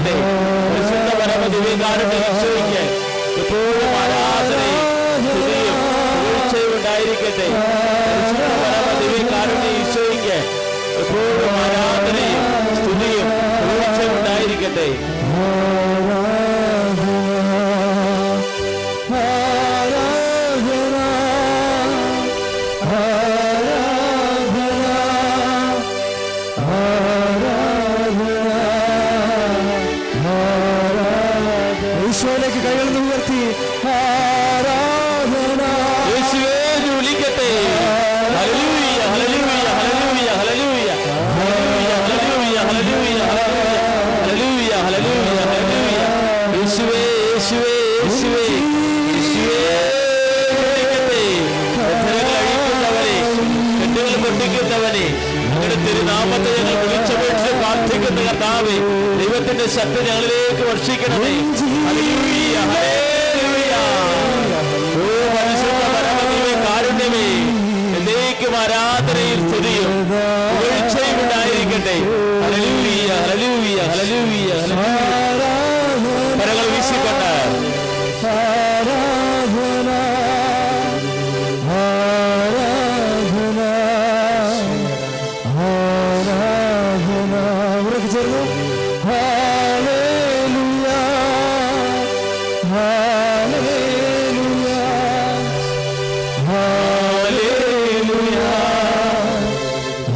ഉണ്ടായിരിക്കട്ടെ. പരിശുദ്ധ പരമദിവ്യകാരുണ്യ ഈശോയ്ക്ക് എപ്പോഴും ആരാധനയും സ്തുതിയും പുകഴ്ചയും ഉണ്ടായിരിക്കട്ടെ. പരിശുദ്ധ പരമദിവ്യകാരുണ്യ ഈശോയ്ക്ക് എപ്പോഴും ആരാധനയും സ്തുതിയും പുകഴ്ചയും ഉണ്ടായിരിക്കട്ടെ. ഈശോയിലേക്ക് കൈകൾ ഉയർത്തി ആരാധന യേശുവേ എന്ന് വിളിക്കട്ടെ. ഹല്ലേലൂയ ഹല്ലേലൂയ ഹല്ലേലൂയ ഹല്ലേലൂയ ഹല്ലേലൂയ ഹല്ലേലൂയ ഹല്ലേലൂയ ഹല്ലേലൂയ ഹല്ലേലൂയ. യേശുവേ യേശുവേ യേശുവേ യേശുവേ വിളിക്കട്ടെ. ബന്ധനങ്ങൾ അഴിക്കുന്നവനെ, കെട്ടുകൾ പൊട്ടിക്കുന്നവനെ, അങ്ങയുടെ തിരുനാമത്തെ ഞങ്ങൾ വിളിച്ചപേക്ഷിച്ച് പ്രാർത്ഥിക്കുന്ന കർത്താവേ, ദൈവത്തിന്റെ ശക്തി ഞങ്ങളിലേക്ക് വർഷിക്കണമേ. Hallelujah hallelujah. ഓ പരിശുദ്ധ പരമദിവ്യകാരുണ്യമേ, എന്നേക്കും ആരാധനയും സ്തുതിയും പുകഴ്ചയും ഉണ്ടായിരിക്കട്ടെ. ഹല്ലേലൂയ ഹല്ലേലൂയ ഹല്ലേലൂയ ഹല്ലേലൂയ. കരങ്ങൾ വീശിക്കൊണ്ട് ആരാധന ആരാധന ആരാധന ഉറക്കെ ചേർന്നു ഹല്ലേലൂയ ഹല്ലേലൂയ ഹല്ലേലൂയ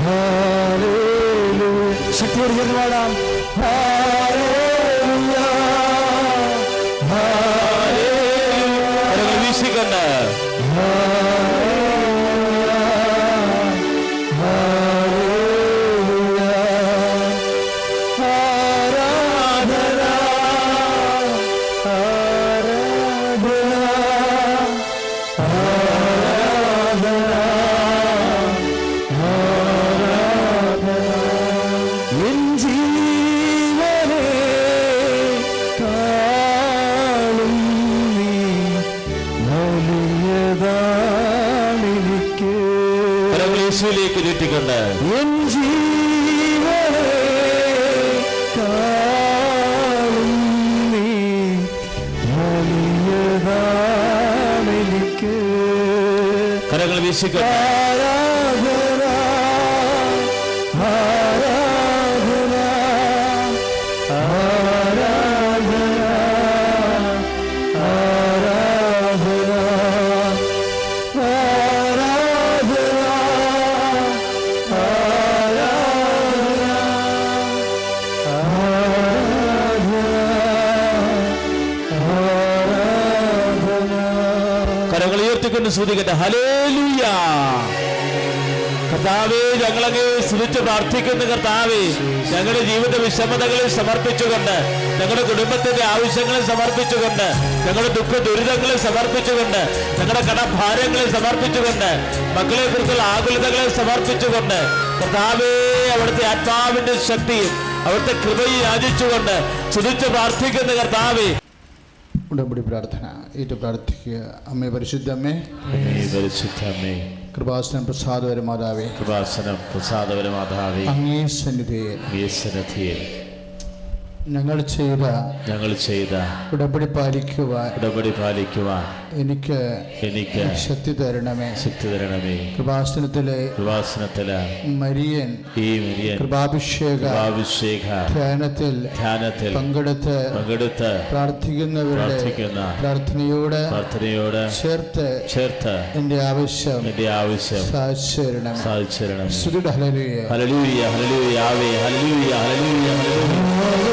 ഹല്ലേലൂയ. ശക്തിയോട് ചേർന്ന് പാടാം. ഹല്ലേലൂയ കരങ്ങൾ വീശിക്കൊണ്ട് യേശുവിലേക്ക് ചുറ്റിക്കൊണ്ട് എൻ ജീവനെ കാണും നീ വലിയതാണെനിക്ക്. കരങ്ങൾ വീശിക്കൊണ്ട് ആരാധന ആരാധന ആരാധന ആരാധന കരങ്ങൾ ഉയർത്തിക്കൊണ്ട് സ്തുതിക്കട്ടെ. ഹല്ലേലൂയ. കർത്താവേ, ഞങ്ങളങ്ങ് സ്തുതിച്ച് പ്രാർത്ഥിക്കുന്ന കർത്താവേ, ഞങ്ങളുടെ ജീവിത വിഷമതകളെ സമർപ്പിച്ചുകൊണ്ട്, ഞങ്ങളുടെ കുടുംബത്തിന്റെ ആവശ്യങ്ങളെ സമർപ്പിച്ചുകൊണ്ട്, ഞങ്ങളുടെ ദുഃഖ ദുരിതങ്ങളെ സമർപ്പിച്ചുകൊണ്ട്, ഞങ്ങളുടെ കടഭാരങ്ങളെ സമർപ്പിച്ചുകൊണ്ട്, മക്കളെ കുറിച്ചുള്ള ആകുലതകളെ സമർപ്പിച്ചുകൊണ്ട്, കർത്താവേ, അവിടുത്തെ ആത്മാവിന്റെ ശക്തിയും അവിടുത്തെ കൃപയും യാചിച്ചുകൊണ്ട് സ്തുതിച്ച് പ്രാർത്ഥിക്കുന്ന കർത്താവേ. ഉടമ്പടി പ്രാർത്ഥന ഏറ്റു പ്രാർത്ഥിക്കുക. അമ്മേ പരിശുദ്ധമ്മേ, പരിശുദ്ധമ്മേ, കൃപാസനം പ്രസാദപരമാതാവേ, കൃപാസനം പ്രസാദപരമാതാവേ, അങ്ങേ സന്നിധിയിൽ ഞങ്ങൾ ചെയ്ത ഉടമ്പടി പാലിക്കുവാൻ എനിക്ക് ശക്തി തരണമേ. കൃപാസനത്തിലെ മരിയൻ കൃപാഭിഷേക ധ്യാനത്തിൽ പങ്കെടുത്ത് പ്രാർത്ഥിക്കുന്നവരുടെ പ്രാർത്ഥനയോട് ചേർത്ത് എന്റെ ആവശ്യം സാധിച്ചു തരണം. ഹല്ലേലൂയ ഹല്ലേലൂയ ഹല്ലേലൂയ ആവേ ഹല്ലേലൂയ ഹല്ലേലൂയ ഹല്ലേലൂയ.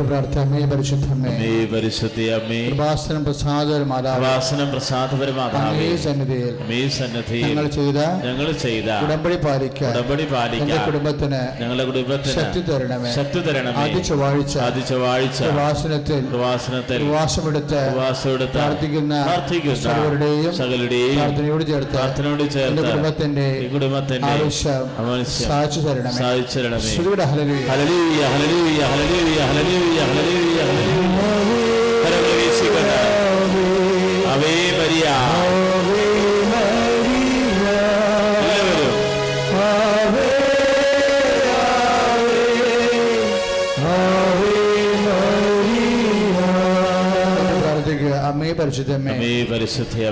പ്രാർത്ഥന പരിശുദ്ധമേ, അമ്മേ പരിശുദ്ധ അമ്മേ, കൃപാസനം പ്രസാദപരമാതാവേ, കൃപാസനം പ്രസാദപരമാതാവേ, അങ്ങേ സന്നിധിയിൽ ഞങ്ങൾ ചെയ്ത ഉടമ്പടി പാലിക്കാൻ ഞങ്ങളുടെ കുടുംബത്തിന് ശക്തി തരണമേ. ആദ്യ ചൊവ്വാഴ്ച കൃപാസനത്തിൽ ഉപവാസമെടുത്ത് പ്രാർത്ഥിക്കുന്ന സകലരുടെയും പ്രാർത്ഥനയോട് ചേർത്ത് കുടുംബത്തിന്റെ ആവശ്യം സാധിച്ചു തരണമേ. ഹല്ലേലൂയ, ഹല്ലേലൂയ, ഹല്ലേലൂയ, ഹല്ലേലൂയ, ഹല്ലേലൂയ, ഹല്ലേലൂയ, ഹല്ലേലൂയ. ആവേ മരിയ, അമ്മേ പരിശുദ്ധമേ,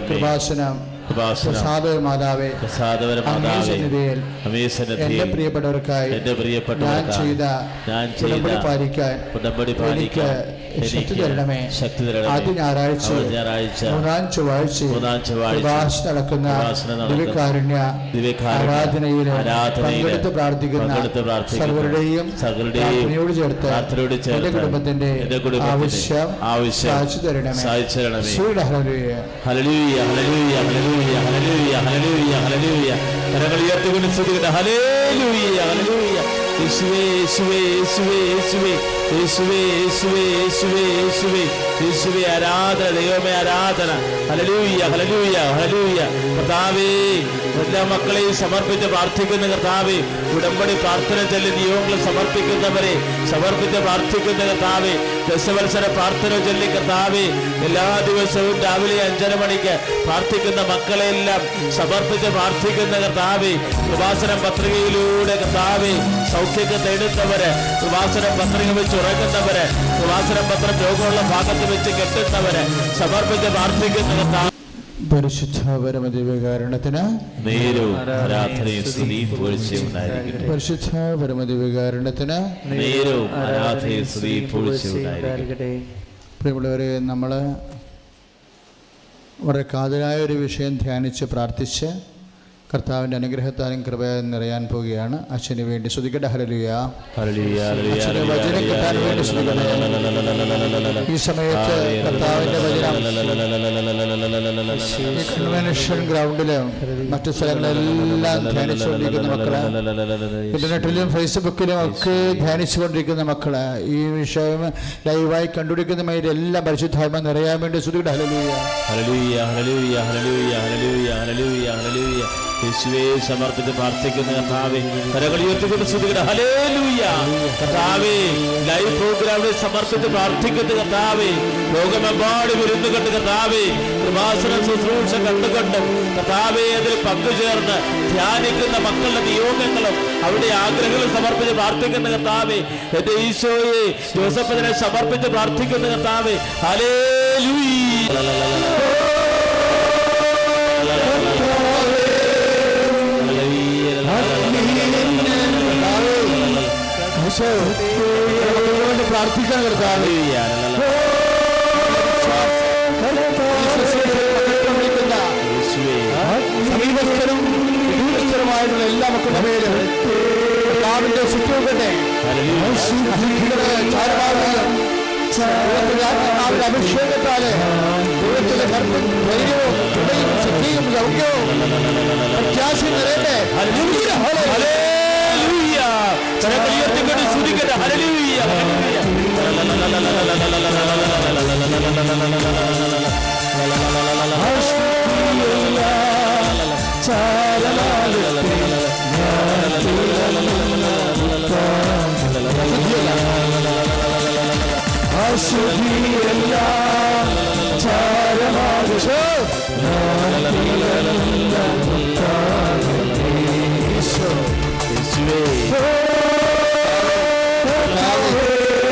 കൃപാസനം പ്രസാദപരമാതാവേ, എന്റെ പ്രിയപ്പെട്ടവർക്കായി ഞാൻ ചെയ്ത ഉടമ്പടി പാലിക്കാൻ എനിക്ക് ശക്തി തരണമേ. ആദ്യ ഞായറാഴ്ച മൂന്നാം ചൊവ്വാഴ്ച കൃപാസനം നടക്കുന്ന ദിവ്യകാരുണ്യ ആരാധനയിൽ പങ്കെടുത്ത് പ്രാർത്ഥിക്കുന്ന സർവരുടെയും പ്രാർത്ഥനയോട് ചേർത്ത് എന്റെ കുടുംബത്തിന്റെ ആവശ്യം സാധിച്ചു തരണമേ. ഹല്ലേലൂയ, ഹല്ലേലൂയ, ഹല്ലേലൂയ, ഹല്ലേലൂയ, ഹല്ലേലൂയ, ഹല്ലേലൂയ, ഹല്ലേലൂയ. കരങ്ങൾ ഉയർത്തിക്കൊണ്ട് സ്തുതിക്കട്ടെ. ഹല്ലേലൂയ, ഹല്ലേലൂയ. യേശുവേ, യേശുവേ, യേശുവേ, യേശുവേ, യേശുവേ, യേശുവേ, യേശുവേ, യേശുവേ, യേശുവേ, ആരാധന, ദൈവമേ ആരാധന. ഹല്ലേലൂയ, ഹല്ലേലൂയ, ഹല്ലേലൂയ. കർത്താവേ, എല്ലാ മക്കളെയും സമർപ്പിച്ച് പ്രാർത്ഥിക്കുന്ന കർത്താവേ, ഉടമ്പടി പ്രാർത്ഥന ചൊല്ലി നിയോഗങ്ങൾ സമർപ്പിച്ച് പ്രാർത്ഥിക്കുന്ന കർത്താവേ, ദശവത്സര പ്രാർത്ഥന ചൊല്ലി കർത്താവേ, എല്ലാ ദിവസവും രാവിലെ 5:30 മണിക്ക് പ്രാർത്ഥിക്കുന്ന മക്കളെല്ലാം സമർപ്പിച്ച് പ്രാർത്ഥിക്കുന്ന കർത്താവേ, കൃപാസനം പത്രികയിലൂടെ കർത്താവേ സൗഖ്യത്തെ തേടുന്നവര്, കൃപാസനം പത്രിക വെച്ച് ഉറങ്ങുന്നവര്, കൃപാസനം പത്രം രോഗമുള്ള ഭാഗത്ത് വെച്ച് കെട്ടുന്നവര് സമർപ്പിച്ച് പ്രാർത്ഥിക്കുന്ന കർത്താവ് പരിശുദ്ധ പരമദിവ്യകാരുണ്യത്തിന് നേരവും ആരാധനയും സ്തുതിയും പുകഴ്ചയും ഉണ്ടായിരിക്കട്ടെ. പരിശുദ്ധ പരമദിവ്യകാരുണ്യത്തിന് നേരവും ആരാധനയും സ്തുതിയും പുകഴ്ചയും ഉണ്ടായിരിക്കട്ടെ. പ്രിയമുള്ളവരെ, നമ്മൾ വളരെ കാതലായ ഒരു വിഷയം ധ്യാനിച്ച് പ്രാർത്ഥിച്ച് കർത്താവിൻ്റെ അനുഗ്രഹത്താലും കൃപയാലും നിറയാൻ പോവുകയാണ്. അച്ഛന് വേണ്ടി സ്തുതിക്കട്ടെ. ഹല്ലേലൂയ, അച്ഛൻ്റെ വചനം കിട്ടാൻ വേണ്ടി സ്തുതിക്കട്ടെ. ഈ സമയത്ത് കർത്താവിൻ്റെ വചനം ഈ കൺവെൻഷൻ ഗ്രൗണ്ടിലും മറ്റു സ്ഥലങ്ങളിലെല്ലാം ധ്യാനിച്ചുകൊണ്ടിരിക്കുന്ന മക്കള്, ഇന്റർനെറ്റിലും ഫേസ്ബുക്കിലും ഒക്കെ ധ്യാനിച്ചുകൊണ്ടിരിക്കുന്ന മക്കള്, ഈ വിഷയം ലൈവായി കണ്ടുപിടിക്കുന്നവരെല്ലാം പരിശുദ്ധാത്മ നിറയാൻ വേണ്ടി സ്തുതിക്കട്ടെ. ഹല്ലേലൂയ, ഹല്ലേലൂയ, ഹല്ലേലൂയ, ഹല്ലേലൂയ, ഹല്ലേലൂയ, ഹല്ലേലൂയ, ഹല്ലേലൂയ. യേശുവേ സമർപ്പിച്ച് പ്രാർത്ഥിക്കുന്ന കർത്താവേ, കരങ്ങൾ ഉയർത്തിക്കൊണ്ട് സ്തുതിക്കട്ടെ. ഹല്ലേലൂയ. കർത്താവേ, ലൈവ് പ്രോഗ്രാമിൽ സമർപ്പിച്ച് പ്രാർത്ഥിക്കുന്ന കർത്താവേ, ലോകമെമ്പാടും ഇരുന്നു കണ്ട് കർത്താവേ, കൃപാസന ശുശ്രൂഷ കണ്ടുകൊണ്ട് കർത്താവേ അതിൽ പങ്കുചേർന്ന് ധ്യാനിക്കുന്ന മക്കളുടെ നിയോഗങ്ങളും അവരുടെ ആഗ്രഹങ്ങളും സമർപ്പിച്ച് പ്രാർത്ഥിക്കുന്ന കർത്താവേ, എന്റെ ഈശോയെ ജോസഫിനെ സമർപ്പിച്ച് പ്രാർത്ഥിക്കുന്ന കർത്താവേ, ഹല്ലേലൂയ. പ്രാർത്ഥിക്കാൻ കർത്താവേ, സമീപസ്ഥരും വിദൂരസ്ഥരുമായിട്ടുള്ള എല്ലാ മക്കളുടെ പേരും കർത്താവിന്റെ ശുശ്രൂഷന്റെ അഭിഷേകത്താല് ദൈവത്തിന്റെ ധൈര്യവും കൃപയും ശക്തിയും സൗഖ്യവും പ്രത്യാശയും നിറയട്ടെ. ഹല്ലേലൂയ. ഉയർത്തിക്കൊണ്ട് സ്തുതിക്കട്ടെ. ഹല്ലേലൂയ, ഹല്ലേലൂയ.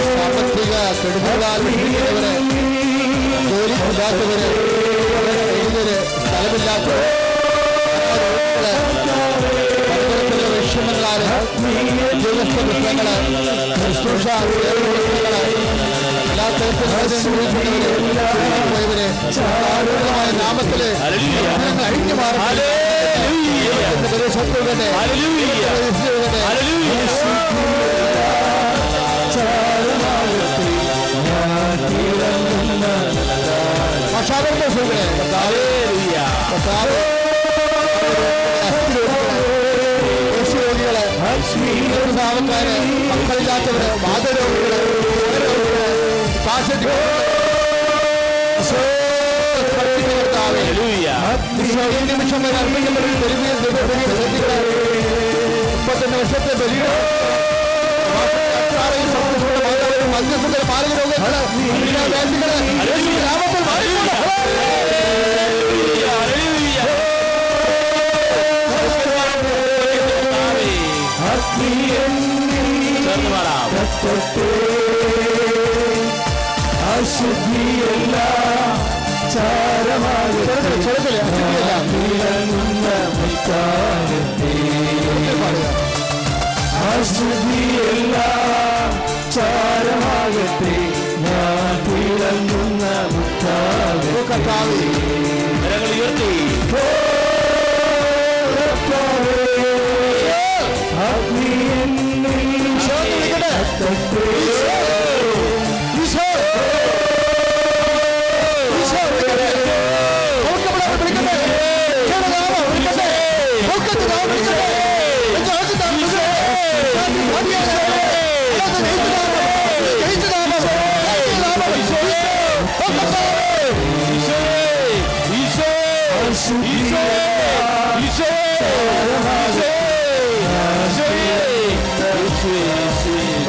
സാമ്പത്തിക കെടുതികളാൽ വിഷമിക്കുന്നവര്, ജോലിയില്ലാത്തവര്, സ്ഥലമില്ലാത്തവര്, പലതരത്തിലുള്ള വിഷമങ്ങളാല് ഉദ്യോഗസ്ഥ പ്രശ്നങ്ങള്, ശുശ്രൂഷ പ്രശ്നങ്ങള്, എല്ലാ തരത്തിലുള്ളവര് ആരോഗ്യമായ നാമത്തില് അഴിഞ്ഞു മാറും. എല്ലാവർക്കും സുഖമേ. ഹല്ലേലൂയ. രോഗികളെ, സാവക്കാര്, മക്കളില്ലാത്തവര്, വാതരോഗികള്, നിമിഷം വരെ അർപ്പിക്കപ്പെടുന്ന 31 വർഷത്തെ ബലിയുടെ മധ്യസ്ഥ മാരക രോഗങ്ങള് അശുദ്ധിയല്ല അശുദ്ധിയല്ല ചാരമാകട്ടെ ഞാൻ തിളങ്ങുന്ന ഉയർത്തി അഗ്നി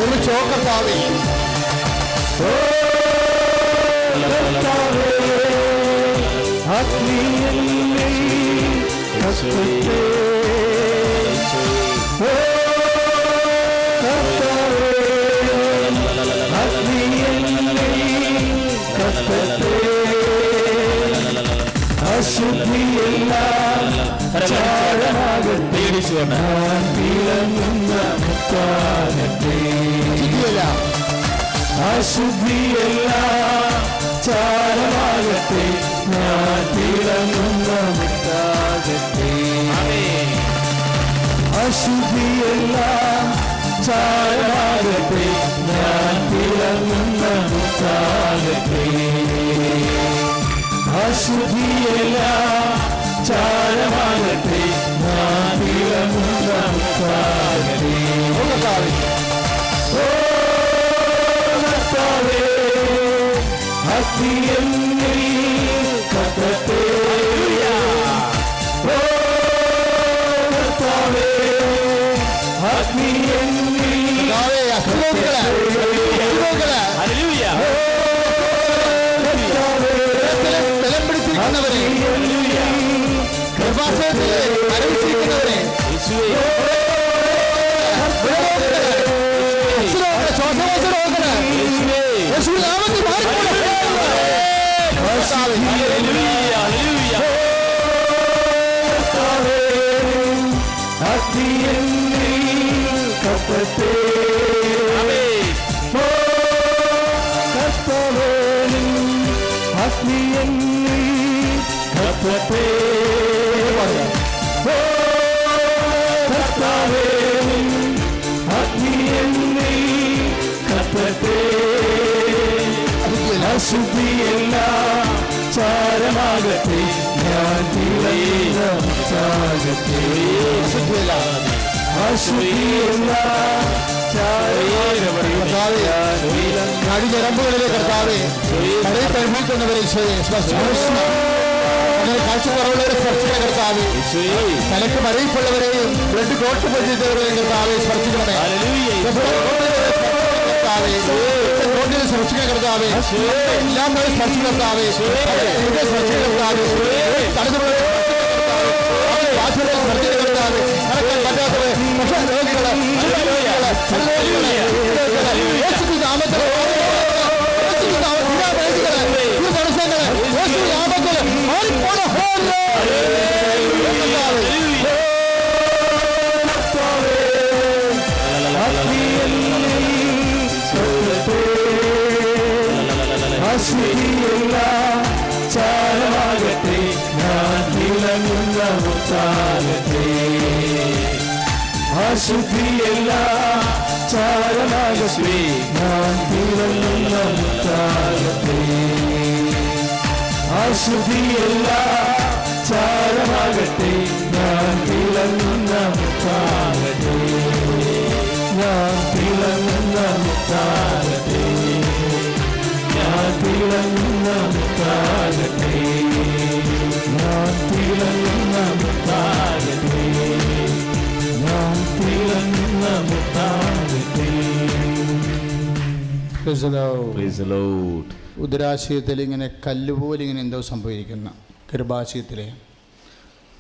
ഒരു ചോക്കത്താവി അശുദ്ധിയല്ല പേടിച്ചുകൊണ്ട് അശുദ്ധിയല്ല ചാരമാകട്ടെ ഞാൻ തിളങ്ങുന്ന മുത്താകട്ടെ അശുദ്ധിയല്ല ചാരമാകട്ടെ ഞാൻ തിളങ്ങുന്ന മുത്താകട്ടെ അശുദ്ധിയല്ല ചാരമാകട്ടെ ഞാൻ തിളങ്ങുന്ന മുത്താകട്ടെ അഗ്നിയെന്നിൽ കത്തട്ടെ അഗ്നിയെന്നിൽ ബലം പിടിച്ചിരിക്കുന്നവരെ, ഗർഭാശയത്തിലെ അരവിച്ചിരിക്കുന്നവരെ, ശ്വാസകോശ രോഗങ്ങള് യേശുവിൻ നാമത്തിൽ മാറിപ്പോകട്ടെ. അശുദ്ധിയല്ല ചാരമാകട്ടെ ഞാൻ തിളങ്ങാകട്ടെ അശുദ്ധിയല്ല നടുഞരമ്പുകളിലെ കർത്താവെ, കടയിൽ പരിഭവിക്കുന്നവരെ അങ്ങനെ കാഴ്ചക്കുറവുള്ളവരെ സ്പർശിക്കുന്ന കർത്താവെ, തലക്ക് മരയിപ്പുള്ളവരെയും ബ്ലഡ് ക്ലോട്ട് പൊതിച്ചവരെയും കർത്താവെ സ്പർശിക്കണമേ. സ്പർശിക്കുന്ന കർത്താവെ, എല്ലാം സ്പർശിക്കുന്ന കർത്താവെ, സ്പർശിക്കുന്ന കർത്താവെ, തലത്തിലുള്ള സ്പർശിക്കുന്ന കർത്താവെ, നടക്കാൻ പറ്റാത്തവരെ രോഗികള് അശുദ്ധിയല്ല ചാരമാകട്ടെ ഞാൻ തിളങ്ങുന്ന മുത്താകട്ടെ അശുദ്ധിയല്ല ചാരമാകട്ടെ ഞാൻ തിളങ്ങുന്ന മുത്താകട്ടെ അശുദ്ധിയെല്ലാം ചാരമാകട്ടെ, ഞാൻ തിളങ്ങുന്ന മുത്താകട്ടെ, ഞാൻ തിളങ്ങുന്ന മുത്താകട്ടെ, ഞാൻ തിളങ്ങുന്ന മുത്താകട്ടെ, ഞാൻ തിളങ്ങുന്ന മുത്താകട്ടെ, ഞാൻ തിളങ്ങുന്ന മുത്താകട്ടെ. Praise the Lord. ഉദരാശയത്തിൽ ഇങ്ങനെ കല്ലുപോലെ ഇങ്ങനെ എന്തോ സംഭവിക്കുന്ന ഗർഭാശയത്തിലെ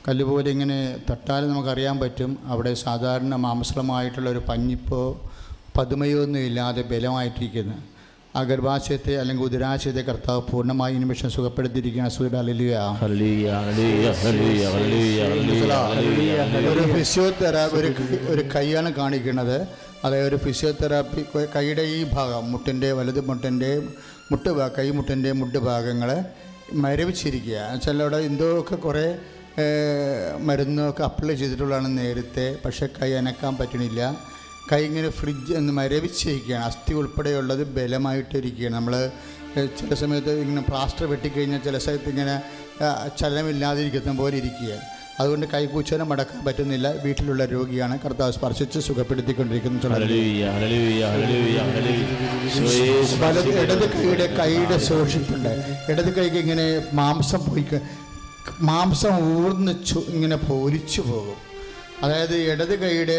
കല്ലുപോലെ ഇങ്ങനെ തൊട്ടാലും നമുക്കറിയാൻ പറ്റും അവിടെ സാധാരണ മാംസളമായിട്ടുള്ള ഒരു പഞ്ഞിപ്പോ പതുമയോ ഒന്നും ഇല്ലാതെ ബലമായിട്ടിരിക്കുന്നു. ആ ഗർഭാശയത്തെ അല്ലെങ്കിൽ ഉദരാശയത്തെ കർത്താവ് പൂർണ്ണമായി നിമിഷം സുഖപ്പെടുത്തിയിരിക്കുകയാണ്. ഒരു ഫിസിയോതെറാപ്പി ഒരു കൈയാണ് കാണിക്കുന്നത്. അതായത് ഒരു ഫിസിയോതെറാപ്പി കൈയുടെ ഈ ഭാഗം മുട്ടിൻ്റെ വലത് മുട്ടിൻ്റെ കൈമുട്ടിൻ്റെ മുട്ട് ഭാഗങ്ങളെ മരവിച്ചിരിക്കുക. ചിലവിടെ എന്തോക്കെ കുറേ മരുന്നൊക്കെ അപ്ലൈ ചെയ്തിട്ടുള്ളതാണ് നേരത്തെ. പക്ഷേ കൈ അനക്കാൻ പറ്റണില്ല. കൈ ഇങ്ങനെ ഫ്രിഡ്ജ് എന്ന് മരവിച്ചിരിക്കുകയാണ്. അസ്ഥി ഉൾപ്പെടെയുള്ളത് ബലമായിട്ടിരിക്കുകയാണ്. നമ്മൾ ചില സമയത്ത് ഇങ്ങനെ പ്ലാസ്റ്റർ വെട്ടിക്കഴിഞ്ഞാൽ ചില സ്ഥലത്ത് ഇങ്ങനെ ചലനമില്ലാതിരിക്കുന്ന പോലെ ഇരിക്കുകയാണ്. അതുകൊണ്ട് കൈകൂച്ചനം മടക്കാൻ പറ്റുന്നില്ല. വീട്ടിലുള്ള രോഗിയാണ് കർത്താവ് സ്പർശിച്ച് സുഖപ്പെടുത്തിക്കൊണ്ടിരിക്കുന്നത്. ഇടത് കൈയുടെ ശോഷിപ്പുണ്ട്. ഇടത് കൈക്ക് ഇങ്ങനെ മാംസം ഊർന്ന് ഇങ്ങനെ പൊരിച്ചു പോകും. അതായത് ഇടത് കൈയുടെ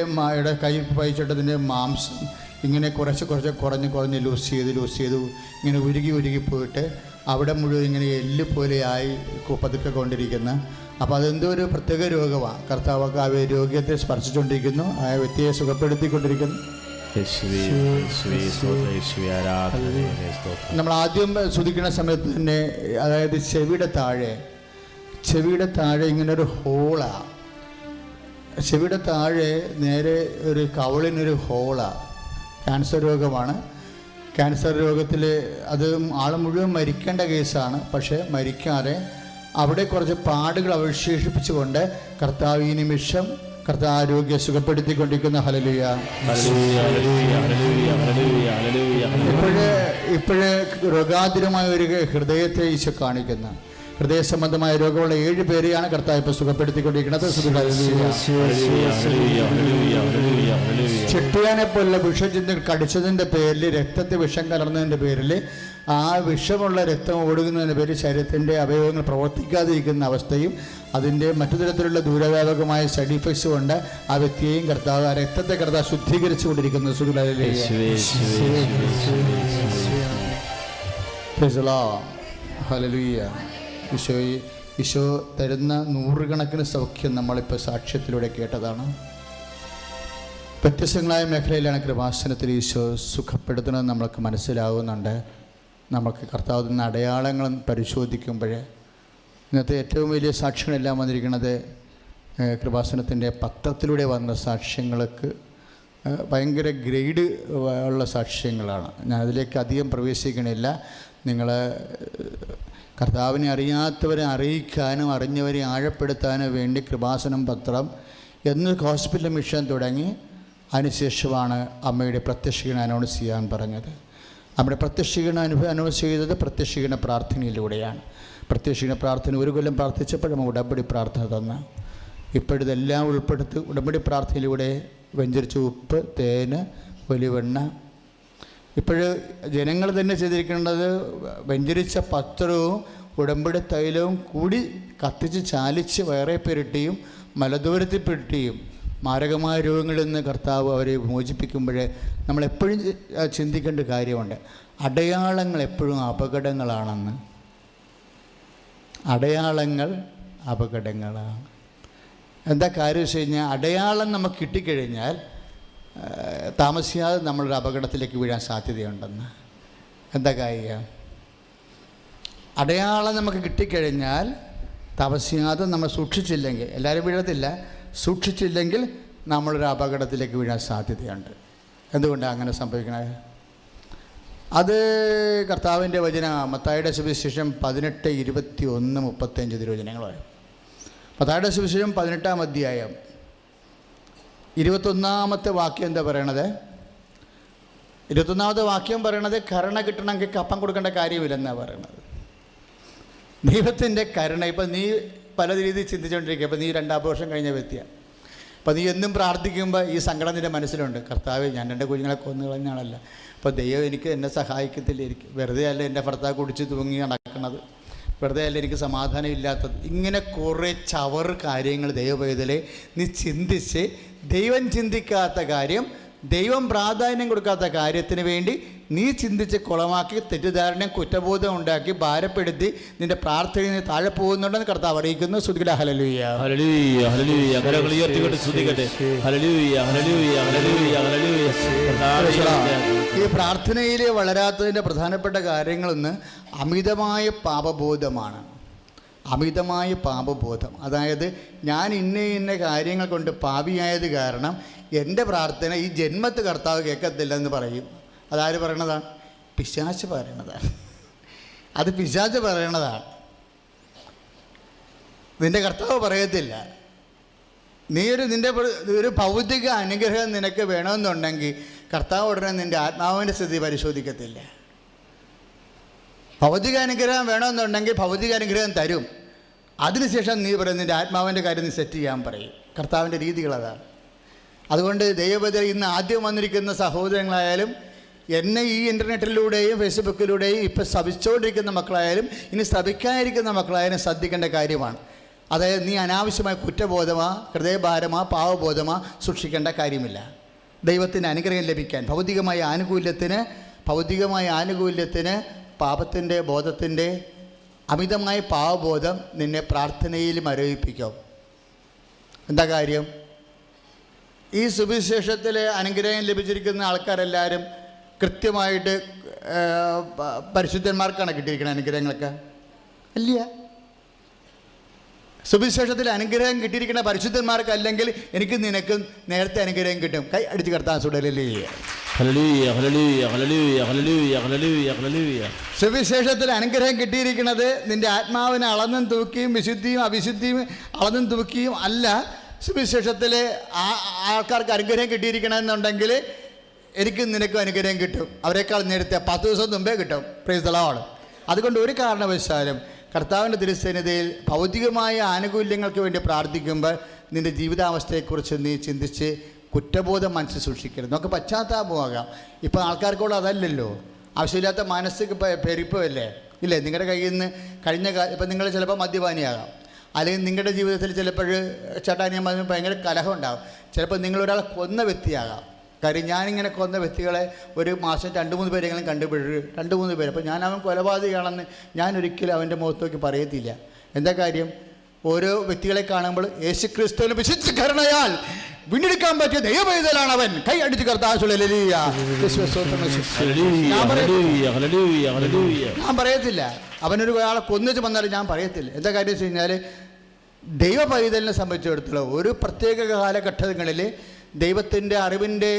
കൈ പൈച്ചിട്ടതിൻ്റെ മാംസം ഇങ്ങനെ കുറഞ്ഞ് ലൂസ് ചെയ്ത് ഇങ്ങനെ ഉരുകി പോയിട്ട് അവിടെ മുഴുവൻ ഇങ്ങനെ എല്ല് പോലെയായി പതുക്കെ കൊണ്ടിരിക്കുന്ന. അപ്പോൾ അതെന്തോ ഒരു പ്രത്യേക രോഗമാണ്. കർത്താവ് ആ രോഗത്തെ സ്പർശിച്ചുകൊണ്ടിരിക്കുന്നു. ആ വ്യക്തിയെ സുഖപ്പെടുത്തിക്കൊണ്ടിരിക്കുന്നു. നമ്മൾ ആദ്യം ശ്രദ്ധിക്കുന്ന സമയത്ത് തന്നെ അതായത് ചെവിയുടെ താഴെ ഇങ്ങനെ ഒരു ഹോളാണ്. ചെവിയുടെ താഴെ നേരെ ഒരു കവളിനൊരു ഹോളാണ്. ക്യാൻസർ രോഗമാണ്. ക്യാൻസർ രോഗത്തിൽ അത് ആൾ മുഴുവൻ മരിക്കേണ്ട കേസാണ്. പക്ഷേ മരിക്കാതെ അവിടെ കുറച്ച് പാടുകൾ അവശേഷിപ്പിച്ചുകൊണ്ട് കർത്താവ് ഈ നിമിഷം കർത്താവ് ആരോഗ്യം സുഖപ്പെടുത്തിക്കൊണ്ടിരിക്കുന്ന. ഹല്ലേലൂയ. ഇപ്പോഴേ രോഗാതുരമായ ഒരു ഹൃദയത്തെ ഈശോ കാണിക്കുന്ന. ഹൃദയ സംബന്ധമായ രോഗമുള്ള 7 പേരെയാണ് കർത്താവ് ഇപ്പോൾ സുഖപ്പെടുത്തിക്കൊണ്ടിരിക്കുന്നത്. ചെട്ടിയാനെ പോലുള്ള വിഷജന്തുക്കൾ കടിച്ചതിൻ്റെ പേരിൽ രക്തത്തിൽ വിഷം കലർന്നതിൻ്റെ പേരിൽ ആ വിഷമുള്ള രക്തം ഒഴുകുന്നതിൻ്റെ പേരിൽ ശരീരത്തിൻ്റെ അവയവങ്ങൾ പ്രവർത്തിക്കാതിരിക്കുന്ന അവസ്ഥയും അതിൻ്റെ മറ്റു തരത്തിലുള്ള ദൂരവ്യാപകമായ സൈഡ് ഇഫക്ട്സ് കൊണ്ട് ആ വ്യക്തിയെയും കർത്താവ് ആ രക്തത്തെ കർത്താവ് ശുദ്ധീകരിച്ചു കൊണ്ടിരിക്കുന്നു. ഹല്ലേലൂയ. ഈശോ തരുന്ന 100 കണക്കിന് സൗഖ്യം നമ്മളിപ്പോൾ സാക്ഷ്യത്തിലൂടെ കേട്ടതാണ്. വ്യത്യസ്തങ്ങളായ മേഖലയിലാണ് കൃപാസനത്തിൽ ഈശോ സുഖപ്പെടുത്തുന്നത് നമ്മൾക്ക് മനസ്സിലാവുന്നുണ്ട്. നമുക്ക് കർത്താവ് തന്ന അടയാളങ്ങൾ പരിശോധിക്കുമ്പോൾ ഇന്നത്തെ ഏറ്റവും വലിയ സാക്ഷ്യങ്ങളെല്ലാം വന്നിരിക്കുന്നത് കൃപാസനത്തിൻ്റെ പത്രത്തിലൂടെ വന്ന സാക്ഷ്യങ്ങൾക്ക് ഭയങ്കര ഗ്രേഡ് ഉള്ള സാക്ഷ്യങ്ങളാണ്. ഞാൻ അതിലേക്ക് അധികം പ്രവേശിക്കണില്ല. നിങ്ങൾ കർത്താവിനെ അറിയാത്തവരെ അറിയിക്കാനും അറിഞ്ഞവരെ ആഴപ്പെടുത്താനും വേണ്ടി കൃപാസനം പത്രം എന്ന് ഹോസ്പിറ്റൽ മിഷൻ തുടങ്ങി. അതിനുശേഷമാണ് അമ്മയുടെ പ്രത്യക്ഷീകരണം അനൗൺസ് ചെയ്യാൻ പറഞ്ഞത്. നമ്മുടെ പ്രത്യക്ഷീകരണം അനൗൺസ് ചെയ്തത് പ്രത്യക്ഷീകരണ പ്രാർത്ഥനയിലൂടെയാണ്. പ്രത്യക്ഷീകരണ പ്രാർത്ഥന 1 കൊല്ലം പ്രാർത്ഥിച്ചപ്പോഴും ഉടമ്പടി പ്രാർത്ഥന തന്ന. ഇപ്പോഴിതെല്ലാം ഉൾപ്പെടുത്തി ഉടമ്പടി പ്രാർത്ഥനയിലൂടെ വെഞ്ചരിച്ച ഉപ്പ്, തേന്, ഒലിവെണ്ണ. ഇപ്പോഴ് ജനങ്ങൾ തന്നെ ചെയ്തിരിക്കേണ്ടത് വെഞ്ചരിച്ച പത്രവും ഉടമ്പടി തൈലവും കൂടി കത്തിച്ച് ചാലിച്ച് വേറെ പെരുട്ടിയും മലദൂരത്തിൽ പെരുട്ടിയും മാരകമായ രോഗങ്ങളിൽ നിന്ന് കർത്താവ് അവരെ മോചിപ്പിക്കുമ്പോൾ നമ്മളെപ്പോഴും ചിന്തിക്കേണ്ട കാര്യമുണ്ട്. അടയാളങ്ങൾ എപ്പോഴും അപകടങ്ങളാണെന്ന്. അടയാളങ്ങൾ അപകടങ്ങളാണ്. എന്താ കാര്യം വെച്ച് കഴിഞ്ഞാൽ അടയാളം നമുക്ക് കിട്ടിക്കഴിഞ്ഞാൽ താമസിയാതെ നമ്മളൊരു അപകടത്തിലേക്ക് വീഴാൻ സാധ്യതയുണ്ടെന്ന്. എന്താ കാര്യം? അടയാളം നമുക്ക് കിട്ടിക്കഴിഞ്ഞാൽ താമസിയാതെ നമ്മൾ സൂക്ഷിച്ചില്ലെങ്കിൽ, എല്ലാവരും വീഴത്തില്ല, സൂക്ഷിച്ചില്ലെങ്കിൽ നമ്മളൊരു അപകടത്തിലേക്ക് വീഴാൻ സാധ്യതയുണ്ട്. എന്തുകൊണ്ടാണ് അങ്ങനെ സംഭവിക്കണത്? അത് കർത്താവിൻ്റെ വചന മത്തായിയുടെ സുവിശേഷം 18, 21, 35 തിരുവചനങ്ങളാണ്. മത്തായിയുടെ സുവിശേഷം 18-ാം അധ്യായം 21-ാമത്തെ വാക്യം എന്താ പറയണത്? 21-ാമത്തെ വാക്യം പറയണത് കരുണ കിട്ടണമെങ്കിൽ കപ്പം കൊടുക്കേണ്ട കാര്യമില്ലെന്നാണ് പറയണത്. ദൈവത്തിൻ്റെ കരുണ. ഇപ്പം നീ പല രീതിയിൽ ചിന്തിച്ചുകൊണ്ടിരിക്കുക. ഇപ്പം നീ 2 വർഷം കഴിഞ്ഞ വ്യക്തിയാണ്. അപ്പം നീ എന്നും പ്രാർത്ഥിക്കുമ്പോൾ ഈ സങ്കടം നിൻ്റെ മനസ്സിലുണ്ട്. കർത്താവ്, ഞാൻ എൻ്റെ കുഞ്ഞുങ്ങളെ കൊന്നു കളഞ്ഞ ആളല്ല, അപ്പോൾ ദൈവം എനിക്ക് എന്നെ സഹായിക്കത്തില്ലായിരിക്കും. വെറുതെ അല്ല എൻ്റെ ഭർത്താവ് കുടിച്ച് തൂങ്ങി നടക്കുന്നത്, വെറുതെ അല്ല എനിക്ക് സമാധാനം ഇല്ലാത്തത്. ഇങ്ങനെ കുറേ ചവറ് കാര്യങ്ങൾ ദൈവവേദലെ നീ ചിന്തിച്ച് ദൈവം ചിന്തിക്കാത്ത കാര്യം, ദൈവം പ്രാധാന്യം കൊടുക്കാത്ത കാര്യത്തിന് വേണ്ടി നീ ചിന്തിച്ച് കുളമാക്കി തെറ്റിദ്ധാരണയും കുറ്റബോധം ഉണ്ടാക്കി ഭാരപ്പെടുത്തി നിന്റെ പ്രാർത്ഥനയിൽ താഴെ പോകുന്നുണ്ടെന്ന് കർത്താവ് അറിയിക്കുന്നു. സ്തുതിക്കട്ടെ. ഹല്ലേലൂയ, ഹല്ലേലൂയ, ഹല്ലേലൂയ. കരങ്ങൾ ഉയർത്തിക്കൊണ്ട് സ്തുതിക്കട്ടെ. ഹല്ലേലൂയ, ഹല്ലേലൂയ, ഹല്ലേലൂയ, ഹല്ലേലൂയ. ഈ പ്രാർത്ഥനയിൽ വളരാത്തതിൻ്റെ പ്രധാനപ്പെട്ട കാര്യങ്ങളൊന്ന് അമിതമായ പാപബോധമാണ്. അമിതമായ പാപബോധം, അതായത് ഞാൻ ഇന്ന കാര്യങ്ങൾ കൊണ്ട് പാപിയായത് കാരണം എൻ്റെ പ്രാർത്ഥന ഈ ജന്മത്ത് കർത്താവ് കേൾക്കത്തില്ലെന്ന് പറയും. അതാര് പറയണതാണ്? പിശാച് പറയണതാണ്. അത് പിശാച് പറയണതാണ്. നിൻ്റെ കർത്താവ് പറയത്തില്ല. നിൻ്റെ ഒരു ഭൗതിക അനുഗ്രഹം നിനക്ക് വേണമെന്നുണ്ടെങ്കിൽ കർത്താവ് ഉടനെ നിൻ്റെ ആത്മാവിൻ്റെ സ്ഥിതി പരിശോധിക്കത്തില്ല. ഭൗതിക അനുഗ്രഹം വേണമെന്നുണ്ടെങ്കിൽ ഭൗതിക അനുഗ്രഹം തരും. അതിനുശേഷം നീ പറയും നിൻ്റെ ആത്മാവിൻ്റെ കാര്യം നീ സെറ്റ് ചെയ്യാൻ പറയും. കർത്താവിൻ്റെ രീതികളതാണ്. അതുകൊണ്ട് ദൈവപദർ ഇന്ന് ആദ്യം വന്നിരിക്കുന്ന സഹോദരങ്ങളായാലും എന്നെ ഈ ഇൻ്റർനെറ്റിലൂടെയും ഫേസ്ബുക്കിലൂടെയും ഇപ്പോൾ ശ്രമിച്ചുകൊണ്ടിരിക്കുന്ന മക്കളായാലും ഇനി ശ്രമിക്കാതിരിക്കുന്ന മക്കളായാലും ശ്രദ്ധിക്കേണ്ട കാര്യമാണ്. അതായത് നീ അനാവശ്യമായ കുറ്റബോധമോ ഹൃദയഭാരമോ പാവബോധമോ സൂക്ഷിക്കേണ്ട കാര്യമില്ല. ദൈവത്തിന് അനുഗ്രഹം ലഭിക്കാൻ ഭൗതികമായ ആനുകൂല്യത്തിന് പാപത്തിൻ്റെ ബോധത്തിൻ്റെ അമിതമായ പാവബോധം നിന്നെ പ്രാർത്ഥനയിൽ മരവിപ്പിക്കും. എന്താ കാര്യം? ഈ സുവിശേഷത്തിൽ അനുഗ്രഹം ലഭിച്ചിരിക്കുന്ന ആൾക്കാരെല്ലാവരും കൃത്യമായിട്ട് പരിശുദ്ധന്മാർക്കാണ് കിട്ടിയിരിക്കുന്നത് അനുഗ്രഹങ്ങളൊക്കെ? ഇല്ല. സുവിശേഷത്തിൽ അനുഗ്രഹം കിട്ടിയിരിക്കുന്ന പരിശുദ്ധന്മാർക്ക് അല്ലെങ്കിൽ എനിക്ക് നിനക്കും നേരത്തെ അനുഗ്രഹം കിട്ടും. കൈ അടിച്ച് കർത്താൻ സുടലല്ലേ. സുവിശേഷത്തിൽ അനുഗ്രഹം കിട്ടിയിരിക്കുന്നത് നിന്റെ ആത്മാവിനെ അളന്നും തൂക്കിയും വിശുദ്ധിയും അവിശുദ്ധിയും അളന്നും തൂക്കിയും അല്ല. സുവിശേഷത്തിൽ ആൾക്കാർക്ക് അനുഗ്രഹം കിട്ടിയിരിക്കണമെന്നുണ്ടെങ്കിൽ എനിക്കും നിനക്കും അനുഗ്രഹം കിട്ടും. അവരെക്കാൾ നേരത്തെ 10 ദിവസം മുമ്പേ കിട്ടും. Price the Lord. അതുകൊണ്ട് ഒരു കാരണവശാലും കർത്താവിൻ്റെ തിരുസന്നിധിയിൽ ഭൗതികമായ ആനുകൂല്യങ്ങൾക്ക് വേണ്ടി പ്രാർത്ഥിക്കുമ്പോൾ നിൻ്റെ ജീവിതാവസ്ഥയെക്കുറിച്ച് നീ ചിന്തിച്ച് കുറ്റബോധം മനസ്സിൽ സൂക്ഷിക്കരുത്. നമുക്ക് പശ്ചാത്താപമാകാം. ഇപ്പോൾ ആൾക്കാർക്കോട് അതല്ലല്ലോ. ആവശ്യമില്ലാത്ത മാനസിക പെരുപ്പമല്ലേ ഇല്ലേ നിങ്ങളുടെ കയ്യിൽ നിന്ന് കഴിഞ്ഞ ഇപ്പം നിങ്ങൾ ചിലപ്പോൾ മദ്യപാനിയാകാം, അല്ലെങ്കിൽ നിങ്ങളുടെ ജീവിതത്തിൽ ചിലപ്പോൾ ചേട്ടാനിയമ്മ ഭയങ്കര കലഹം ഉണ്ടാകും. ചിലപ്പോൾ നിങ്ങളൊരാളെ കൊന്ന വ്യക്തിയാകാം. കാര്യം ഞാനിങ്ങനെ കൊന്ന വ്യക്തികളെ ഒരു മാസം 2-3 പേരെങ്കിലും കണ്ടുപിടിച്ച് 2-3 പേര്. അപ്പോൾ ഞാൻ അവൻ കൊലപാതകയാണെന്ന് ഞാൻ ഒരിക്കലും അവൻ്റെ മുഖത്ത് നോക്കി പറയത്തില്ല. എന്താ കാര്യം? ഓരോ വ്യക്തികളെ കാണുമ്പോൾ യേശു ക്രിസ്തുവിന് വിശുദ്ധ കരുണയാൽ വീണ്ടെടുക്കാൻ പറ്റിയ ദൈവവേദലാണ് അവൻ. കൈ അടിച്ച് ഞാൻ പറയത്തില്ല. അവനൊരു ആളെ കൊന്നിച്ച് വന്നാലും ഞാൻ പറയത്തില്ല. എന്താ കാര്യം വെച്ച് കഴിഞ്ഞാൽ ദൈവ പൈതലിനെ സംബന്ധിച്ചിടത്തോളം ഒരു പ്രത്യേക കാലഘട്ടങ്ങളിൽ ദൈവത്തിൻ്റെ അറിവിൻ്റെ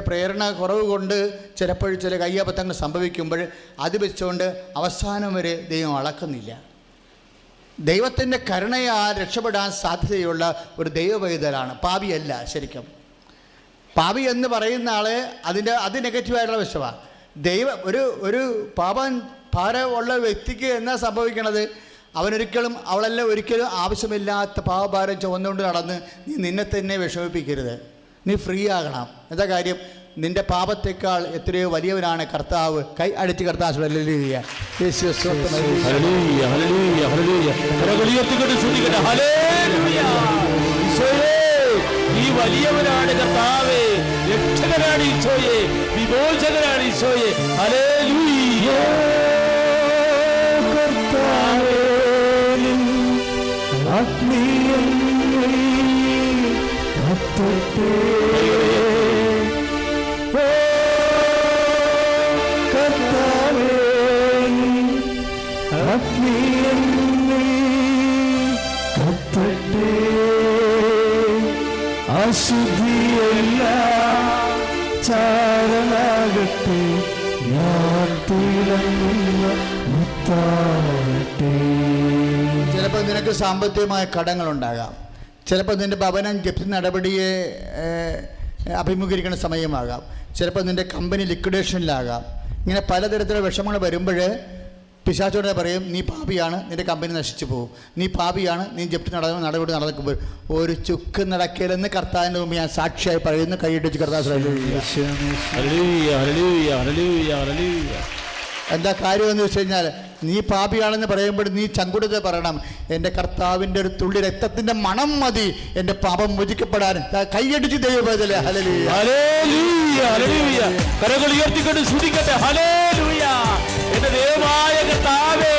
പ്രേരണ കുറവ് കൊണ്ട് ചിലപ്പോൾ ചില കയ്യബദ്ധങ്ങൾ സംഭവിക്കുമ്പോൾ അത് വെച്ചുകൊണ്ട് അവസാനം വരെ ദൈവം അളക്കുന്നില്ല. ദൈവത്തിൻ്റെ കരുണയാൽ രക്ഷപ്പെടാൻ സാധ്യതയുള്ള ഒരു ദൈവപൈതലാണ്, പാപിയല്ല. ശരിക്കും പാപി എന്ന് പറയുന്ന ആൾ അത് നെഗറ്റീവായിട്ടുള്ള വശമാണ്. ഒരു പാപം ഭാരമുള്ള വ്യക്തിക്ക് എന്നാ സംഭവിക്കണത്? അവളെല്ലാം ഒരിക്കലും ആവശ്യമില്ലാത്ത പാപഭാരം ചുവന്നുകൊണ്ട് നടന്ന് നീ നിന്നെ തന്നെ വിഷമിപ്പിക്കരുത്. നീ ഫ്രീ ആകണം. എന്താ കാര്യം? നിന്റെ പാപത്തേക്കാൾ എത്രയോ വലിയവനാണ് കർത്താവ്. കൈ അടിച്ച് കർത്താവ് ഈ വലിയവനാണ് കർത്താവേ, രക്ഷകനാണ് ഈശോയെ, വിമോചകനാണ് ഈശോയെ. ഹല്ലേലൂയ. കർത്താവേ നിൻ ആത്മീയങ്ങൾ കത്തട്ടെ. കർത്താവേ നിൻ ആത്മീയങ്ങൾ കത്തട്ടെ. അശുദ്ധിയെല്ലാം ചാരനാകട്ടെ. ഞാൻ തിളങ്ങുന്ന മുത്താകട്ടെ. ചിലപ്പോൾ നിനക്ക് സാമ്പത്തികമായ കടങ്ങളുണ്ടാകാം. ചിലപ്പോൾ നിൻ്റെ ഭവനം ജപ്തി നടപടിയെ അഭിമുഖീകരിക്കുന്ന സമയമാകാം. ചിലപ്പോൾ നിൻ്റെ കമ്പനി ലിക്വിഡേഷനിലാകാം. ഇങ്ങനെ പലതരത്തിലുള്ള വിഷമങ്ങൾ വരുമ്പോൾ പിശാചോടെ പറയും, നീ പാപിയാണ്, നിന്റെ കമ്പനി നശിച്ചു പോകും, നീ പാപിയാണ്, നീ ജപ്തി നടപടി നടക്കുമ്പോൾ ഒരു ചുക്ക് നടക്കലെന്ന് കർത്താവിൻ്റെ മുമ്പ് ഞാൻ സാക്ഷിയായി പറയുന്നു. കൈയിട്ടിച്ച് കർത്താവ്. എന്താ കാര്യമെന്ന് വെച്ച് കഴിഞ്ഞാൽ, നീ പാപിയാണെന്ന് പറയുമ്പോൾ നീ ചങ്കുടത്തെ പറയണം, എൻ്റെ കർത്താവിൻ്റെ ഒരു തുള്ളി രക്തത്തിൻ്റെ മണം മതി എൻ്റെ പാപം മോചിക്കപ്പെടാൻ. കൈയടിച്ച് ദൈവവേദന. ഹല്ലേലൂയ, ഹല്ലേലൂയ, ഹല്ലേലൂയ. കരങ്ങൾ ഉയർത്തിക്കൊണ്ട് സ്തുതിക്കട്ടെ. ഹല്ലേലൂയ. എന്റെ ദൈവമായ കർത്താവേ,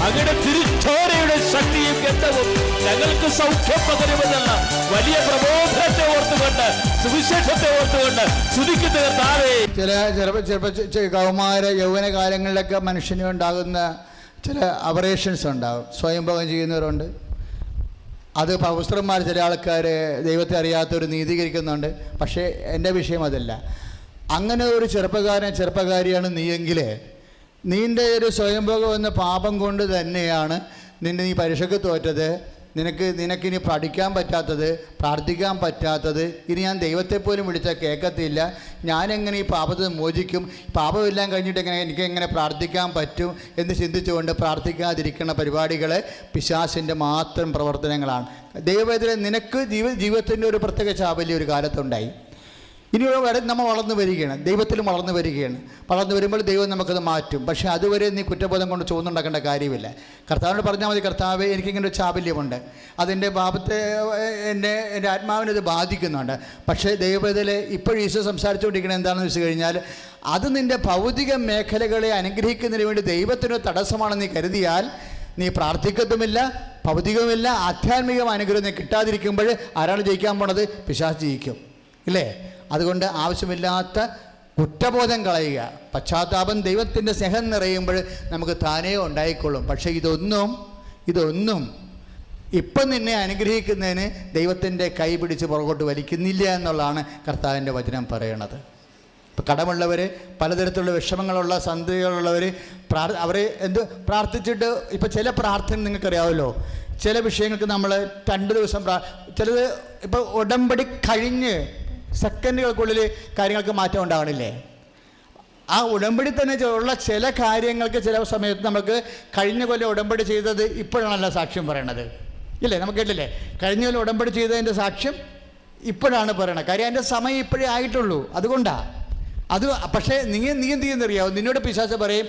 അങ്ങയുടെ തിരുച്ചോരയുടെ ശക്തിയും ഗന്ധവും ഞങ്ങൾക്ക് സൗഖ്യം പകരുമെന്നുള്ള വലിയ പ്രബോധനത്തെ ഓർത്തുകൊണ്ട്, സുവിശേഷത്തെ ഓർത്തുകൊണ്ട് സ്തുതിക്കുന്ന കർത്താവേ. ചില കൗമാര യൗവന കാലങ്ങളിലൊക്കെ മനുഷ്യന് ഉണ്ടാകുന്ന ചില അബറേഷൻസ് ഉണ്ടാകും. സ്വയംഭോഗം ചെയ്യുന്നവരുണ്ട്. അത് പൗസ്ത്രന്മാർ, ചില ആൾക്കാർ ദൈവത്തെ അറിയാത്തവർ നീതീകരിക്കുന്നുണ്ട്. പക്ഷേ എൻ്റെ വിഷയം അതല്ല. അങ്ങനെ ഒരു ചെറുപ്പക്കാരിയാണ് നീയെങ്കിൽ, നിൻ്റെ ഒരു സ്വയംഭോഗം എന്ന പാപം കൊണ്ട് തന്നെയാണ് നീ പരീക്ഷയ്ക്ക് തോറ്റത്, നിനക്കിനി പഠിക്കാൻ പറ്റാത്തത്, പ്രാർത്ഥിക്കാൻ പറ്റാത്തത്. ഇനി ഞാൻ ദൈവത്തെ പോലും വിളിച്ചാൽ കേൾക്കത്തില്ല, ഞാനെങ്ങനെ ഈ പാപത്തെ മോചിക്കും, പാപമെല്ലാം കഴിഞ്ഞിട്ട് എനിക്കെങ്ങനെ പ്രാർത്ഥിക്കാൻ പറ്റും എന്ന് ചിന്തിച്ചുകൊണ്ട് പ്രാർത്ഥിക്കാതിരിക്കുന്ന പരിപാടികൾ പിശാചിൻ്റെ മാത്രം പ്രവർത്തനങ്ങളാണ്. ദൈവത്തിലെ നിനക്ക് ജീവിതത്തിൻ്റെ ഒരു പ്രത്യേക ചാബല്യം ഒരു കാലത്തുണ്ടായി. ഇനി നമ്മൾ വളർന്നു വരികയാണ്, ദൈവത്തിലും വളർന്നു വരികയാണ്. വളർന്നു വരുമ്പോൾ ദൈവം നമുക്കത് മാറ്റും. പക്ഷേ അതുവരെ നീ കുറ്റബോധം കൊണ്ട് ചോന്നുണ്ടാക്കേണ്ട കാര്യമില്ല. കർത്താവിനോട് പറഞ്ഞാൽ മതി, കർത്താവേ എനിക്കിങ്ങനെ ഒരു ചാബല്യമുണ്ട്, അതെൻ്റെ പാപത്തെ എൻ്റെ ആത്മാവിനത് ബാധിക്കുന്നുണ്ട്. പക്ഷേ ദൈവത്തിൽ ഇപ്പോഴും ഈശോ സംസാരിച്ചുകൊണ്ടിരിക്കുന്നത് എന്താണെന്ന് വെച്ച് കഴിഞ്ഞാൽ, അത് നിൻ്റെ ഭൗതിക മേഖലകളെ അനുഗ്രഹിക്കുന്നതിന് വേണ്ടി ദൈവത്തിനൊരു തടസ്സമാണെന്ന് നീ കരുതിയാൽ നീ പ്രാർത്ഥിക്കത്തുമില്ല, ഭൗതികവുമില്ല, ആധ്യാത്മിക അനുഗ്രഹം നീ കിട്ടാതിരിക്കുമ്പോൾ ആരാണ് ജയിക്കാൻ പോണത്? പിശാച് ജയിക്കും, ഇല്ലേ? അതുകൊണ്ട് ആവശ്യമില്ലാത്ത കുറ്റബോധം കളയുക. പശ്ചാത്താപം, ദൈവത്തിൻ്റെ സ്നേഹം നിറയുമ്പോൾ നമുക്ക് താനേ ഉണ്ടായിക്കൊള്ളും. പക്ഷേ ഇതൊന്നും ഇപ്പം നിന്നെ അനുഗ്രഹിക്കുന്നതിന് ദൈവത്തിൻ്റെ കൈ പിടിച്ച് പുറകോട്ട് വലിക്കുന്നില്ല എന്നുള്ളതാണ് കർത്താവിൻ്റെ വചനം പറയണത്. ഇപ്പം കടമുള്ളവർ, പലതരത്തിലുള്ള വിഷമങ്ങളുള്ള സന്ധികളുള്ളവർ അവർ പ്രാർത്ഥിച്ചിട്ട്, ഇപ്പം ചില പ്രാർത്ഥന നിങ്ങൾക്കറിയാമല്ലോ, ചില വിഷയങ്ങൾക്ക് നമ്മൾ 2 ദിവസം ചിലത് ഇപ്പോൾ ഉടമ്പടി കഴിഞ്ഞ് സെക്കൻഡുകൾക്കുള്ളിൽ കാര്യങ്ങൾക്ക് മാറ്റം ഉണ്ടാകണില്ലേ? ആ ഉടമ്പടി തന്നെ ഉള്ള ചില കാര്യങ്ങൾക്ക് ചില സമയത്ത് നമുക്ക് കഴിഞ്ഞ കൊല്ലം ഉടമ്പടി ചെയ്തത് ഇപ്പോഴാണല്ലോ സാക്ഷ്യം പറയണത്, ഇല്ലേ? നമുക്ക് കേട്ടില്ലേ, കഴിഞ്ഞ കൊല്ലം ഉടമ്പടി ചെയ്തതിൻ്റെ സാക്ഷ്യം ഇപ്പോഴാണ് പറയണത്. കാര്യം അതിൻ്റെ സമയം ഇപ്പോഴേ ആയിട്ടുള്ളൂ. അതുകൊണ്ടാണ് അത്. പക്ഷേ നീ എന്ത് ചെയ്യുന്നറിയാവും, നിന്നോട് പിശാച് പറയും,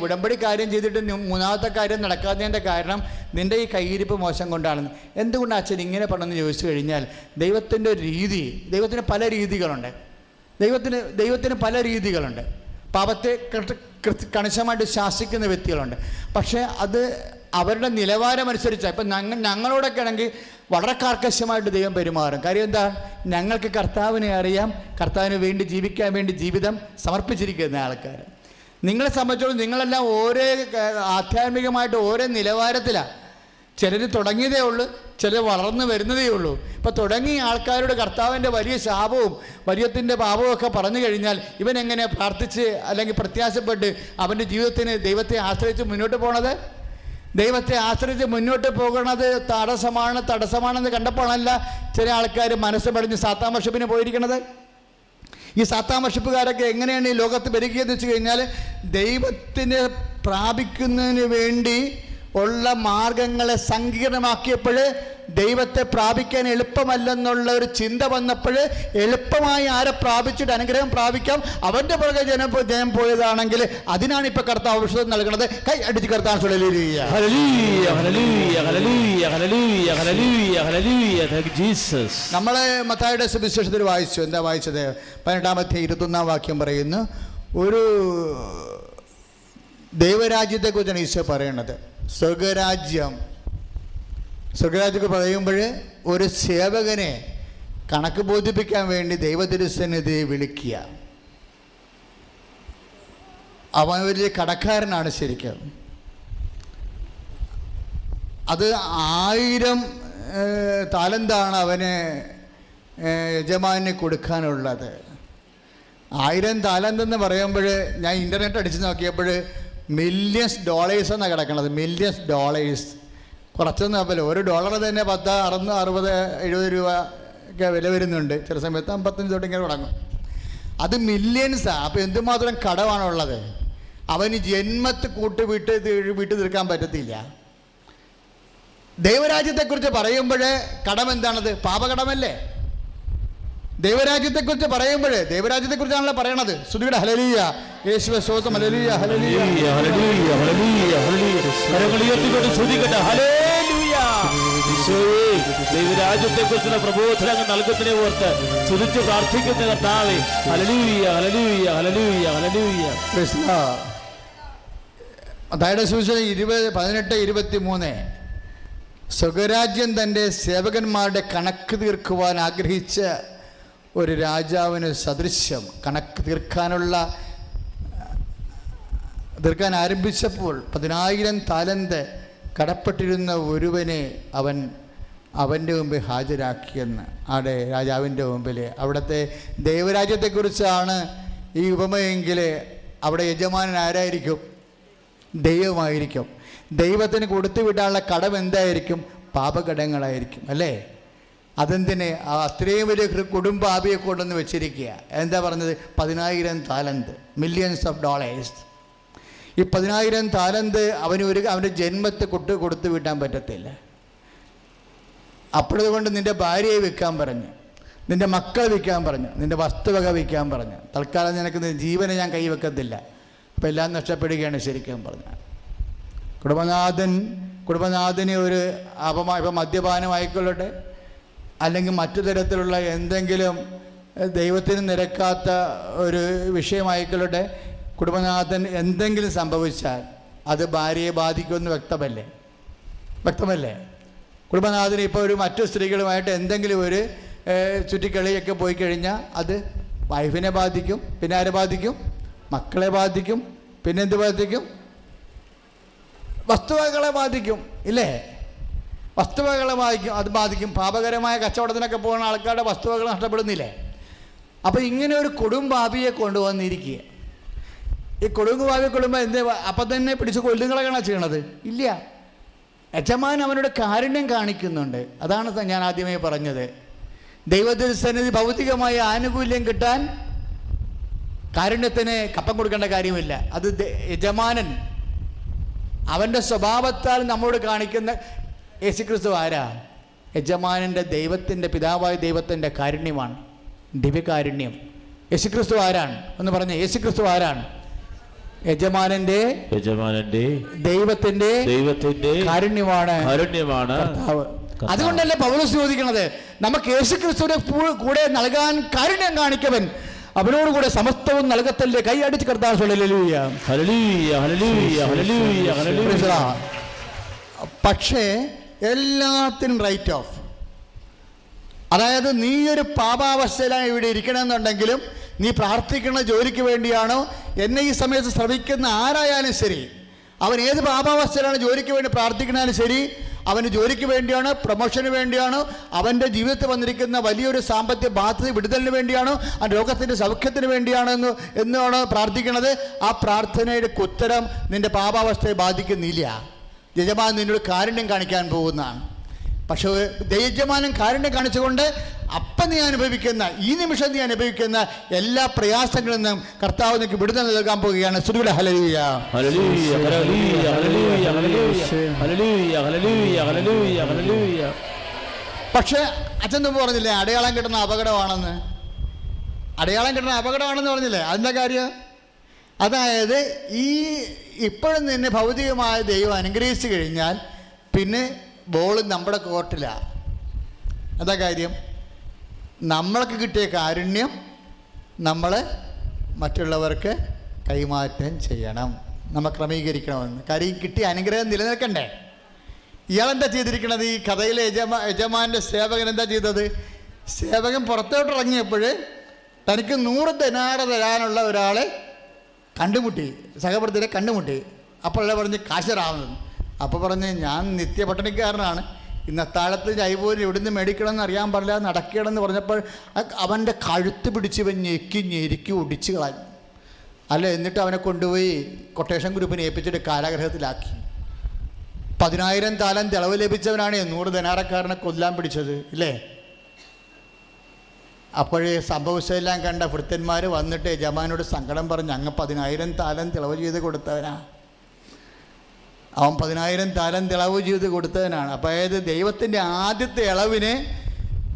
ഉടമ്പടി കാര്യം ചെയ്തിട്ട് 3ാമത്തെ കാര്യം നടക്കാത്തതിൻ്റെ കാരണം നിൻ്റെ ഈ കയ്യിരിപ്പ് മോശം കൊണ്ടാണെന്ന്. എന്തുകൊണ്ടാണ് അച്ഛൻ ഇങ്ങനെ പറഞ്ഞെന്ന് ചോദിച്ചു കഴിഞ്ഞാൽ, ദൈവത്തിൻ്റെ ഒരു രീതി, ദൈവത്തിന് പല രീതികളുണ്ട്. ദൈവത്തിന് പല രീതികളുണ്ട്. പാപത്തെ കണിശമായിട്ട് ശാസിക്കുന്ന വ്യക്തികളുണ്ട്. പക്ഷേ അത് അവരുടെ നിലവാരമനുസരിച്ചാണ്. ഇപ്പം ഞങ്ങളോടൊക്കെ ആണെങ്കിൽ വളരെ കാർക്കശ്യമായിട്ട് ദൈവം പെരുമാറും. കാര്യം എന്താ? ഞങ്ങൾക്ക് കർത്താവിനെ അറിയാം, കർത്താവിന് വേണ്ടി ജീവിക്കാൻ വേണ്ടി ജീവിതം സമർപ്പിച്ചിരിക്കുന്ന ആൾക്കാർ. നിങ്ങളെ സംബന്ധിച്ചോളം നിങ്ങളെല്ലാം ഓരോ ആധ്യാത്മികമായിട്ട് ഓരോ നിലവാരത്തിലാണ്. ചിലർ തുടങ്ങിയതേ ഉള്ളൂ, ചിലർ വളർന്നു വരുന്നതേ ഉള്ളൂ. ഇപ്പം തുടങ്ങിയ ആൾക്കാരുടെ കർത്താവിൻ്റെ വലിയ ശാപവും വലിയത്തിൻ്റെ പാപവും ഒക്കെ പറഞ്ഞു കഴിഞ്ഞാൽ ഇവൻ എങ്ങനെ പ്രാർത്ഥിച്ച് അല്ലെങ്കിൽ പ്രത്യാശപ്പെട്ട് അവൻ്റെ ജീവിതത്തിന് ദൈവത്തെ ആശ്രയിച്ച് മുന്നോട്ട് പോണത്? ദൈവത്തെ ആശ്രയിച്ച് മുന്നോട്ട് പോകുന്നത് തടസ്സമാണെന്ന് കണ്ടപ്പോഴല്ല ചില ആൾക്കാർ മനസ്സ് പടിഞ്ഞ് സാത്താൻ വർഷിപ്പിന് പോയിരിക്കണത്. ഈ സാത്താൻ വർഷിപ്പുകാരൊക്കെ എങ്ങനെയാണ് ഈ ലോകത്ത് വരികയെന്ന് വെച്ച് കഴിഞ്ഞാൽ, ദൈവത്തിനെ പ്രാപിക്കുന്നതിന് വേണ്ടി ഉള്ള മാർഗങ്ങളെ സങ്കീർണമാക്കിയപ്പോൾ, ദൈവത്തെ പ്രാപിക്കാൻ എളുപ്പമല്ലെന്നുള്ള ഒരു ചിന്ത വന്നപ്പോൾ, എളുപ്പമായി ആരെ പ്രാപിച്ചിട്ട് അനുഗ്രഹം പ്രാപിക്കാം അവൻ്റെ പുറകെ ജനം പോയതാണെങ്കിൽ അതിനാണ് ഇപ്പം കർത്താവ് ഔഷധം നൽകുന്നത്. കൈ അടിച്ച് കർത്താവ് നമ്മളെ മത്തായിയുടെ സുവിശേഷത്തിൽ വായിച്ചു. എന്താ വായിച്ചത്? 18-ാമത്തെ 21-ാം വാക്യം പറയുന്നു, ഒരു ദൈവരാജ്യത്തെക്കുറിച്ചാണ് ഈശോ പറയണത്. സ്വർഗരാജ്യം പറയുമ്പോൾ ഒരു സേവകനെ കണക്ക് ബോധിപ്പിക്കാൻ വേണ്ടി ദൈവതിരുസന്നിധിയെ വിളിക്കുക. അവൻ വലിയ കടക്കാരനാണ് ശരിക്കും. അത് 1000 താലന്താണ് അവന് യജമാനെ കൊടുക്കാനുള്ളത്. 1000 താലന്തെന്ന് പറയുമ്പോൾ ഞാൻ ഇൻ്റർനെറ്റ് അടിച്ച് നോക്കിയപ്പോൾ $millions എന്നാണ് കിടക്കണത്. $millions. കുറച്ചൊന്നും ആപ്പല്ലോ. $1 തന്നെ 10, 60, 70 രൂപ ഒക്കെ വില വരുന്നുണ്ട്. ചില സമയത്ത് 55 തൊട്ട് ഇങ്ങനെ തുടങ്ങും. അത് മില്യൺസാണ്. അപ്പോൾ എന്തുമാത്രം കടമാണുള്ളത്. അവന് ജന്മത്ത് വിട്ട് തീർക്കാൻ പറ്റത്തില്ല. ദൈവരാജ്യത്തെക്കുറിച്ച് പറയുമ്പോൾ കടം എന്താണത്? പാപകടമല്ലേ? ദൈവരാജ്യത്തെക്കുറിച്ച് പറയുമ്പോൾ ദൈവരാജ്യത്തെക്കുറിച്ചാണല്ലോ പറയണത്. സ്തുതിയുടെ ഹല്ലേലൂയ, യേശുവേ സ്തോത്രം, ഹല്ലേലൂയ, ഹല്ലേലൂയ, ഹല്ലേലൂയ, ഹല്ലേലൂയ, ഹല്ലേലൂയ. കരങ്ങൾ ഉയർത്തിക്കൊണ്ട് സ്തുതിക്കട്ടെ. ഹല്ലേലൂയ. ഈശോയേ, ദൈവരാജ്യത്തെക്കുറിച്ചുള്ള പ്രബോധനങ്ങൾ നൽകുന്നതിനെ ഓർത്ത് സ്തുതിച്ച് പ്രാർത്ഥിക്കുന്ന കർത്താവേ, ഹല്ലേലൂയ, ഹല്ലേലൂയ, ഹല്ലേലൂയ, ഹല്ലേലൂയ. മത്തായിയുടെ സുവിശേഷം 20:18-23 സ്വകരാജ്യം തൻ്റെ സേവകന്മാരുടെ കണക്ക് തീർക്കുവാൻ ആഗ്രഹിച്ച ഒരു രാജാവിന് സദൃശ്യം. കണക്ക് തീർക്കാൻ ആരംഭിച്ചപ്പോൾ 10,000 താലന്ത് കടപ്പെട്ടിരുന്ന ഒരുവനെ അവൻ്റെ മുമ്പിൽ ഹാജരാക്കിയെന്ന്. അവിടെ രാജാവിൻ്റെ മുമ്പിൽ അവിടുത്തെ ദൈവരാജ്യത്തെക്കുറിച്ചാണ് ഈ ഉപമയെങ്കിൽ അവിടെ യജമാനൻ ആരായിരിക്കും? ദൈവമായിരിക്കും. ദൈവത്തിന് കൊടുത്തു വിടാനുള്ള കടം എന്തായിരിക്കും? പാപകടങ്ങളായിരിക്കും, അല്ലേ? അതെന്തിന് അത്രയും വലിയ കുടുംബാപിയെ കൊണ്ടുവന്ന് വെച്ചിരിക്കുക. എന്താ പറഞ്ഞത്? 10,000 താലന്ത്, $millions. ഈ 10,000 താലന്ത് അവൻ്റെ ജന്മത്തെ കൊടുത്തു വിട്ടാൻ പറ്റത്തില്ല. അപ്പോഴതുകൊണ്ട് നിൻ്റെ ഭാര്യയെ വിൽക്കാൻ പറഞ്ഞു, നിൻ്റെ മക്കളെ വിൽക്കാൻ പറഞ്ഞു, നിൻ്റെ വസ്തുവക വിൽക്കാൻ പറഞ്ഞു. തൽക്കാലം നിനക്ക് ജീവനെ ഞാൻ കൈവെക്കത്തില്ല. അപ്പോൾ എല്ലാം നഷ്ടപ്പെടുകയാണ് ശരിക്കും പറഞ്ഞാൽ. കുടുംബനാഥന് ഒരു ഇപ്പം മദ്യപാനമായിക്കൊള്ളട്ടെ, അല്ലെങ്കിൽ മറ്റു തരത്തിലുള്ള എന്തെങ്കിലും ദൈവത്തിന് നിരക്കാത്ത ഒരു വിഷയമായിക്കൊള്ളട്ടെ, കുടുംബനാഥൻ എന്തെങ്കിലും സംഭവിച്ചാൽ അത് ഭാര്യയെ ബാധിക്കുമെന്ന് വ്യക്തമല്ലേ? കുടുംബനാഥന് ഇപ്പോൾ മറ്റു സ്ത്രീകളുമായിട്ട് എന്തെങ്കിലും ഒരു ചുറ്റിക്കളിയൊക്കെ പോയി കഴിഞ്ഞാൽ അത് വൈഫിനെ ബാധിക്കും. പിന്നെ ആരെ ബാധിക്കും? മക്കളെ ബാധിക്കും. പിന്നെന്ത് ബാധിക്കും? വസ്തുവകളെ ബാധിക്കും, ഇല്ലേ? വസ്തുവകളെ ബാധിക്കും. പാപകരമായ കച്ചവടത്തിനൊക്കെ പോകുന്ന ആൾക്കാരുടെ വസ്തുവകൾ നഷ്ടപ്പെടുന്നില്ലേ? അപ്പോൾ ഇങ്ങനെ ഒരു കൊടുംപാപിയെ കൊണ്ടുവന്നിരിക്കുക. ഈ കൊടുങ്കുപാപിയെ കൊള്ളുമ്പോൾ എന്ത് അപ്പം തന്നെ പിടിച്ച് കൊല്ലുകളാണ് ചെയ്യണത്? ഇല്ല. യജമാൻ അവനോട് കാരുണ്യം കാണിക്കുന്നുണ്ട്. അതാണ് ഞാൻ ആദ്യമേ പറഞ്ഞത്. ദൈവത്തിൻ്റെ സന്നിധി ഭൗതികമായ ആനുകൂല്യം കിട്ടാൻ കാരുണ്യത്തിന് കപ്പം കൊടുക്കേണ്ട കാര്യമില്ല. അത് യജമാനൻ അവൻ്റെ സ്വഭാവത്താൽ നമ്മോട് കാണിക്കുന്ന യേശുക്രിസ്തു ആരാ? യജമാനൻ്റെ ദൈവത്തിൻ്റെ പിതാവായ ദൈവത്തിൻ്റെ കാരുണ്യമാണ്, ദിവ്യകാരുണ്യം. യേശുക്രിസ്തു ആരാണ്? എന്ന് പറഞ്ഞ യേശുക്രിസ്തു ആരാണ്? യജമാനന്റെ ദൈവത്തിന്റെ കാരുണ്യമാണ്. കർത്താവ്. അതുകൊണ്ടല്ലേ പൗലോസ് ചോദിക്കുന്നത്, നമുക്ക് യേശുക്രിസ്തുവിന്റെ കൂടെ നൽകാൻ കാരുണ്യം കാണിക്കവൻ അവനോടുകൂടെ സമസ്തവും നൽകത്തല്ലേ? കൈയടിച്ച് കർത്താവ്. ഹല്ലേലൂയ, ഹല്ലേലൂയ, ഹല്ലേലൂയ, ഹല്ലേലൂയ, ഹല്ലേലൂയ. പക്ഷേ എല്ലാത്തിനും റൈറ്റ് ഓഫ്. അതായത് നീ ഒരു പാപാവസ്ഥയിലാണ് ഇവിടെ ഇരിക്കണമെന്നുണ്ടെങ്കിലും, നീ പ്രാർത്ഥിക്കുന്ന ജോലിക്ക് വേണ്ടിയാണോ, എന്നെ ഈ സമയത്ത് ശ്രമിക്കുന്ന ആരായാലും ശരി, അവൻ ഏത് പാപാവസ്ഥയിലാണ് ജോലിക്ക് വേണ്ടി പ്രാർത്ഥിക്കണാലും ശരി, അവന് ജോലിക്ക് വേണ്ടിയാണോ, പ്രൊമോഷന് വേണ്ടിയാണോ, അവൻ്റെ ജീവിതത്തിൽ വന്നിരിക്കുന്ന വലിയൊരു സാമ്പത്തിക ബാധ്യത വിടുതലിന് വേണ്ടിയാണോ, ആ രോഗത്തിൻ്റെ സൗഖ്യത്തിന് വേണ്ടിയാണോ എന്നാണ് പ്രാർത്ഥിക്കുന്നത്, ആ പ്രാർത്ഥനയുടെ ഉത്തരം നിൻ്റെ പാപാവസ്ഥയെ ബാധിക്കുന്നില്ല. യജമാനൻ നിന്നോട് കാരുണ്യം കാണിക്കാൻ പോകുന്നതാണ്. പക്ഷേ യജമാനൻ കാരുണ്യം കാണിച്ചുകൊണ്ട് അപ്പം നീ അനുഭവിക്കുന്ന, ഈ നിമിഷം നീ അനുഭവിക്കുന്ന എല്ലാ പ്രയാസങ്ങളിൽ നിന്നും കർത്താവ് നിനക്ക് വിടുതൽ നൽകാൻ പോവുകയാണ്. സ്തുതിയുടെ ഹല്ലേലൂയ, ഹല്ലേലൂയ, ഹല്ലേലൂയ, ഹല്ലേലൂയ, ഹല്ലേലൂയ, ഹല്ലേലൂയ, ഹല്ലേലൂയ. പക്ഷേ അച്ഛൻ മുമ്പ് പറഞ്ഞില്ലേ അടയാളം കിട്ടുന്ന അപകടമാണെന്ന്? അടയാളം കിട്ടുന്ന അപകടമാണെന്ന് പറഞ്ഞില്ലേ? അതിൻ്റെ കാര്യം അതായത് ഇപ്പോഴും നിന്നെ ഭൗതികമായ ദൈവം അനുഗ്രഹിച്ചു കഴിഞ്ഞാൽ പിന്നെ ബോൾ നമ്മുടെ കോർട്ടിലാണ്. എന്താ കാര്യം? നമ്മൾക്ക് കിട്ടിയ കാരുണ്യം നമ്മൾ മറ്റുള്ളവർക്ക് കൈമാറ്റം ചെയ്യണം, നമ്മൾ ക്രമീകരിക്കണമെന്ന്. കാര്യം കിട്ടിയ അനുഗ്രഹം നിലനിൽക്കണ്ടേ? ഇയാളെന്താ ചെയ്തിരിക്കണത്? ഈ കഥയിലെ യജമാൻ്റെ സേവകൻ എന്താ ചെയ്തത്? സേവകൻ പുറത്തോട്ട് ഇറങ്ങിയപ്പോൾ തനിക്ക് 100 ദിനാറ് തരാനുള്ള ഒരാളെ കണ്ടുമുട്ടി, സഹപ്രവർത്തകരെ കണ്ടുമുട്ടി. അപ്പോൾ പറഞ്ഞ് കാശരാവുന്നത്. അപ്പോൾ പറഞ്ഞ് ഞാൻ നിത്യപട്ടണിക്കാരനാണ്, ഇന്ന് അത്താഴത്ത് ജൈവോലി എവിടുന്ന് മേടിക്കണമെന്ന് അറിയാൻ പാടില്ല, നടക്കണമെന്ന് പറഞ്ഞപ്പോൾ അവൻ്റെ കഴുത്ത് പിടിച്ച് ഇവൻ ഞെരുക്കി ഒടിച്ച് കളഞ്ഞു. അല്ല, എന്നിട്ട് അവനെ കൊണ്ടുപോയി കൊട്ടേഷൻ ഗ്രൂപ്പിനെ ഏൽപ്പിച്ചിട്ട് കാരാഗ്രഹത്തിലാക്കി. 10,000 താലന്ത് ഇളവ് ലഭിച്ചവനാണ് 100 ദിനാറക്കാരനെ കൊല്ലാൻ പിടിച്ചത്, ഇല്ലേ? അപ്പോഴേ സംഭവിച്ചതെല്ലാം കണ്ട ഭൃത്യന്മാർ വന്നിട്ട് യജമാനോട് സങ്കടം പറഞ്ഞ് അങ്ങ് 10,000 താലന്ത് ഇളവ് ചെയ്ത് കൊടുത്തവനാ. അവൻ 10,000 താലന്ത് ഇളവ് ചെയ്ത് കൊടുത്തവനാണ്. അപ്പോൾ അതായത് ദൈവത്തിൻ്റെ ആദ്യത്തെ ഇളവിന്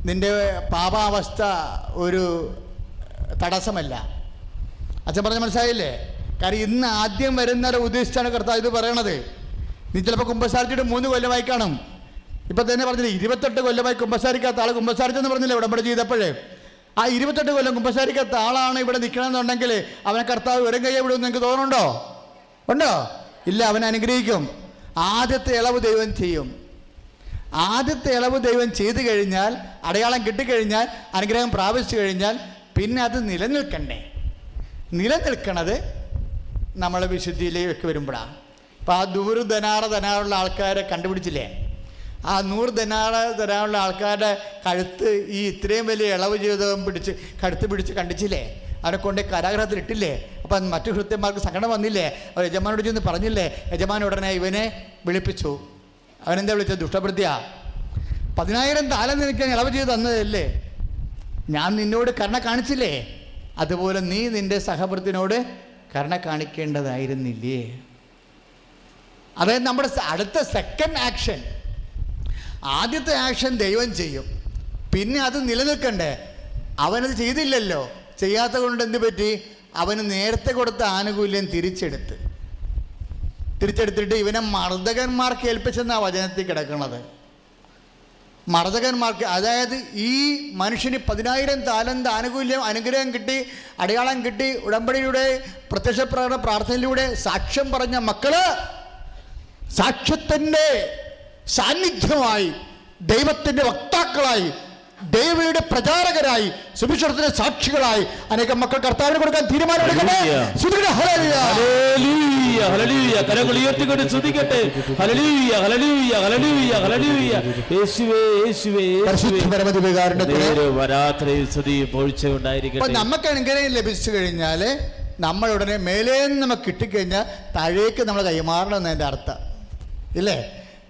നിൻ്റെ പാപാവസ്ഥ ഒരു തടസ്സമല്ല. അച്ഛൻ പറഞ്ഞ മനസ്സിലായില്ലേ? കാരണം ഇന്ന് ആദ്യം വരുന്നവരെ ഉദ്ദേശിച്ചാണ് കർത്താവ് ഇത് പറയണത്. നീ ചിലപ്പോൾ കുമ്പസാരിച്ചിട്ട് 3 കൊല്ലമായി കാണും. ഇപ്പം തന്നെ പറഞ്ഞില്ലേ 28 കൊല്ലമായി കുമ്പസാരിക്കാത്ത ആൾ കുമ്പസാരിച്ചെന്ന് പറഞ്ഞില്ലേ ഇവിടെ ചെയ്തപ്പോഴേ. ആ 28 കൊല്ലം കുമ്പസാരിക്കാത്ത ആളാണ് ഇവിടെ നിൽക്കണമെന്നുണ്ടെങ്കിൽ അവനെ കർത്താവ് വെറും കയ്യെ വിടുമെന്ന് നിങ്ങൾക്ക് തോന്നുന്നുണ്ടോ? ഉണ്ടോ? ഇല്ല, അവനെ അനുഗ്രഹിക്കും. ആദ്യത്തെ ഇളവ് ദൈവം ചെയ്യും. ആദ്യത്തെ ഇളവ് ദൈവം ചെയ്തു കഴിഞ്ഞാൽ, അടയാളം കിട്ടിക്കഴിഞ്ഞാൽ, അനുഗ്രഹം പ്രാപിച്ചു കഴിഞ്ഞാൽ പിന്നെ അത് നിലനിൽക്കണ്ടേ? നിലനിൽക്കണത് നമ്മളെ വിശുദ്ധിയിലേക്ക് വരുമ്പോഴാണ്. അപ്പോൾ ആ 100 ധനാറുള്ള ആൾക്കാരെ കണ്ടുപിടിച്ചില്ലേ? ആ 100 ധനാറുള്ള ആൾക്കാരുടെ കഴുത്ത് ഈ ഇത്രയും വലിയ ഇളവ് ജീവിതം കഴുത്ത് പിടിച്ച് കണ്ടിച്ചില്ലേ? അവനെ കൊണ്ട് കാരാഗ്രഹത്തിൽ ഇട്ടില്ലേ? അപ്പം മറ്റു ഭൃത്യന്മാർക്ക് സങ്കടം വന്നില്ലേ? അവർ യജമാനോട് ചെന്ന് പറഞ്ഞില്ലേ? യജമാൻ ഉടനെ ഇവനെ വിളിപ്പിച്ചു. അവനെന്താ വിളിച്ചത്? ദുഷ്ടഭൃത്യ, 10,000 താലന്ത് നിനക്ക് ഇളവ് ചെയ്ത് തന്നതല്ലേ? ഞാൻ നിന്നോട് കരുണ കാണിച്ചില്ലേ? അതുപോലെ നീ നിൻ്റെ സഹഭൃത്തിനോട് കരുണ കാണിക്കേണ്ടതായിരുന്നില്ലേ? അതായത് നമ്മുടെ അടുത്ത സെക്കൻഡ് ആക്ഷൻ. ആദ്യത്തെ ആക്ഷൻ ദൈവം ചെയ്യും, പിന്നെ അത് നിലനിൽക്കണ്ടേ? അവനത് ചെയ്തില്ലല്ലോ. ചെയ്യാത്ത കൊണ്ട് എന്ത് പറ്റി? അവന് നേരത്തെ കൊടുത്ത ആനുകൂല്യം തിരിച്ചെടുത്തിട്ട് ഇവനെ മർദ്ദകന്മാർക്ക് ഏൽപ്പിച്ചെന്നാണ് വചനത്തിൽ കിടക്കുന്നത്. മർദ്ദകന്മാർക്ക്, അതായത് ഈ മനുഷ്യന് 10,000 താലന്ത് അനുഗ്രഹം കിട്ടി, അടയാളം കിട്ടി, ഉടമ്പടിയുടെ പ്രത്യക്ഷ പ്രാർത്ഥനയിലൂടെ സാക്ഷ്യം പറഞ്ഞ മക്കള് സാക്ഷ്യത്തിൻ്റെ സാന്നിധ്യമായി, ദൈവത്തിൻ്റെ വക്താക്കളായി, ദൈവയുടെ പ്രചാരകരായി, സുവിശേഷത്തിന്റെ സാക്ഷികളായി അനേകം മക്കൾ കർത്താവിന് കൊടുക്കാൻ തീരുമാനമെടുക്കട്ടെ. കരങ്ങൾ ഉയർത്തിക്കൊണ്ട് സ്തുതിക്കട്ടെ. ഹല്ലേലൂയ, ഹല്ലേലൂയ, ഹല്ലേലൂയ, ഹല്ലേലൂയ. യേശുവേ, യേശുവേ, നമുക്ക് അനുഗ്രഹം ലഭിച്ചു കഴിഞ്ഞാൽ നമ്മൾ ഉടനെ മേലേന്ന് നമുക്ക് കിട്ടിക്കഴിഞ്ഞാൽ താഴേക്ക് നമ്മൾ കൈമാറണം എന്നതിൻ്റെ അർത്ഥം ഇല്ലേ?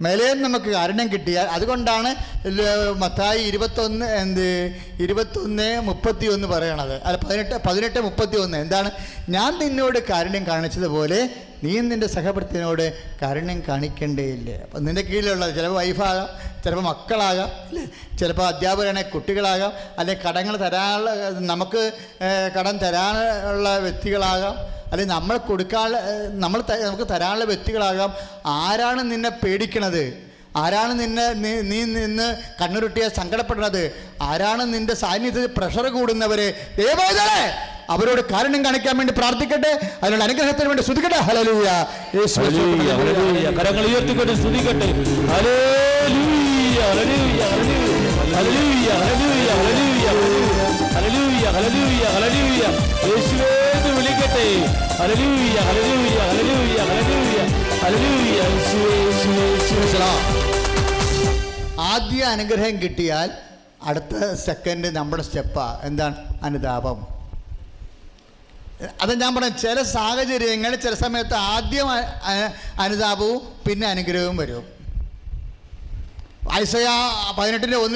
മേലേന്ന് നമുക്ക് കാരുണ്യം കിട്ടിയാൽ, അതുകൊണ്ടാണ് മത്തായി 21:31 പറയണത്. അല്ല 18:31 എന്താണ്? ഞാൻ നിന്നോട് കാരുണ്യം കാണിച്ചതുപോലെ നീ നിൻ്റെ സഹഭൃത്തിനോട് കാരുണ്യം കാണിക്കേണ്ടേയില്ലേ? അപ്പം നിൻ്റെ കീഴിലുള്ളത് ചിലപ്പോൾ വൈഫാകാം, ചിലപ്പോൾ മക്കളാകാം, അല്ലേ? ചിലപ്പോൾ അധ്യാപകരാണെ കുട്ടികളാകാം, അല്ലെങ്കിൽ നമുക്ക് കടം തരാനുള്ള വ്യക്തികളാകാം, അല്ലെങ്കിൽ നമുക്ക് തരാനുള്ള വ്യക്തികളാകാം. ആരാണ് നിന്നെ പേടിക്കണത്? ആരാണ് നീ നിന്ന് കണ്ണുരുട്ടിയാൽ സങ്കടപ്പെടുന്നത്? ആരാണ് നിന്റെ സാന്നിധ്യത്തിൽ പ്രഷർ കൂടുന്നവര്? ദൈവമേ, അവരോട് കാരുണ്യം കാണിക്കാൻ വേണ്ടി പ്രാർത്ഥിക്കട്ടെ. അതിനുള്ള അനുഗ്രഹത്തിന് വേണ്ടി സ്തുതിക്കട്ടെ. ഹല്ലേലൂയ, കരങ്ങൾ ഉയർത്തിക്കൊണ്ട് സ്തുതിക്കട്ടെ. ഹല്ലേലൂയ, ഹല്ലേലൂയ, ഹല്ലേലൂയ, ഹല്ലേലൂയ, ഹല്ലേലൂയ, ഹല്ലേലൂയ, ഹല്ലേലൂയ. യേശുവേ എന്ന് വിളിക്കട്ടെ. ഹല്ലേലൂയ, ഹല്ലേലൂയ, ഹല്ലേലൂയ, ഹല്ലേലൂയ, ഹല്ലേലൂയ. ആദ്യ അനുഗ്രഹം കിട്ടിയാൽ അടുത്ത സെക്കൻഡ് നമ്മുടെ സ്റ്റെപ്പാ എന്താണ്? അനുതാപം. അത് ഞാൻ പറയാം, ചില സാഹചര്യങ്ങളിൽ ചില സമയത്ത് ആദ്യം അനുതാപവും പിന്നെ അനുഗ്രഹവും വരും. ഐസയ 18:1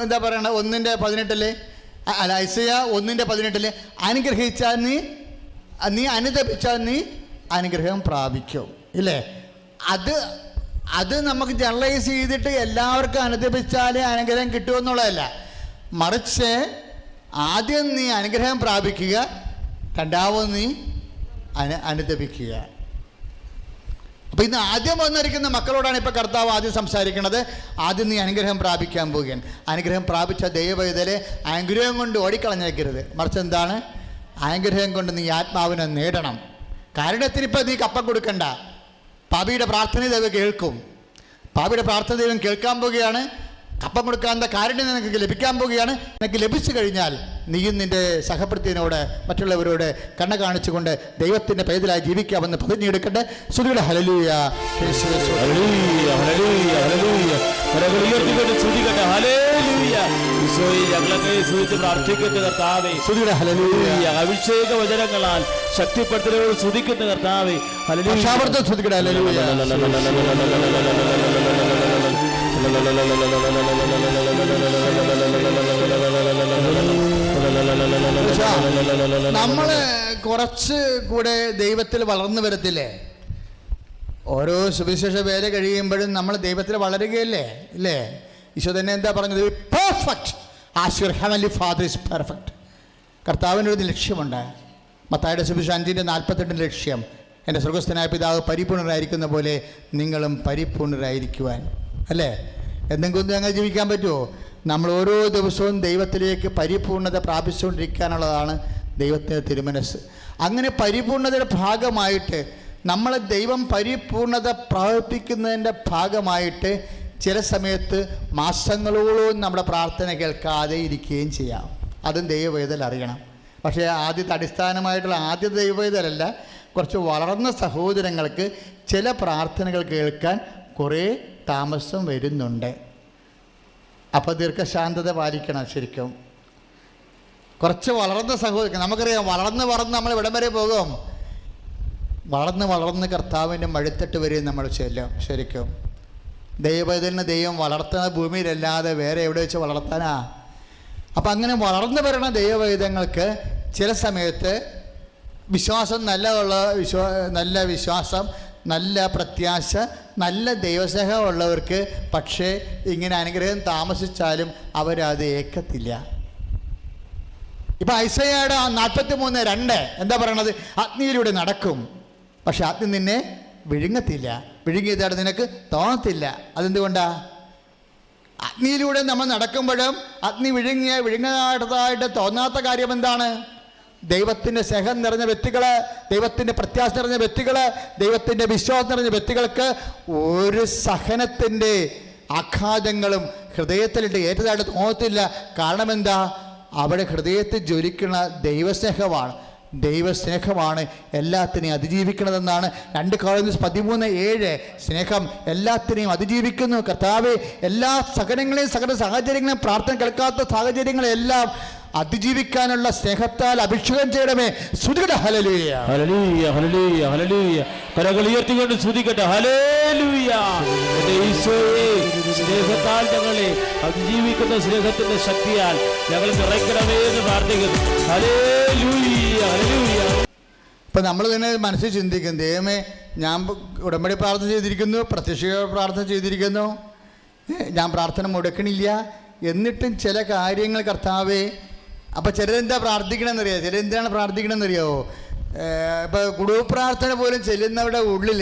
എന്താ പറയണത്? 1:18 അല്ല, ഐസയ 1:18 അനുഗ്രഹിച്ചാൽ നീ അനുതപിച്ചാൽ നീ അനുഗ്രഹം പ്രാപിക്കും ഇല്ലേ? അത് നമുക്ക് ജനറലൈസ് ചെയ്തിട്ട് എല്ലാവർക്കും അനുദപിച്ചാലേ അനുഗ്രഹം കിട്ടുമെന്നുള്ളതല്ല. മറിച്ച് ആദ്യം നീ അനുഗ്രഹം പ്രാപിക്കുക, രണ്ടാമത് നീ അനുദപിക്കുക. അപ്പം ഇന്ന് ആദ്യം വന്നിരിക്കുന്ന മക്കളോടാണ് ഇപ്പോൾ കർത്താവ് ആദ്യം സംസാരിക്കുന്നത്. ആദ്യം നീ അനുഗ്രഹം പ്രാപിക്കാൻ പോവുകയാണ്. അനുഗ്രഹം പ്രാപിച്ച ദൈവവേദലെ അനുഗ്രഹം കൊണ്ട് ഓടിക്കളഞ്ഞേക്കരുത്. മറിച്ച് എന്താണ്? അനുഗ്രഹം കൊണ്ട് നീ ആത്മാവിനെ നേടണം. കാരുണ്യത്തിനിപ്പോൾ നീ കപ്പം കൊടുക്കണ്ട. പാപിയുടെ പ്രാർത്ഥന ദൈവം കേൾക്കും. പാപിയുടെ പ്രാർത്ഥന ദൈവം കേൾക്കാൻ പോവുകയാണ്. കപ്പം കൊടുക്കാത്ത കാരുണ്യം നിനക്ക് ലഭിക്കാൻ പോവുകയാണ്. നിനക്ക് ലഭിച്ചു കഴിഞ്ഞാൽ നീയും നിൻ്റെ സഹപ്രത്യനോട് മറ്റുള്ളവരോട് കണ്ണ കാണിച്ചുകൊണ്ട് ദൈവത്തിൻ്റെ പൈതലായി ജീവിക്കാമെന്ന് പ്രതിജ്ഞയെടുക്കട്ടെ. സ്തുതിയുടെ ഹല്ലേലൂയ, ഹല്ലേലൂയ, ഹല്ലേലൂയ, ഹല്ലേലൂയ. കരങ്ങൾ ഉയർത്തിക്കൊണ്ട് സ്തുതിക്കട്ടെ. ഹല്ലേലൂയ. ഈശോയെ, ഞങ്ങളൊക്കെ സ്തുതിച്ച് പ്രാർത്ഥിക്കുന്ന കർത്താവേ, സ്തുതിയുടെ ഹല്ലേലൂയ. അഭിഷേക വചനങ്ങളാൽ ശക്തിപ്പെടുത്തലോട് സ്തുതിക്കുന്ന കർത്താവേ, ഹല്ലേലൂയ. സ്തുതിയുടെ ഹല്ലേലൂയ. നമ്മൾ കുറച്ച് കൂടെ ദൈവത്തിൽ വളർന്നു വരത്തില്ലേ? ഓരോ സുവിശേഷ വേല കഴിയുമ്പോഴും നമ്മൾ ദൈവത്തിൽ വളരുകയല്ലേ? ഇല്ലേ? ഈശോ തന്നെ എന്താ പറഞ്ഞത്? Perfect as your heavenly father is perfect. കർത്താവിനൊരു ലക്ഷ്യമുണ്ട്. മത്തായിയുടെ സുവിശേഷം 5:48 ലക്ഷ്യം, എൻ്റെ സ്വർഗസ്ഥനായ പിതാവ് പരിപൂർണരായിരിക്കുന്ന പോലെ നിങ്ങളും പരിപൂർണരായിരിക്കുവാൻ. അല്ലേ? എന്തെങ്കിലും അങ്ങനെ ജീവിക്കാൻ പറ്റുമോ? നമ്മൾ ഓരോ ദിവസവും ദൈവത്തിലേക്ക് പരിപൂർണത പ്രാപിച്ചുകൊണ്ടിരിക്കാനുള്ളതാണ് ദൈവത്തിൻ്റെ തിരുമനസ്. അങ്ങനെ പരിപൂർണതയുടെ ഭാഗമായിട്ട് നമ്മളെ ദൈവം പരിപൂർണത പ്രാപിപ്പിക്കുന്നതിൻ്റെ ഭാഗമായിട്ട് ചില സമയത്ത് മാസങ്ങളോളം നമ്മുടെ പ്രാർത്ഥന കേൾക്കാതെ ഇരിക്കുകയും ചെയ്യാം. അതും ദൈവവേദന അറിയണം. പക്ഷേ ആദ്യത്തെ അടിസ്ഥാനമായിട്ടുള്ള ആദ്യത്തെ ദൈവവേദനല്ല, കുറച്ച് വളർന്ന സഹോദരങ്ങൾക്ക് ചില പ്രാർത്ഥനകൾ കേൾക്കാൻ കുറേ താമസം വരുന്നുണ്ട്. അപ്പോൾ ദീർഘശാന്തത പാലിക്കണം. ശരിക്കും കുറച്ച് വളർന്ന സഹോദരൻ, നമുക്കറിയാം വളർന്ന് നമ്മൾ ഇവിടം വരെ പോകും. വളർന്ന് കർത്താവിൻ്റെ മഴുത്തട്ട് വരെ നമ്മൾ ചെല്ലും. ശരിക്കും ദൈവവേദന ദൈവം വളർത്തുന്ന ഭൂമിയിലല്ലാതെ വേറെ എവിടെ വെച്ച് വളർത്താനാ? അപ്പം അങ്ങനെ വളർന്നു വരുന്ന ദൈവവേദങ്ങൾക്ക് ചില സമയത്ത് വിശ്വാസം നല്ല വിശ്വാസം, നല്ല പ്രത്യാശ, നല്ല ദൈവസ്നേഹമുള്ളവർക്ക് പക്ഷേ ഇങ്ങനെ അനുഗ്രഹം താമസിച്ചാലും അവരത് ഏക്കത്തില്ല. ഇപ്പം ഐസയ്യായുടെ 43:2 എന്താ പറയണത്? അഗ്നിയിലൂടെ നടക്കും, പക്ഷെ അഗ്നി നിന്നെ വിഴുങ്ങത്തില്ല, വിഴുങ്ങിയതാണ് നിനക്ക് തോന്നത്തില്ല. അതെന്തുകൊണ്ടാ? അഗ്നിയിലൂടെ നമ്മൾ നടക്കുമ്പോഴും അഗ്നി വിഴുങ്ങാത്തതായിട്ട് തോന്നാത്ത കാര്യം എന്താണ്? ദൈവത്തിൻ്റെ സ്നേഹം നിറഞ്ഞ വ്യക്തികൾ, ദൈവത്തിൻ്റെ പ്രത്യാശ നിറഞ്ഞ വ്യക്തികൾ, ദൈവത്തിൻ്റെ വിശ്വാസം നിറഞ്ഞ വ്യക്തികൾക്ക് ഒരു സഹനത്തിൻ്റെ ആഘാതങ്ങളും ഹൃദയത്തിലിട്ട് ഏറ്റതായിട്ട് തോന്നത്തില്ല. കാരണം എന്താ? അവിടെ ഹൃദയത്തിൽ ജ്വലിക്കുന്ന ദൈവസ്നേഹമാണ് എല്ലാത്തിനെയും അതിജീവിക്കണതെന്നാണ് 2 Corinthians 13:7. സ്നേഹം എല്ലാത്തിനെയും അതിജീവിക്കുന്നു. കർത്താവേ, എല്ലാ സഹനങ്ങളെയും സകല സാഹചര്യങ്ങളെയും പ്രാർത്ഥന കേൾക്കാത്ത സാഹചര്യങ്ങളെല്ലാം അതിജീവിക്കാനുള്ള സ്നേഹത്താൽ അഭിഷേകം ചെയ്യണമേ. സ്തുതിക്കട്ടെ. ഹല്ലേലൂയ, ഹല്ലേലൂയ, ഹല്ലേലൂയ, ഹല്ലേലൂയ. കരങ്ങൾ ഉയർത്തിക്കൊണ്ട് സ്തുതിക്കട്ടെ. ഹല്ലേലൂയ. ഈശോയെ, സ്നേഹത്താൽ ഞങ്ങളെ അതിജീവിക്കുന്ന സ്നേഹത്തിന്റെ ശക്തിയാൽ ഞങ്ങൾ നിറയ്ക്കണമേ എന്ന് പ്രാർത്ഥിക്കുന്നു. Hallelujah, hallelujah. ഇപ്പം നമ്മൾ തന്നെ മനസ്സിൽ ചിന്തിക്കും, ദൈവമേ, ഞാൻ ഉടമ്പടി പ്രാർത്ഥന ചെയ്തിരിക്കുന്നു, പ്രത്യക്ഷ പ്രാർത്ഥന ചെയ്തിരിക്കുന്നു, ഞാൻ പ്രാർത്ഥന മുടക്കണില്ല, എന്നിട്ടും ചില കാര്യങ്ങൾ കർത്താവേ. അപ്പം ചിലരെന്താ പ്രാർത്ഥിക്കണമെന്നറിയാമോ? ചിലരെന്താണ് പ്രാർത്ഥിക്കണമെന്നറിയാമോ? ഇപ്പോൾ കുടുംബ പ്രാർത്ഥന പോലും ചെല്ലുന്നവരുടെ ഉള്ളിൽ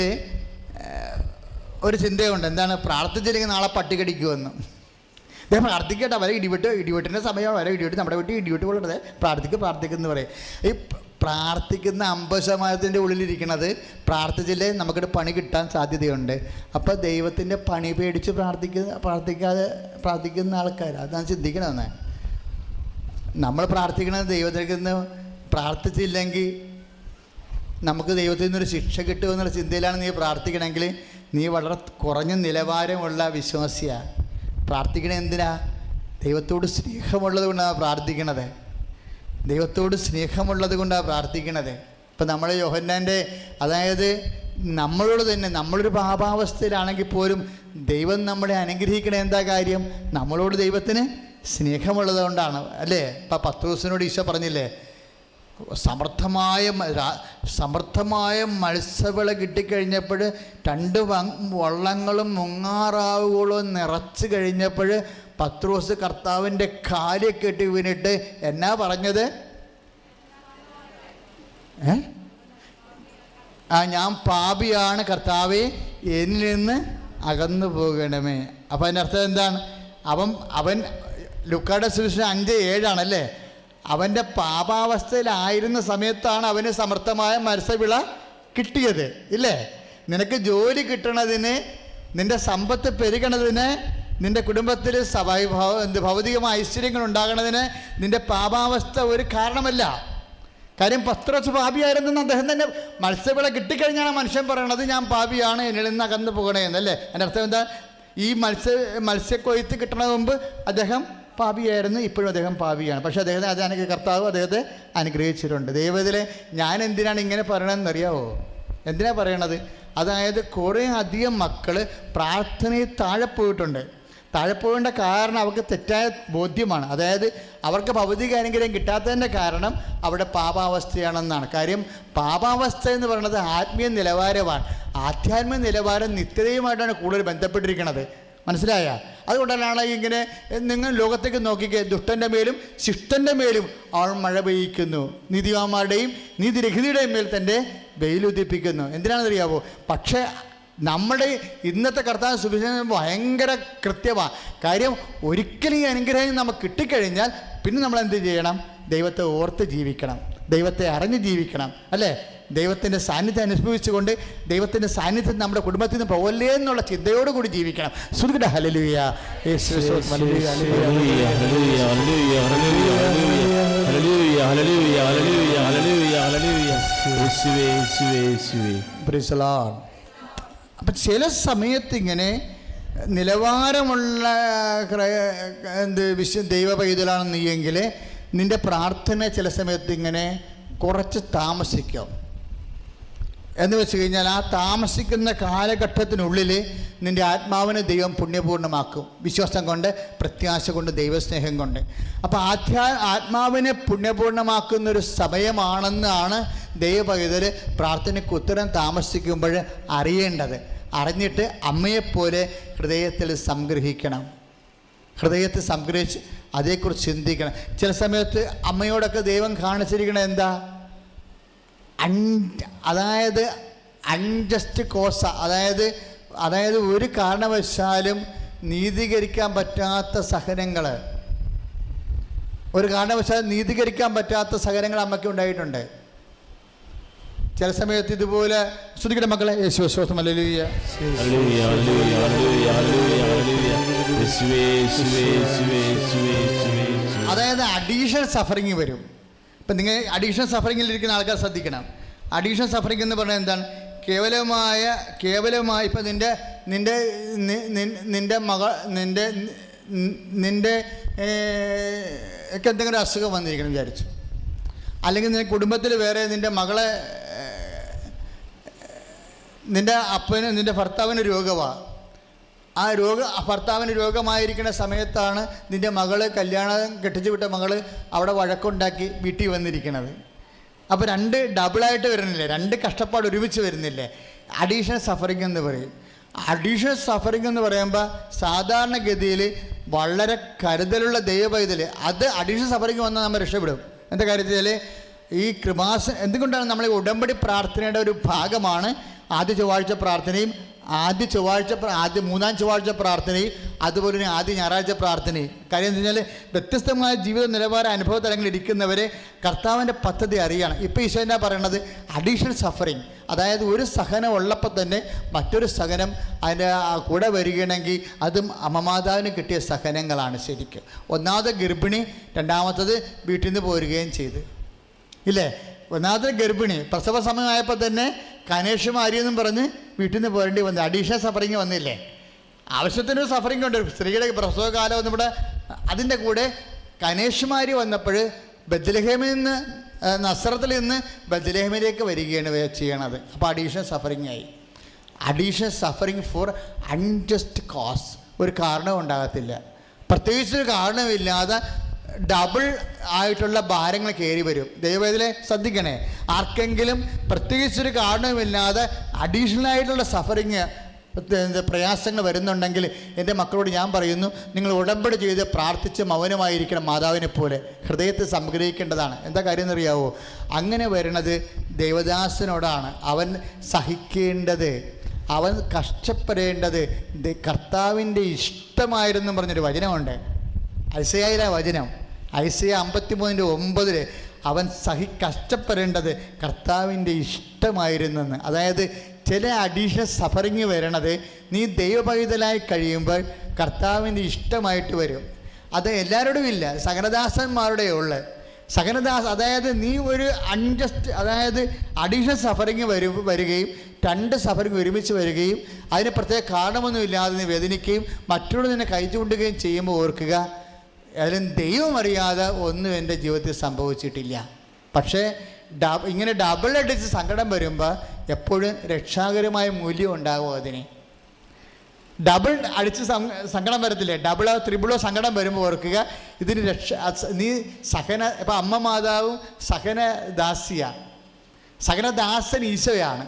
ഒരു ചിന്തയുണ്ട്. എന്താണ്? പ്രാർത്ഥിച്ചില്ലെങ്കിൽ നാളെ പട്ടി കടിക്കുമെന്ന്. അദ്ദേഹം പ്രാർത്ഥിക്കട്ടെ, വരെ ഇടിവെട്ടിൻ്റെ സമയമാണ്, വരെ ഇടിവെട്ടി നമ്മുടെ വീട്ടിൽ ഇടിവെട്ട് കൊള്ളട്ടെ, പ്രാർത്ഥിക്കുന്നു പറയും. ഈ പ്രാർത്ഥിക്കുന്ന 50% ഉള്ളിലിരിക്കണത് പ്രാർത്ഥിച്ചില്ലേ നമുക്കിട്ട് പണി കിട്ടാൻ സാധ്യതയുണ്ട്. അപ്പോൾ ദൈവത്തിൻ്റെ പണി പേടിച്ച് പ്രാർത്ഥിക്കുന്ന ആൾക്കാർ അതാണ് ചിന്തിക്കണമെന്ന്. നമ്മൾ പ്രാർത്ഥിക്കണത് ദൈവത്തിലേക്ക് നിന്ന് പ്രാർത്ഥിച്ചില്ലെങ്കിൽ നമുക്ക് ദൈവത്തിൽ നിന്നൊരു ശിക്ഷ കിട്ടുമെന്നുള്ള ചിന്തയിലാണ് നീ പ്രാർത്ഥിക്കണമെങ്കിൽ നീ വളരെ കുറഞ്ഞ നിലവാരമുള്ള വിശ്വാസിയാണ്. പ്രാർത്ഥിക്കണത് എന്തിനാ? ദൈവത്തോട് സ്നേഹമുള്ളത് കൊണ്ടാണ് പ്രാർത്ഥിക്കണത്. ദൈവത്തോട് സ്നേഹമുള്ളത് കൊണ്ടാണ് പ്രാർത്ഥിക്കണത്. ഇപ്പം നമ്മൾ യോഹന്നാൻ്റെ, അതായത് നമ്മളോട് തന്നെ, നമ്മളൊരു പാപാവസ്ഥയിലാണെങ്കിൽ പോലും ദൈവം നമ്മളെ അനുഗ്രഹിക്കണ എന്താ കാര്യം? നമ്മളോട് ദൈവത്തിന് സ്നേഹമുള്ളത് കൊണ്ടാണ്, അല്ലേ? ഇപ്പം പത്രോസിനോട് ഈശോ പറഞ്ഞില്ലേ, സമൃദ്ധമായ മത്സ്യവിള കിട്ടിക്കഴിഞ്ഞപ്പോൾ 2 വള്ളങ്ങളും മുങ്ങാറാവുകളും നിറച്ച് കഴിഞ്ഞപ്പോൾ പത്രോസ് കർത്താവിൻ്റെ കാലിൽ കെട്ടി വീണിട്ട് എന്നാ പറഞ്ഞത്? ഞാൻ പാപിയാണ് കർത്താവേ, എന്നിൽ നിന്ന് അകന്നു പോകണമേ. അപ്പം അതിൻ്റെ അർത്ഥം എന്താണ്? അവൻ ലൂക്കായുടെ സുവിശേഷം 5:7 അവൻ്റെ പാപാവസ്ഥയിലായിരുന്ന സമയത്താണ് അവന് സമർത്ഥമായ മത്സ്യവിള കിട്ടിയത്, ഇല്ലേ? നിനക്ക് ജോലി കിട്ടണതിന്, നിൻ്റെ സമ്പത്ത് പെരുകണതിന്, നിൻ്റെ കുടുംബത്തിൽ ഭൗതികമായ ഐശ്വര്യങ്ങൾ ഉണ്ടാകണതിന് നിൻ്റെ പാപാവസ്ഥ ഒരു കാരണമല്ല. കാര്യം പത്രോസ് പാപിയായിരുന്നെന്ന് അദ്ദേഹം തന്നെ, മത്സ്യവിള കിട്ടിക്കഴിഞ്ഞാണ് മനുഷ്യൻ പറയണത് ഞാൻ പാപിയാണ്, എന്നിൽ നിന്ന് അകന്നു പോകണേ എന്നല്ലേ. എൻ്റെ അർത്ഥം എന്താ? ഈ മത്സ്യക്കൊയ്ത്ത് കിട്ടണ മുമ്പ് അദ്ദേഹം പാപിയായിരുന്നു, ഇപ്പോഴും അദ്ദേഹം പാപിയാണ്. പക്ഷേ അദ്ദേഹത്തെ കർത്താവ് അദ്ദേഹത്തെ അനുഗ്രഹിച്ചിട്ടുണ്ട്. ദൈവത്തിലെ ഞാൻ എന്തിനാണ് ഇങ്ങനെ പറയണമെന്നറിയാവോ? എന്തിനാണ് പറയണത്? അതായത് കുറേ അധികം മക്കൾ പ്രാർത്ഥനയിൽ താഴെ പോയിട്ടുണ്ട്. താഴെ പോകേണ്ട കാരണം അവർക്ക് തെറ്റായ ബോധ്യമാണ്. അതായത് അവർക്ക് ഭൗതിക അനുഗ്രഹം കിട്ടാത്തതിൻ്റെ കാരണം അവിടെ പാപാവസ്ഥയാണെന്നാണ്. കാര്യം പാപാവസ്ഥ എന്ന് പറയുന്നത് ആത്മീയ നിലവാരമാണ്. ആധ്യാത്മിക നിലവാരം നിത്യതയുമായിട്ടാണ് കൂടുതൽ ബന്ധപ്പെട്ടിരിക്കുന്നത്. മനസ്സിലായ? അതുകൊണ്ടാണ് ഇങ്ങനെ നിങ്ങൾ ലോകത്തേക്ക് നോക്കിക്കേ, ദുഷ്ടൻ്റെ മേലും ശിഷ്ടൻ്റെ മേലും അവൾ മഴ പെയ്യിക്കുന്നു, നീതിമാന്മാരുടെയും നീതിരഹിതയുടെയും മേൽ തൻ്റെ വെയിലുദിപ്പിക്കുന്നു. എന്തിനാണെന്നറിയാവോ? പക്ഷേ നമ്മുടെ ഇന്നത്തെ കർത്താവ് സുവിശേഷം ഭയങ്കര കൃത്യമാണ്. കാര്യം ഒരിക്കലും ഈ അനുഗ്രഹം നമുക്ക് കിട്ടിക്കഴിഞ്ഞാൽ പിന്നെ നമ്മൾ എന്ത് ചെയ്യണം? ദൈവത്തെ ഓർത്ത് ജീവിക്കണം, ദൈവത്തെ അറിഞ്ഞ് ജീവിക്കണം, അല്ലേ? ദൈവത്തിൻ്റെ സാന്നിധ്യം അനുഭവിച്ചുകൊണ്ട് ദൈവത്തിൻ്റെ സാന്നിധ്യം നമ്മുടെ കുടുംബത്തിൽ നിന്ന് പോകല്ലേ എന്നുള്ള ചിന്തയോടുകൂടി ജീവിക്കണം. സുഖിട ഹല്ലേലൂയ, അപ്പം ചില സമയത്ത് ഇങ്ങനെ നിലവാരമുള്ള ദൈവ പൈതലാണെന്ന് നീയെങ്കിൽ നിൻ്റെ പ്രാർത്ഥന ചില സമയത്ത് ഇങ്ങനെ കുറച്ച് താമസിക്കും. എന്ന് വെച്ച് കഴിഞ്ഞാൽ ആ താമസിക്കുന്ന കാലഘട്ടത്തിനുള്ളിൽ നിൻ്റെ ആത്മാവിനെ ദൈവം പുണ്യപൂർണ്ണമാക്കും. വിശ്വാസം കൊണ്ട്, പ്രത്യാശ കൊണ്ട്, ദൈവസ്നേഹം കൊണ്ട്. അപ്പോൾ ആത്മാവിനെ പുണ്യപൂർണ്ണമാക്കുന്നൊരു സമയമാണെന്നാണ് ദൈവപൈതൽ പ്രാർത്ഥനയ്ക്ക് ഉത്തരം താമസിക്കുമ്പോൾ അറിയേണ്ടത്. അറിഞ്ഞിട്ട് അമ്മയെപ്പോലെ ഹൃദയത്തിൽ സംഗ്രഹിക്കണം. ഹൃദയത്തിൽ സംഗ്രഹിച്ച് അതേക്കുറിച്ച് ചിന്തിക്കണം. ചില സമയത്ത് അമ്മയോടൊക്കെ ദൈവം കാണിച്ചിരിക്കണത് എന്താ? അതായത് അൺജസ്റ്റ് കോസ, അതായത് ഒരു കാരണവശാലും നീതീകരിക്കാൻ പറ്റാത്ത സഹനങ്ങൾ, ഒരു കാരണവശാലും നീതീകരിക്കാൻ പറ്റാത്ത സഹനങ്ങൾ അമ്മയ്ക്ക് ഉണ്ടായിട്ടുണ്ട്. ചില സമയത്ത് ഇതുപോലെ ശ്രദ്ധിക്കട്ടെ മക്കളെ. യേശുവിശ്വാസം ഹല്ലേലൂയ. അതായത് അഡീഷണൽ സഫറിങ് വരും. ഇപ്പം നിങ്ങൾ അഡീഷണൽ സഫറിങ്ങിലിരിക്കുന്ന ആൾക്കാർ ശ്രദ്ധിക്കണം. അഡീഷണൽ സഫറിങ് എന്ന് പറഞ്ഞാൽ എന്താണ്? കേവലമായ ഇപ്പം നിൻ്റെ മകൾ നിൻ്റെ ഒക്കെ എന്തെങ്കിലും അസുഖം വന്നിരിക്കണം വിചാരിച്ചു, അല്ലെങ്കിൽ നിൻ്റെ കുടുംബത്തിൽ വേറെ നിൻ്റെ മകളെ, നിൻ്റെ അപ്പന്, നിൻ്റെ ഭർത്താവിന് രോഗമാണ്. ഭർത്താവിന് രോഗമായിരിക്കുന്ന സമയത്താണ് നിൻ്റെ മകള് കല്യാണം കെട്ടിച്ചു വിട്ട മകള് അവിടെ വഴക്കുണ്ടാക്കി വീട്ടിൽ വന്നിരിക്കുന്നത്. അപ്പോൾ രണ്ട് ഡബിളായിട്ട് വരുന്നില്ലേ? രണ്ട് കഷ്ടപ്പാട് ഒരുമിച്ച് വരുന്നില്ലേ? അഡീഷണൽ സഫറിങ് എന്ന് പറയും. അഡീഷണൽ സഫറിങ് എന്ന് പറയുമ്പോൾ സാധാരണഗതിയിൽ വളരെ കരുതലുള്ള ദൈവപൈതൽ അത് അഡീഷണൽ സഫറിങ് വന്നാൽ നമ്മൾ രക്ഷപ്പെടും. എന്താ കാര്യത്തിൽ ഈ എന്തുകൊണ്ടാണ് നമ്മൾ ഉടമ്പടി പ്രാർത്ഥനയുടെ ഒരു ഭാഗമാണ് ആദ്യ ചൊവ്വാഴ്ച പ്രാർത്ഥനയും മൂന്നാം ചൊവ്വാഴ്ച പ്രാർത്ഥനയും അതുപോലെ തന്നെ ആദ്യ ഞായറാഴ്ച പ്രാർത്ഥനയും. കാര്യം എന്ന് വെച്ചാൽ വ്യത്യസ്തമായ ജീവിത നിലവാര അനുഭവ തലങ്ങളിൽ ഇരിക്കുന്നവരെ കർത്താവിൻ്റെ പദ്ധതി അറിയണം. ഇപ്പോൾ ഈശോ എന്നാ പറയണത്? Additional suffering. അതായത് ഒരു സഹനം ഉള്ളപ്പോൾ തന്നെ മറ്റൊരു സഹനം അതിൻ്റെ കൂടെ വരികയാണെങ്കിൽ അതും അമ്മമാതാവിന് കിട്ടിയ സഹനങ്ങളാണ് ശരിക്കും. ഒന്നാമത് ഗർഭിണി, രണ്ടാമത്തത് വീട്ടിൽ നിന്ന് പോരുകയും ചെയ്ത് ഇല്ലേ? ഒന്നാമത്തെ ഗർഭിണി പ്രസവ സമയമായപ്പോൾ തന്നെ കനേഷുമാരിയെന്നും പറഞ്ഞ് വീട്ടിൽ നിന്ന് പോരേണ്ടി വന്നു. അഡീഷണൽ സഫറിങ് വന്നില്ലേ? ആവശ്യത്തിനൊരു സഫറിങ് ഉണ്ട്. സ്ത്രീയുടെ പ്രസവകാലം നമ്മുടെ അതിൻ്റെ കൂടെ കനേഷുമാരി വന്നപ്പോൾ ബത്ലഹേമിൽ നിന്ന്, നസ്രത്തിൽ നിന്ന് ബത്ലഹേമിലേക്ക് വരികയാണ് ചെയ്യണത്. അപ്പോൾ അഡീഷണൽ സഫറിങ് ആയി. Additional suffering for unjust cause. ഒരു കാരണവും ഉണ്ടാകത്തില്ല. പ്രത്യേകിച്ചൊരു കാരണമില്ലാതെ ഡബിൾ ആയിട്ടുള്ള ഭാരങ്ങൾ കയറി വരും. ദൈവത്തിലെ ശ്രദ്ധിക്കണേ. ആർക്കെങ്കിലും പ്രത്യേകിച്ചൊരു കാരണവുമില്ലാതെ അഡീഷണൽ ആയിട്ടുള്ള സഫറിങ് പ്രയാസങ്ങൾ വരുന്നുണ്ടെങ്കിൽ എൻ്റെ മക്കളോട് ഞാൻ പറയുന്നു, നിങ്ങൾ ഉടമ്പടി ചെയ്ത് പ്രാർത്ഥിച്ച് മൗനമായിരിക്കണം. മാതാവിനെ പോലെ ഹൃദയത്തെ സംഗ്രഹിക്കേണ്ടതാണ്. എന്താ കാര്യം എന്നറിയാവോ? അങ്ങനെ വരുന്നത് ദൈവദാസനോടാണ്. അവൻ സഹിക്കേണ്ടത്, അവൻ കഷ്ടപ്പെടേണ്ടത് കർത്താവിൻ്റെ ഇഷ്ടമായിരുന്നു പറഞ്ഞൊരു വചനമുണ്ട്. ഐസയായിലെ വചനം, ഐസയ 53:9 അവൻ കഷ്ടപ്പെടേണ്ടത് കർത്താവിൻ്റെ ഇഷ്ടമായിരുന്നെന്ന്. അതായത് ചില അഡീഷണൽ സഫറിങ് വരണത് നീ ദൈവപൈതലായി കഴിയുമ്പോൾ കർത്താവിൻ്റെ ഇഷ്ടമായിട്ട് വരും. അത് എല്ലാവരോടും ഇല്ല, സഹനദാസന്മാരുടെ ഉള്ളു. അതായത് നീ ഒരു അതായത് അഡീഷണൽ സഫറിങ് വരികയും രണ്ട് സഫറിങ് ഒരുമിച്ച് വരികയും അതിന് പ്രത്യേക കാരണമൊന്നുമില്ലാതെ നീ വേദനിക്കുകയും മറ്റുള്ള നിന്നെ കൈ ചൂണ്ടുകയും ചെയ്യുമ്പോൾ ഓർക്കുക, അതിലും ദൈവം അറിയാതെ ഒന്നും എൻ്റെ ജീവിതത്തിൽ സംഭവിച്ചിട്ടില്ല. പക്ഷേ ഇങ്ങനെ ഡബിൾ അടിച്ച് സങ്കടം വരുമ്പോൾ എപ്പോഴും രക്ഷാകരമായ മൂല്യം ഉണ്ടാകും. അതിന് ഡബിൾ അടിച്ച് സങ്കടം വരത്തില്ലേ? ഡബിളോ ത്രിബിളോ സങ്കടം വരുമ്പോൾ ഓർക്കുക, ഇതിന് നീ ഇപ്പം അമ്മ മാതാവും സഹനദാസൻ ഈശോയാണ്.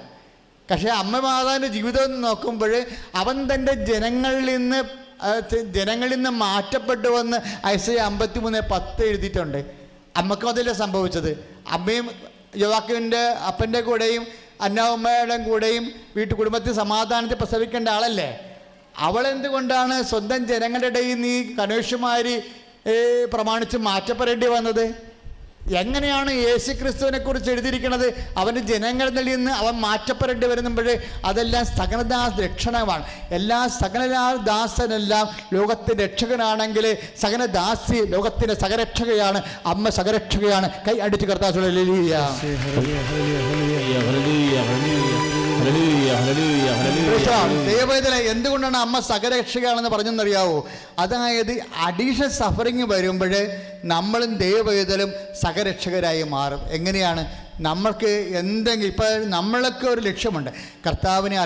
പക്ഷേ അമ്മ മാതാവിൻ്റെ ജീവിതം നോക്കുമ്പോൾ അവൻ തൻ്റെ ജനങ്ങളിൽ നിന്ന് മാറ്റപ്പെട്ടു വന്ന് ഐസയ 53:10 എഴുതിയിട്ടുണ്ട്. അമ്മക്കും അതല്ലേ സംഭവിച്ചത്. അമ്മയും യോവാക്കിൻ്റെ അപ്പൻ്റെ കൂടെയും അന്നാമ്മയുടെ കൂടെയും കുടുംബത്തിൽ സമാധാനത്തിൽ പ്രസവിക്കേണ്ട ആളല്ലേ. അവളെന്തുകൊണ്ടാണ് സ്വന്തം ജനങ്ങളുടെ ഇടയിൽ നീ കനേഷുമാരി പ്രമാണിച്ച് മാറ്റപ്പെടേണ്ടി വന്നത്? എങ്ങനെയാണ് യേശു ക്രിസ്തുവിനെ കുറിച്ച് എഴുതിയിരിക്കുന്നത്? അവൻ്റെ ജനങ്ങളിൽ നിന്ന് അവൻ മാറ്റപ്പെടേണ്ടി വരുമ്പോൾ അതെല്ലാം സകലദാസ ലക്ഷണമാണ്. എല്ലാ സകലദാസനെല്ലാം ലോകത്തിൻ്റെ രക്ഷകനാണെങ്കിൽ സകലദാസി ലോകത്തിൻ്റെ സകരക്ഷകയാണ്. അമ്മ സകരക്ഷകയാണ്. കൈ അടിച്ച് കർത്താവ് ദൈവവേദന എന്തുകൊണ്ടാണ് അമ്മ സകരക്ഷകയാണെന്ന് പറഞ്ഞെന്നറിയാവോ? അതായത് അഡീഷണൽ സഫറിങ് വരുമ്പോൾ നമ്മളും ദൈവവേദലും സകരക്ഷകരായി മാറും. എങ്ങനെയാണ്? നമ്മൾക്ക് എന്തെങ്കിലും ഇപ്പം നമ്മൾക്ക് ഒരു ലക്ഷ്യമുണ്ട്, കർത്താവിനെ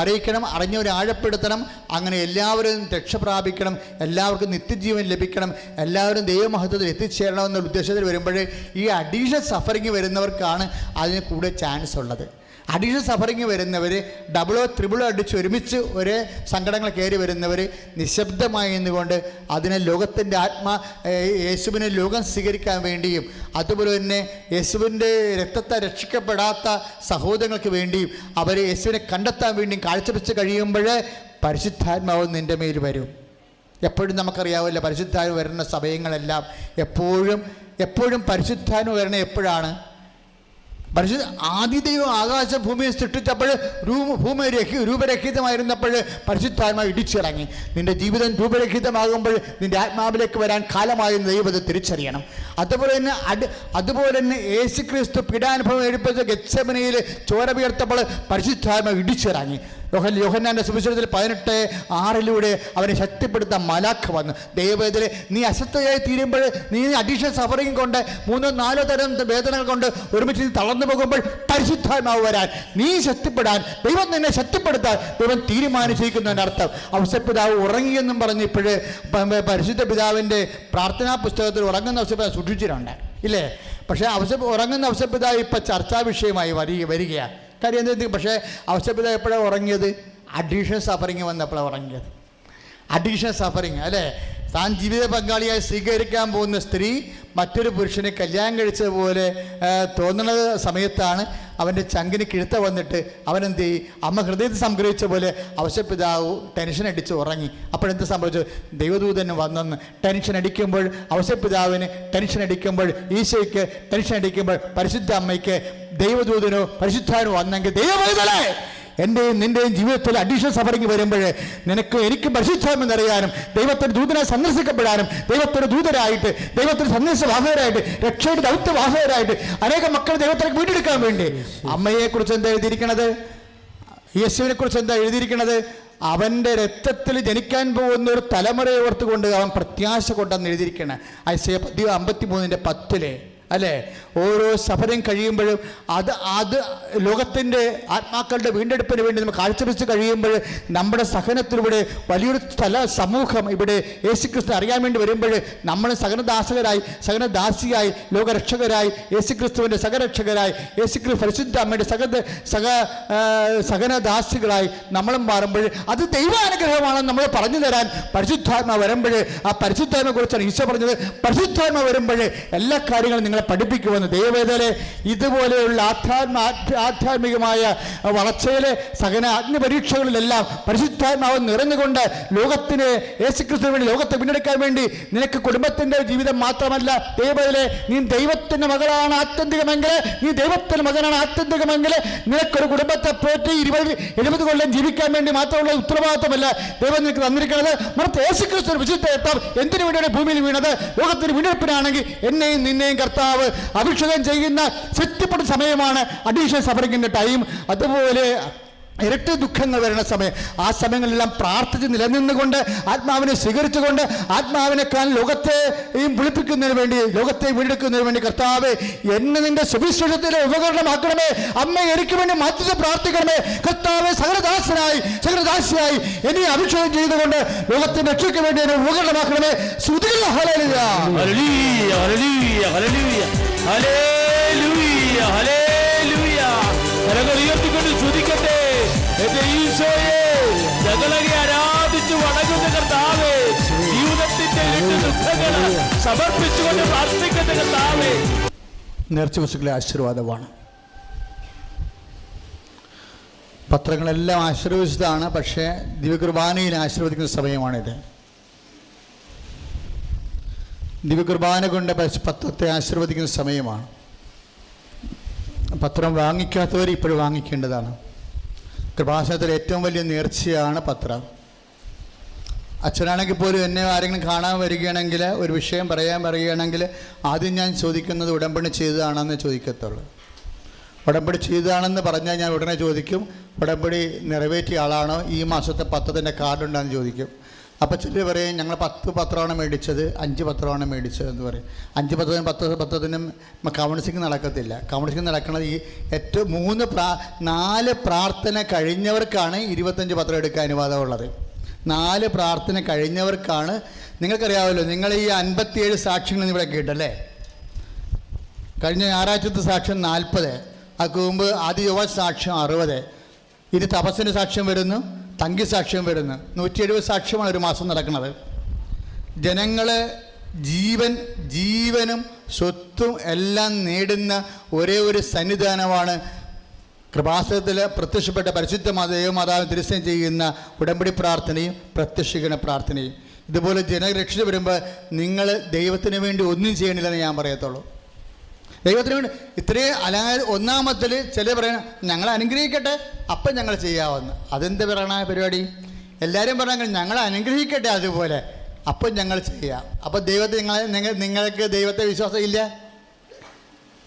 അറിയിക്കണം, അറിഞ്ഞവരെ ആഴപ്പെടുത്തണം, അങ്ങനെ എല്ലാവരും രക്ഷ പ്രാപിക്കണം, എല്ലാവർക്കും നിത്യജീവൻ ലഭിക്കണം, എല്ലാവരും ദൈവമഹത്വത്തിൽ എത്തിച്ചേരണമെന്നുള്ള ഉദ്ദേശത്തിൽ വരുമ്പോൾ ഈ അഡീഷണൽ സഫറിങ് വരുന്നവർക്കാണ് അതിന് കൂടുതൽ ചാൻസ് ഉള്ളത്. അഡീഷണൽ സഫറിങ് വരുന്നവർ ഡബിളോ ത്രിബിളോ അടിച്ച് ഒരുമിച്ച് ഒരേ സങ്കടങ്ങൾ കയറി വരുന്നവർ നിശബ്ദമായി നിന്നുകൊണ്ട് അതിനെ ലോകത്തിൻ്റെ യേശുവിനെ ലോകം സ്വീകരിക്കാൻ വേണ്ടിയും അതുപോലെ തന്നെ യേശുവിൻ്റെ രക്തത്തെ രക്ഷിക്കപ്പെടാത്ത സഹോദരങ്ങൾക്ക് വേണ്ടിയും അവർ യേശുവിനെ കണ്ടെത്താൻ വേണ്ടിയും കാഴ്ചവെച്ച് കഴിയുമ്പോൾ പരിശുദ്ധാത്മാവ് നിൻ്റെ മേൽ വരും. എപ്പോഴും നമുക്കറിയാവില്ല, പരിശുദ്ധാത്മാവ് വരുന്ന സമയങ്ങളെല്ലാം എപ്പോഴും പരിശുദ്ധാത്മാവ് വരണ എപ്പോഴാണ്? ആദിദൈവം ആകാശ ഭൂമിയെ സൃഷ്ടിച്ചപ്പോൾ ഭൂമി രൂപരഹിതമായിരുന്നപ്പോൾ പരിശുദ്ധാത്മാവ് ഇടിച്ചിറങ്ങി. നിന്റെ ജീവിതം രൂപരഹിതമാകുമ്പോൾ നിന്റെ ആത്മാവിലേക്ക് വരാൻ കാലമായെന്ന് ദൈവത്തെ തിരിച്ചറിയണം. അതുപോലെ തന്നെ യേശുക്രിസ്തു പീഡാനുഭവം എടുപ്പിച്ച ഗെത്സമനയിൽ ചോര വീർത്തപ്പോൾ പരിശുദ്ധാത്മാവ് ഇടിച്ചിറങ്ങി. യോഹന്നാന്റെ സുവിശേഷത്തിൽ 18:6 അവനെ ശക്തിപ്പെടുത്താൻ മലാഖ വന്നു. ദൈവവേദന നീ അശക്തയായി തീരുമ്പോൾ, നീ അഡീഷണൽ സഫറിങ് കൊണ്ട് 3-4 തരം വേദനകൾ കൊണ്ട് ഒരുമിച്ച് തളർന്നു പോകുമ്പോൾ പരിശുദ്ധാത്മാവ് വരാൻ, നീ ശക്തിപ്പെടാൻ, ദൈവം നിന്നെ ശക്തിപ്പെടുത്താൻ ദൈവം തീരുമാനിച്ചിരിക്കുന്നതിൻ്റെ അർത്ഥം. ഔസപിതാവ് ഉറങ്ങിയെന്നും പറഞ്ഞ് ഇപ്പോഴ് പരിശുദ്ധ പിതാവിൻ്റെ പ്രാർത്ഥനാ പുസ്തകത്തിൽ ഉറങ്ങുന്ന ഔസപിതാവ് സൂക്ഷിച്ചിട്ടുണ്ട് ഇല്ലേ? പക്ഷേ ഉറങ്ങുന്ന ഔസപിതാവ് ഇപ്പം ചർച്ചാ വിഷയമായി വരികയാണ്. കാര്യം എന്ത്? പക്ഷേ ഔസപിതാവ് എപ്പോഴാണ് ഉറങ്ങിയത്? അഡീഷണൽ സഫറിങ് വന്നപ്പോഴാണ് ഉറങ്ങിയത്. അഡീഷണൽ സഫറിങ് അല്ലേ? താൻ ജീവിത പങ്കാളിയായി സ്വീകരിക്കാൻ പോകുന്ന സ്ത്രീ മറ്റൊരു പുരുഷനെ കല്യാണം കഴിച്ചതുപോലെ തോന്നുന്ന സമയത്താണ് അവൻ്റെ ചങ്കിന് കിഴുത്ത വന്നിട്ട് അവനെന്ത് ചെയ്യും? അമ്മ ഹൃദയത്തിൽ സംഗ്രഹിച്ച പോലെ ഔസപിതാവ് ടെൻഷൻ അടിച്ച് ഉറങ്ങി. അപ്പോഴെന്ത് സംഭവിച്ചു? ദൈവദൂതൻ വന്നെന്ന് ടെൻഷൻ അടിക്കുമ്പോൾ, ഔസപിതാവിന് ടെൻഷൻ അടിക്കുമ്പോൾ, ഈശോയ്ക്ക് ടെൻഷൻ അടിക്കുമ്പോൾ, പരിശുദ്ധ അമ്മയ്ക്ക് ദൈവദൂതനോ പരിശുദ്ധാനോ വന്നെങ്കിൽ ദൈവവേദനേ എൻ്റെയും നിൻ്റെയും ജീവിതത്തിൽ അഡീഷണൽ സഫറിങ് വരുമ്പോൾ എനിക്ക് പരിശുദ്ധാത്മാവെന്നറിയാനും ദൈവത്തിൻ്റെ ദൂതനെ സന്ദർശിക്കപ്പെടാനും ദൈവത്തിൻ്റെ ദൂതരായിട്ട് ദൈവത്തിൻ്റെ സന്ദേശവാഹകരായിട്ട് രക്ഷയുടെ ദൗത്യവാഹകരായിട്ട് അനേകം മക്കൾ ദൈവത്തിലേക്ക് വീണ്ടെടുക്കാൻ വേണ്ടി അമ്മയെക്കുറിച്ച് എന്താ എഴുതിയിരിക്കണത്? യേശുവിനെ കുറിച്ച് എന്താ എഴുതിയിരിക്കണത്? അവൻ്റെ രക്തത്തിൽ ജനിക്കാൻ പോകുന്ന ഒരു തലമുറയെ ഓർത്തുകൊണ്ട് അവൻ പ്രത്യാശ കൊണ്ടെന്ന് എഴുതിയിരിക്കണം. ഐസയ 53:10 അല്ലേ? ഓരോ സഫരം കഴിയുമ്പോഴും അത് ലോകത്തിൻ്റെ ആത്മാക്കളുടെ വീണ്ടെടുപ്പിന് വേണ്ടി നമ്മൾ കാഴ്ചവെച്ച് കഴിയുമ്പോൾ നമ്മുടെ സഹനത്തിലൂടെ വലിയൊരു സമൂഹം ഇവിടെ യേശുക്രിസ്തു അറിയാൻ വേണ്ടി വരുമ്പോൾ നമ്മൾ സഹനദാസിയായി ലോകരക്ഷകരായി യേശുക്രിസ്തുവിൻ്റെ സഹരക്ഷകരായി യേശുക്രിസ്തു പരിശുദ്ധ അമ്മയുടെ സഹനദാസികളായി നമ്മളും മാറുമ്പോൾ അത് ദൈവാനുഗ്രഹമാണെന്ന് നമ്മൾ പറഞ്ഞു തരാൻ പരിശുദ്ധാത്മ വരുമ്പോൾ, ആ പരിശുദ്ധാത്മയെ കുറിച്ചാണ് ഈശോ പറഞ്ഞത്. പരിശുദ്ധാത്മ വരുമ്പോൾ എല്ലാ കാര്യങ്ങളും നിങ്ങളെ പഠിപ്പിക്കുമെന്ന്. ദൈവവേദന ഇതുപോലെയുള്ള ആധ്യാത്മികമായ വളർച്ചയിലെ സകല അഗ്നിപരീക്ഷകളിലെല്ലാം പരിശുദ്ധാത്മാവ് നിറഞ്ഞുകൊണ്ട് ലോകത്തിന് യേശുക്രിസ്തുവിന് വേണ്ടി ലോകത്തെ വീണ്ടെടുക്കാൻ വേണ്ടി നിനക്ക് കുടുംബത്തിൻ്റെ ജീവിതം മാത്രമല്ല, ദൈവവേദന നീ ദൈവത്തിൻ്റെ മകളാണ് ആത്യന്തികമെങ്കിൽ, നീ ദൈവത്തിൻ്റെ മകനാണ് ആത്യന്തികമെങ്കിൽ നിനക്കൊരു കുടുംബത്തെ പോറ്റി 20-70 കൊല്ലം ജീവിക്കാൻ വേണ്ടി മാത്രമുള്ള ഉത്തരവാദിത്വമല്ല ദൈവം നിനക്ക് തന്നിരിക്കുന്നത്. മറിച്ച് യേശുക്രിസ്തു വിശുദ്ധ എത്താം എന്തിനു വേണ്ടിയാണ് ഭൂമിയിൽ വീണത്? ലോകത്തിന് വീണ്ടെടുപ്പിനാണെങ്കിൽ എന്നെയും നിന്നെയും കർത്താവ് അഭിഷേകം ചെയ്യുന്ന ശക്തിപ്പെടുന്ന സമയമാണ് അഡീഷണൽ സഫറിങ്ങിൻ്റെ ടൈം. അതുപോലെ ഇരട്ടി ദുഃഖങ്ങൾ വരുന്ന സമയം, ആ സമയങ്ങളിലെല്ലാം പ്രാർത്ഥിച്ച് നിലനിന്നുകൊണ്ട് ആത്മാവിനെ സ്വീകരിച്ചുകൊണ്ട് ആത്മാവിനെക്കാൾ ലോകത്തെയും വിളിപ്പിക്കുന്നതിന് വേണ്ടി, ലോകത്തെ വീണ്ടെടുക്കുന്നതിന് വേണ്ടി കർത്താവേ എന്നെ നിന്റെ സുവിശേഷത്തിലെ ഉപകരണമാക്കണമേ. അമ്മ എനിക്ക് വേണ്ടി മാറ്റി പ്രാർത്ഥിക്കണമേ. കർത്താവെ സകലദാസിയായി എന്നെ അഭിഷേകം ചെയ്തുകൊണ്ട് ലോകത്തിന്റെ രക്ഷയ്ക്ക് വേണ്ടി എന്നെ ഉപകരണമാക്കണമേ. സ്തുതിക്കുക. ഹല്ലേലൂയ, ഹല്ലേലൂയ, ഹല്ലേലൂയ, ഹല്ലേലൂയ, ഹല്ലേലൂയ, ഹല്ലേലൂയ. കരങ്ങൾ ഉയർത്തിക്കൊണ്ട് സ്തുതിക്കട്ടെ. എന്റെ ഈശോയെ, ഞങ്ങളെ ആരാധിച്ചു വണങ്ങുന്ന കർത്താവേ, ജീവിതത്തിന്റെ ഇരട്ടി ദുഃഖങ്ങൾ സമർപ്പിച്ചുകൊണ്ട് പ്രാർത്ഥിക്കുന്ന കർത്താവേ, നേർച്ച വസ്തുക്കളെ ആശീർവാദമാണ്. പത്രങ്ങളെല്ലാം ആശീർവദിച്ചതാണ്, പക്ഷേ ദിവ്യകുർബാനയിൽ ആശീർവദിക്കുന്ന സമയമാണിത്. ദിവ്യകുർബാന കൊണ്ട് പത്രത്തെ ആശീർവദിക്കുന്ന സമയമാണ്. പത്രം വാങ്ങിക്കാത്തവർ ഇപ്പോഴും വാങ്ങിക്കേണ്ടതാണ്. കൃപാസനത്തിൽ ഏറ്റവും വലിയ നേർച്ചയാണ് പത്രം. അച്ഛനാണെങ്കിൽ പോലും എന്നെ ആരെങ്കിലും കാണാൻ വരികയാണെങ്കിൽ, ഒരു വിഷയം പറയാൻ പറയുകയാണെങ്കിൽ, ആദ്യം ഞാൻ ചോദിക്കുന്നത് ഉടമ്പടി ചെയ്തതാണെന്ന് ചോദിക്കത്തുള്ളൂ. ഉടമ്പടി ചെയ്തതാണെന്ന് പറഞ്ഞാൽ ഞാൻ ഉടനെ ചോദിക്കും, ഉടമ്പടി നിറവേറ്റിയ ആളാണോ, ഈ മാസത്തെ പത്രത്തിൻ്റെ കാർഡുണ്ടാന്ന് ചോദിക്കും. അപ്പോൾ ചിലർ പറയും ഞങ്ങൾ 10 പത്രമാണ് മേടിച്ചത്, 5 പത്രമാണ് മേടിച്ചത് എന്ന് പറയും. 5 പത്രത്തിനും കൗൺസിലിംഗ് നടക്കത്തില്ല. കൗൺസിലിംഗ് നടക്കുന്നത് ഈ ഏറ്റവും 4 പ്രാർത്ഥന കഴിഞ്ഞവർക്കാണ് 25 പത്രം എടുക്കാൻ അനുവാദമുള്ളത്. 4 പ്രാർത്ഥന കഴിഞ്ഞവർക്കാണ്. നിങ്ങൾക്കറിയാമല്ലോ, നിങ്ങൾ ഈ 57 സാക്ഷ്യങ്ങൾ ഇവിടെ കേട്ടല്ലേ? കഴിഞ്ഞ ഞായറാഴ്ചത്തെ സാക്ഷ്യം 40, അതിന് മുമ്പ് ആദ്യ യുവ സാക്ഷ്യം 60, ഇനി തപസ്സിൻ്റെ സാക്ഷ്യം വരുന്നു, തങ്കി സാക്ഷ്യം വരുന്നു. 170 സാക്ഷ്യമാണ് ഒരു മാസം നടക്കുന്നത്. ജനങ്ങൾ ജീവനും സ്വത്തും എല്ലാം നേടുന്ന ഒരേ ഒരു സന്നിധാനമാണ് കൃപാസനത്തിൽ പ്രത്യക്ഷപ്പെട്ട പരിശുദ്ധ ദേവമാതാവിന് തിരുസേന ചെയ്യുന്ന ഉടമ്പടി പ്രാർത്ഥനയും പ്രത്യക്ഷീകരണ പ്രാർത്ഥനയും. ഇതുപോലെ ജനരക്ഷ വരുമ്പോൾ നിങ്ങൾ ദൈവത്തിന് വേണ്ടി ഒന്നും ചെയ്യണില്ലെന്ന് ഞാൻ പറയത്തുള്ളൂ. ദൈവത്തിന് വേണ്ടി ഇത്രയും ഒന്നാമത്തിൽ ചില പറയണം ഞങ്ങൾ അനുഗ്രഹിക്കട്ടെ അപ്പം ഞങ്ങൾ ചെയ്യാമെന്ന്. അതെന്ത് പറയണ പരിപാടി? എല്ലാവരും പറഞ്ഞാൽ ഞങ്ങൾ അനുഗ്രഹിക്കട്ടെ അതുപോലെ അപ്പം ഞങ്ങൾ ചെയ്യാം. അപ്പം നിങ്ങൾക്ക് ദൈവത്തെ വിശ്വാസമില്ല?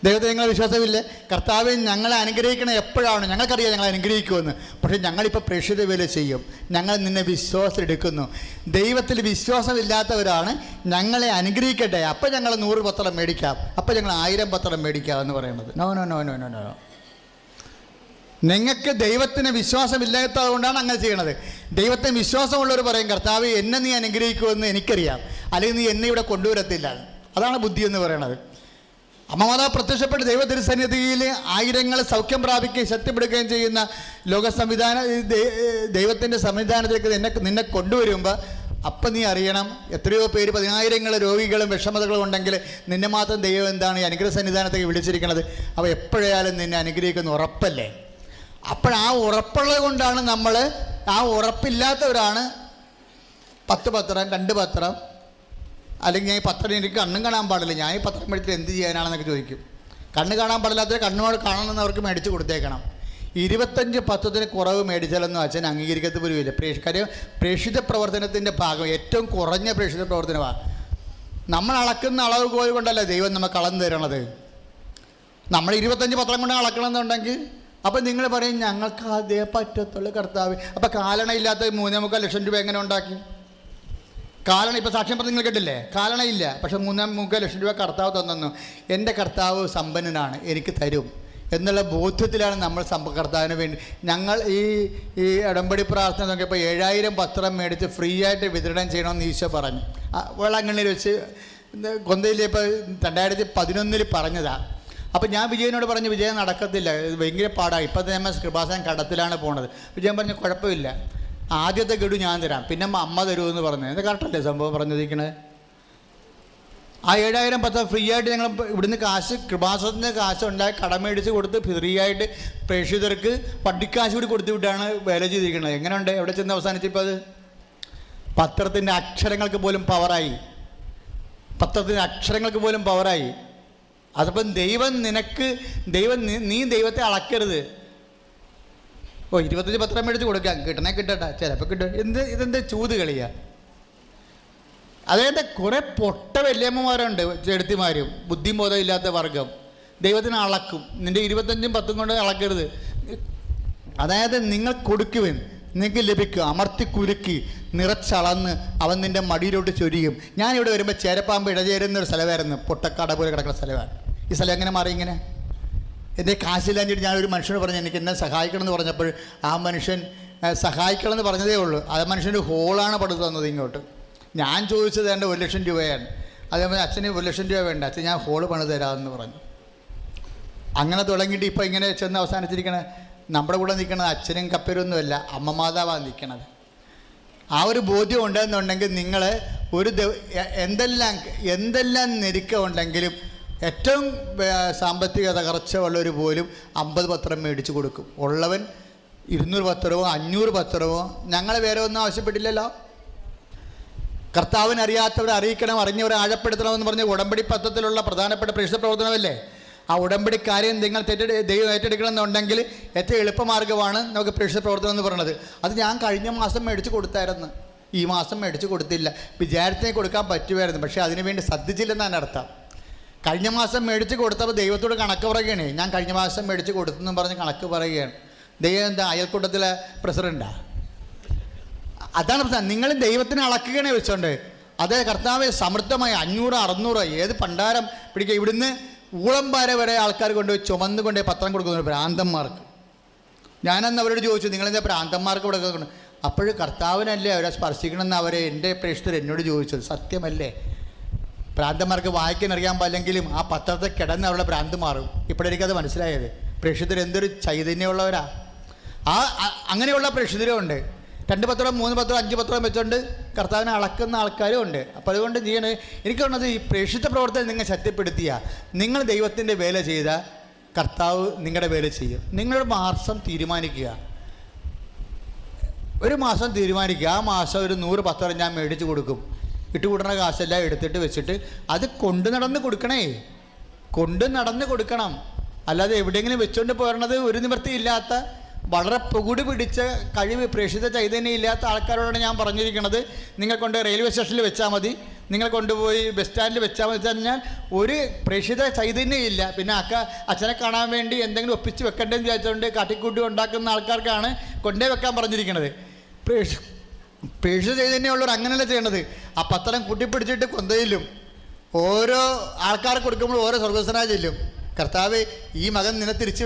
ദൈവത്തെ നിങ്ങൾ വിശ്വാസമില്ല? കർത്താവ് ഞങ്ങളെ അനുഗ്രഹിക്കണം എപ്പോഴാണ്? ഞങ്ങൾക്കറിയാം ഞങ്ങൾ അനുഗ്രഹിക്കുമെന്ന്. പക്ഷേ ഞങ്ങളിപ്പോൾ പ്രേക്ഷിത വില ചെയ്യും. ഞങ്ങൾ നിന്നെ വിശ്വാസം എടുക്കുന്നു. ദൈവത്തിൽ വിശ്വാസമില്ലാത്തവരാണ് ഞങ്ങളെ അനുഗ്രഹിക്കട്ടെ അപ്പം ഞങ്ങൾ 100 പത്രം മേടിക്കാം, അപ്പം ഞങ്ങൾ 1000 പത്രം മേടിക്കാം എന്ന് പറയുന്നത്. No no no no no no. നിങ്ങൾക്ക് ദൈവത്തിന് വിശ്വാസമില്ലാത്തത് കൊണ്ടാണ് അങ്ങനെ ചെയ്യണത്. ദൈവത്തിന് വിശ്വാസമുള്ളവർ പറയും കർത്താവ് എന്നെ നീ അനുഗ്രഹിക്കുമെന്ന് എനിക്കറിയാം, അല്ലെങ്കിൽ നീ എന്നെ ഇവിടെ കൊണ്ടുവരത്തില്ല. അതാണ് ബുദ്ധി എന്ന് പറയുന്നത്. അമ്മമാതാ പ്രത്യക്ഷപ്പെട്ട് ദൈവ തിരുസന്നിധിയിൽ ആയിരങ്ങൾ സൗഖ്യം പ്രാപിക്കുകയും ശക്തിപ്പെടുകയും ചെയ്യുന്ന ലോക സംവിധാന ദൈവത്തിൻ്റെ സംവിധാനത്തിലേക്ക് നിന്നെ കൊണ്ടുവരുമ്പോൾ അപ്പം നീ അറിയണം, എത്രയോ പേര് 10,000 രോഗികളും വിഷമതകളും ഉണ്ടെങ്കിൽ നിന്നെ മാത്രം ദൈവം എന്താണ് ഈ അനുഗ്രഹ സന്നിധാനത്തേക്ക് വിളിച്ചിരിക്കുന്നത്? അപ്പോൾ എപ്പോഴായാലും നിന്നെ അനുഗ്രഹിക്കുന്ന ഉറപ്പല്ലേ? അപ്പോഴാ ഉറപ്പുള്ളത് കൊണ്ടാണ് നമ്മൾ, ആ ഉറപ്പില്ലാത്തവരാണ് 10 പത്രം 2 പത്രം, അല്ലെങ്കിൽ ഞാൻ ഈ പത്രം എനിക്ക് കണ്ണും കാണാൻ പാടില്ല, ഞാൻ ഈ പത്രം മേടിച്ചിട്ട് എന്ത് ചെയ്യാനാണെന്നൊക്കെ ചോദിക്കും. കണ്ണ് കാണാൻ പാടില്ലാത്തവർ കണ്ണുകൊണ്ട് കാണണമെന്ന് അവർക്ക് മേടിച്ച് കൊടുത്തേക്കണം. 25 പത്രത്തിന് കുറവ് മേടിച്ചാലൊന്നും അച്ഛൻ അംഗീകരിക്കത്ത് പോലുമില്ല. കാര്യം പ്രേക്ഷിത പ്രവർത്തനത്തിൻ്റെ ഭാഗം, ഏറ്റവും കുറഞ്ഞ പ്രേക്ഷിത പ്രവർത്തനമാണ്. നമ്മൾ അളക്കുന്ന അളവ് കോൽ കൊണ്ടല്ല ദൈവം നമുക്ക് അളന്ന് തരണത്. നമ്മൾ 25 പത്രം കൊണ്ട് അളക്കണമെന്നുണ്ടെങ്കിൽ അപ്പം നിങ്ങൾ പറയും ഞങ്ങൾക്ക് അതേ പറ്റത്തുള്ളൂ കർത്താവ്. അപ്പം കാലണയില്ലാത്ത 3.25 ലക്ഷം രൂപ എങ്ങനെ ഉണ്ടാക്കി? കാലണ ഇപ്പോൾ സാക്ഷ്യം പറഞ്ഞ് നിങ്ങൾ കേട്ടില്ലേ? കാലണയില്ല, പക്ഷെ 3.25 ലക്ഷം രൂപ കർത്താവ് തന്നു. എൻ്റെ കർത്താവ് സമ്പന്നനാണ്, എനിക്ക് തരും എന്നുള്ള ബോധ്യത്തിലാണ് നമ്മൾ കർത്താവിന് വേണ്ടി ഞങ്ങൾ ഈ ഉടമ്പടി പ്രാർത്ഥന നോക്കിയപ്പോൾ 7000 പത്രം മേടിച്ച് ഫ്രീ ആയിട്ട് വിതരണം ചെയ്യണമെന്ന് ഈശോ പറഞ്ഞു. വേളാങ്കണ്ണിയിൽ വെച്ച് കൊന്തയിൽ ഇപ്പോൾ 2011 പറഞ്ഞതാണ്. അപ്പം ഞാൻ വിജയനോട് പറഞ്ഞു വിജയം നടക്കത്തില്ല, ഇത് ഭയങ്കര പാടാണ്, ഇപ്പോഴത്തെ നമ്മൾ കൃപാസനം കടത്തിലാണ് പോണത്. വിജയൻ പറഞ്ഞു കുഴപ്പമില്ല, ആദ്യത്തെ ഗഡു ഞാൻ തരാം, പിന്നെ അമ്മ തരുമെന്ന് പറഞ്ഞു. ഇത് കറക്റ്റല്ലേ സംഭവം പറഞ്ഞിരിക്കണേ? ആ 7000 പത്രം ഫ്രീ ആയിട്ട് ഞങ്ങൾ ഇവിടുന്ന് കൃപാസനത്തിന് കാശ് ഉണ്ടാക്കി കടമേടിച്ച് കൊടുത്ത് ഫ്രീ ആയിട്ട് പ്രേക്ഷിതർക്ക് വണ്ടിക്കാശ് കൂടി കൊടുത്തു വിട്ടാണ് വേല ചെയ്തിരിക്കുന്നത്. എങ്ങനെയുണ്ട്? എവിടെ ചെന്ന് അവസാനിച്ചപ്പോൾ അത് പത്രത്തിൻ്റെ അക്ഷരങ്ങൾക്ക് പോലും പവറായി. പത്രത്തിൻ്റെ അക്ഷരങ്ങൾക്ക് പോലും പവറായി. അതപ്പം നീ ദൈവത്തെ അളക്കരുത്. 25 പത്രം മേടിച്ച് കൊടുക്കാം, കിട്ടണേ കിട്ടട്ടെ, ചിലപ്പോൾ കിട്ടും. ഇതെന്ത് ചൂത് കളിയാ? അതായത് കുറേ പൊട്ട വല്യമ്മമാരുണ്ട്, ചെടുത്തിമാരും ബുദ്ധിബോധം ഇല്ലാത്ത വർഗം. ദൈവത്തിന് അളക്കും. നിൻ്റെ 25 10 കൊണ്ട് അളക്കരുത്. അതായത് നിങ്ങൾ കൊടുക്കുവിൻ, നിങ്ങൾക്ക് ലഭിക്കും. അമർത്തി കുലുക്കി നിറച്ചളന്ന് അവൻ നിൻ്റെ മടിയിലോട്ട് ചൊരിയും. ഞാനിവിടെ വരുമ്പോൾ ചേരപ്പാമ്പ് ഇടചേരുന്നൊരു സ്ഥലമായിരുന്നു, പൊട്ടക്കാട പോലെ കിടക്കുന്ന സ്ഥലമാണ്. ഈ സ്ഥലം എങ്ങനെ മാറി ഇങ്ങനെ? എൻ്റെ കാശില്ലാഞ്ഞിട്ട് ഞാനൊരു മനുഷ്യനോട് പറഞ്ഞു എനിക്ക് എന്നെ സഹായിക്കണം എന്ന് പറഞ്ഞപ്പോൾ ആ മനുഷ്യൻ സഹായിക്കണം എന്ന് പറഞ്ഞതേ ഉള്ളൂ. ആ മനുഷ്യൻ്റെ ഹോളാണ് പടുത്തു തന്നത് ഇങ്ങോട്ട്. ഞാൻ ചോദിച്ചത് എൻ്റെ 1 ലക്ഷം രൂപയാണ്. അതേപോലെ അച്ഛന് 1 ലക്ഷം രൂപ വേണ്ട, അച്ഛൻ ഞാൻ ഹോള് പണിത് തരാമെന്ന് പറഞ്ഞു. അങ്ങനെ തുടങ്ങിയിട്ട് ഇപ്പോൾ ഇങ്ങനെ ചെന്ന് അവസാനിച്ചിരിക്കണ നമ്മുടെ കൂടെ നിൽക്കുന്നത് അച്ഛനും കപ്പരൊന്നുമല്ല, അമ്മ മാതാവാണ് നിൽക്കണത്. ആ ഒരു ബോധ്യം ഉണ്ടെന്നുണ്ടെങ്കിൽ നിങ്ങൾ ഒരു എന്തെല്ലാം ഞെരുക്കമുണ്ടെങ്കിലും ഏറ്റവും സാമ്പത്തിക തകർച്ച ഉള്ളവർ പോലും 50 പത്രം മേടിച്ച് കൊടുക്കും. ഉള്ളവൻ 200 പത്രമോ 500 പത്രമോ. ഞങ്ങൾ വേറെ ഒന്നും ആവശ്യപ്പെട്ടില്ലല്ലോ. കർത്താവിന് അറിയാത്തവരെ അറിയിക്കണം, അറിഞ്ഞവരെ ആഴപ്പെടുത്തണമെന്ന് പറഞ്ഞ് ഉടമ്പടി പത്രത്തിലുള്ള പ്രധാനപ്പെട്ട പ്രേക്ഷിത പ്രവർത്തനമല്ലേ. ആ ഉടമ്പടി കാര്യം നിങ്ങൾ ദൈവം ഏറ്റെടുക്കണമെന്നുണ്ടെങ്കിൽ ഏറ്റവും എളുപ്പമാർഗ്ഗമാണ് നമുക്ക് പ്രേക്ഷിത പ്രവർത്തനം എന്ന് പറയുന്നത്. അത് ഞാൻ കഴിഞ്ഞ മാസം മേടിച്ച് കൊടുത്തായിരുന്നു, ഈ മാസം മേടിച്ച് കൊടുത്തില്ല. വിചാരത്തിനെ കൊടുക്കാൻ പറ്റുമായിരുന്നു, പക്ഷേ അതിനുവേണ്ടി ശ്രദ്ധിച്ചില്ലെന്നാണ് അർത്ഥം. കഴിഞ്ഞ മാസം മേടിച്ച് കൊടുത്തപ്പോൾ ദൈവത്തോട് കണക്ക് പറയുകയാണ്. ഞാൻ കഴിഞ്ഞ മാസം മേടിച്ച് കൊടുത്തെന്നും പറഞ്ഞ് കണക്ക് പറയുകയാണ്. ദൈവം എന്താ അയൽക്കൂട്ടത്തിലെ പ്രസിഡൻ്റാണ്? അതാണ് പ്രശ്നം. നിങ്ങൾ ദൈവത്തിനെ അളക്കുകയാണ് വെച്ചോണ്ട്. അതേ കർത്താവ് സമൃദ്ധമായി 500 600 ഏത് പണ്ടാരം പിടിക്കുക. ഇവിടുന്ന് ഊളംപാര വരെ ആൾക്കാർ കൊണ്ടുപോയി ചുമന്ന് കൊണ്ടുപോയി പത്രം കൊടുക്കുന്നു ഭ്രാന്തന്മാർക്ക്. ഞാനന്ന് അവരോട് ചോദിച്ചു നിങ്ങളെന്താ ഭ്രാന്തന്മാർക്ക് ഇവിടെ കൊണ്ട്? അപ്പോൾ കർത്താവിനല്ലേ അവരെ സ്പർശിക്കണമെന്ന് അവരെ എൻ്റെ പ്രേക്ഷിതർ എന്നോട് ചോദിച്ചത്. സത്യമല്ലേ? ഭ്രാന്തന്മാർക്ക് വായിക്കാൻ അറിയാൻ പാടില്ലെങ്കിലും ആ പത്രത്തെ കിടന്ന് അവരുടെ ഭ്രാന്ത് മാറും. ഇപ്പോഴെനിക്കത് മനസ്സിലായത്. പ്രേക്ഷിതർ എന്തൊരു ചൈതന്യമുള്ളവരാ. അങ്ങനെയുള്ള പ്രേക്ഷിതരും ഉണ്ട്. 2 പത്രം 3 പത്രം 5 പത്രം വെച്ചുകൊണ്ട് കർത്താവിനെ അളക്കുന്ന ആൾക്കാരും ഉണ്ട്. അപ്പോൾ അതുകൊണ്ട് എനിക്ക് തോന്നുന്നത് ഈ പ്രേക്ഷിത പ്രവർത്തനം നിങ്ങൾ ശക്തിപ്പെടുത്തിയ, നിങ്ങൾ ദൈവത്തിൻ്റെ വേല ചെയ്ത കർത്താവ് നിങ്ങളുടെ വേല ചെയ്യും. നിങ്ങളുടെ മാസം തീരുമാനിക്കുക, ഒരു മാസം തീരുമാനിക്കുക. ആ മാസം ഒരു 100 പത്രം ഞാൻ മേടിച്ച് കൊടുക്കും. ഇട്ടുകൂടുന്ന കാശെല്ലാം എടുത്തിട്ട് വെച്ചിട്ട് അത് കൊണ്ടു നടന്ന് കൊടുക്കണം. അല്ലാതെ എവിടെയെങ്കിലും വെച്ചുകൊണ്ട് പോരണത് ഒരു നിവൃത്തിയില്ലാത്ത വളരെ പുകുടി പിടിച്ച കഴിവ് പ്രേക്ഷിത ചൈതന്യം ഇല്ലാത്ത ആൾക്കാരോടാണ് ഞാൻ പറഞ്ഞിരിക്കുന്നത്. നിങ്ങൾ കൊണ്ട് റെയിൽവേ സ്റ്റേഷനിൽ വെച്ചാൽ മതി, നിങ്ങൾ കൊണ്ടുപോയി ബസ് സ്റ്റാൻഡിൽ വെച്ചാൽ മതി. കഴിഞ്ഞാൽ ഒരു പ്രേക്ഷിത ചൈതന്യം ഇല്ല. പിന്നെ അച്ഛനെ കാണാൻ വേണ്ടി എന്തെങ്കിലും ഒപ്പിച്ച് വെക്കണ്ടെന്ന് വിചാരിച്ചുകൊണ്ട് കാട്ടിക്കൂട്ടി ഉണ്ടാക്കുന്ന ആൾക്കാർക്കാണ് കൊണ്ടേ വെക്കാൻ പറഞ്ഞിരിക്കുന്നത്. പ്രേക്ഷിത ചൈതന്യമുള്ളവർ അങ്ങനെയല്ല ചെയ്യണത്. ആ പത്രം കൂട്ടിപ്പിടിച്ചിട്ട് കൊന്തയിലും ഓരോ ആൾക്കാർ കൊടുക്കുമ്പോൾ ഓരോ സ്വർഗസ്വനായി ചെല്ലും. കർത്താവ് ഈ മകൻ നിന്നെ തിരക്കി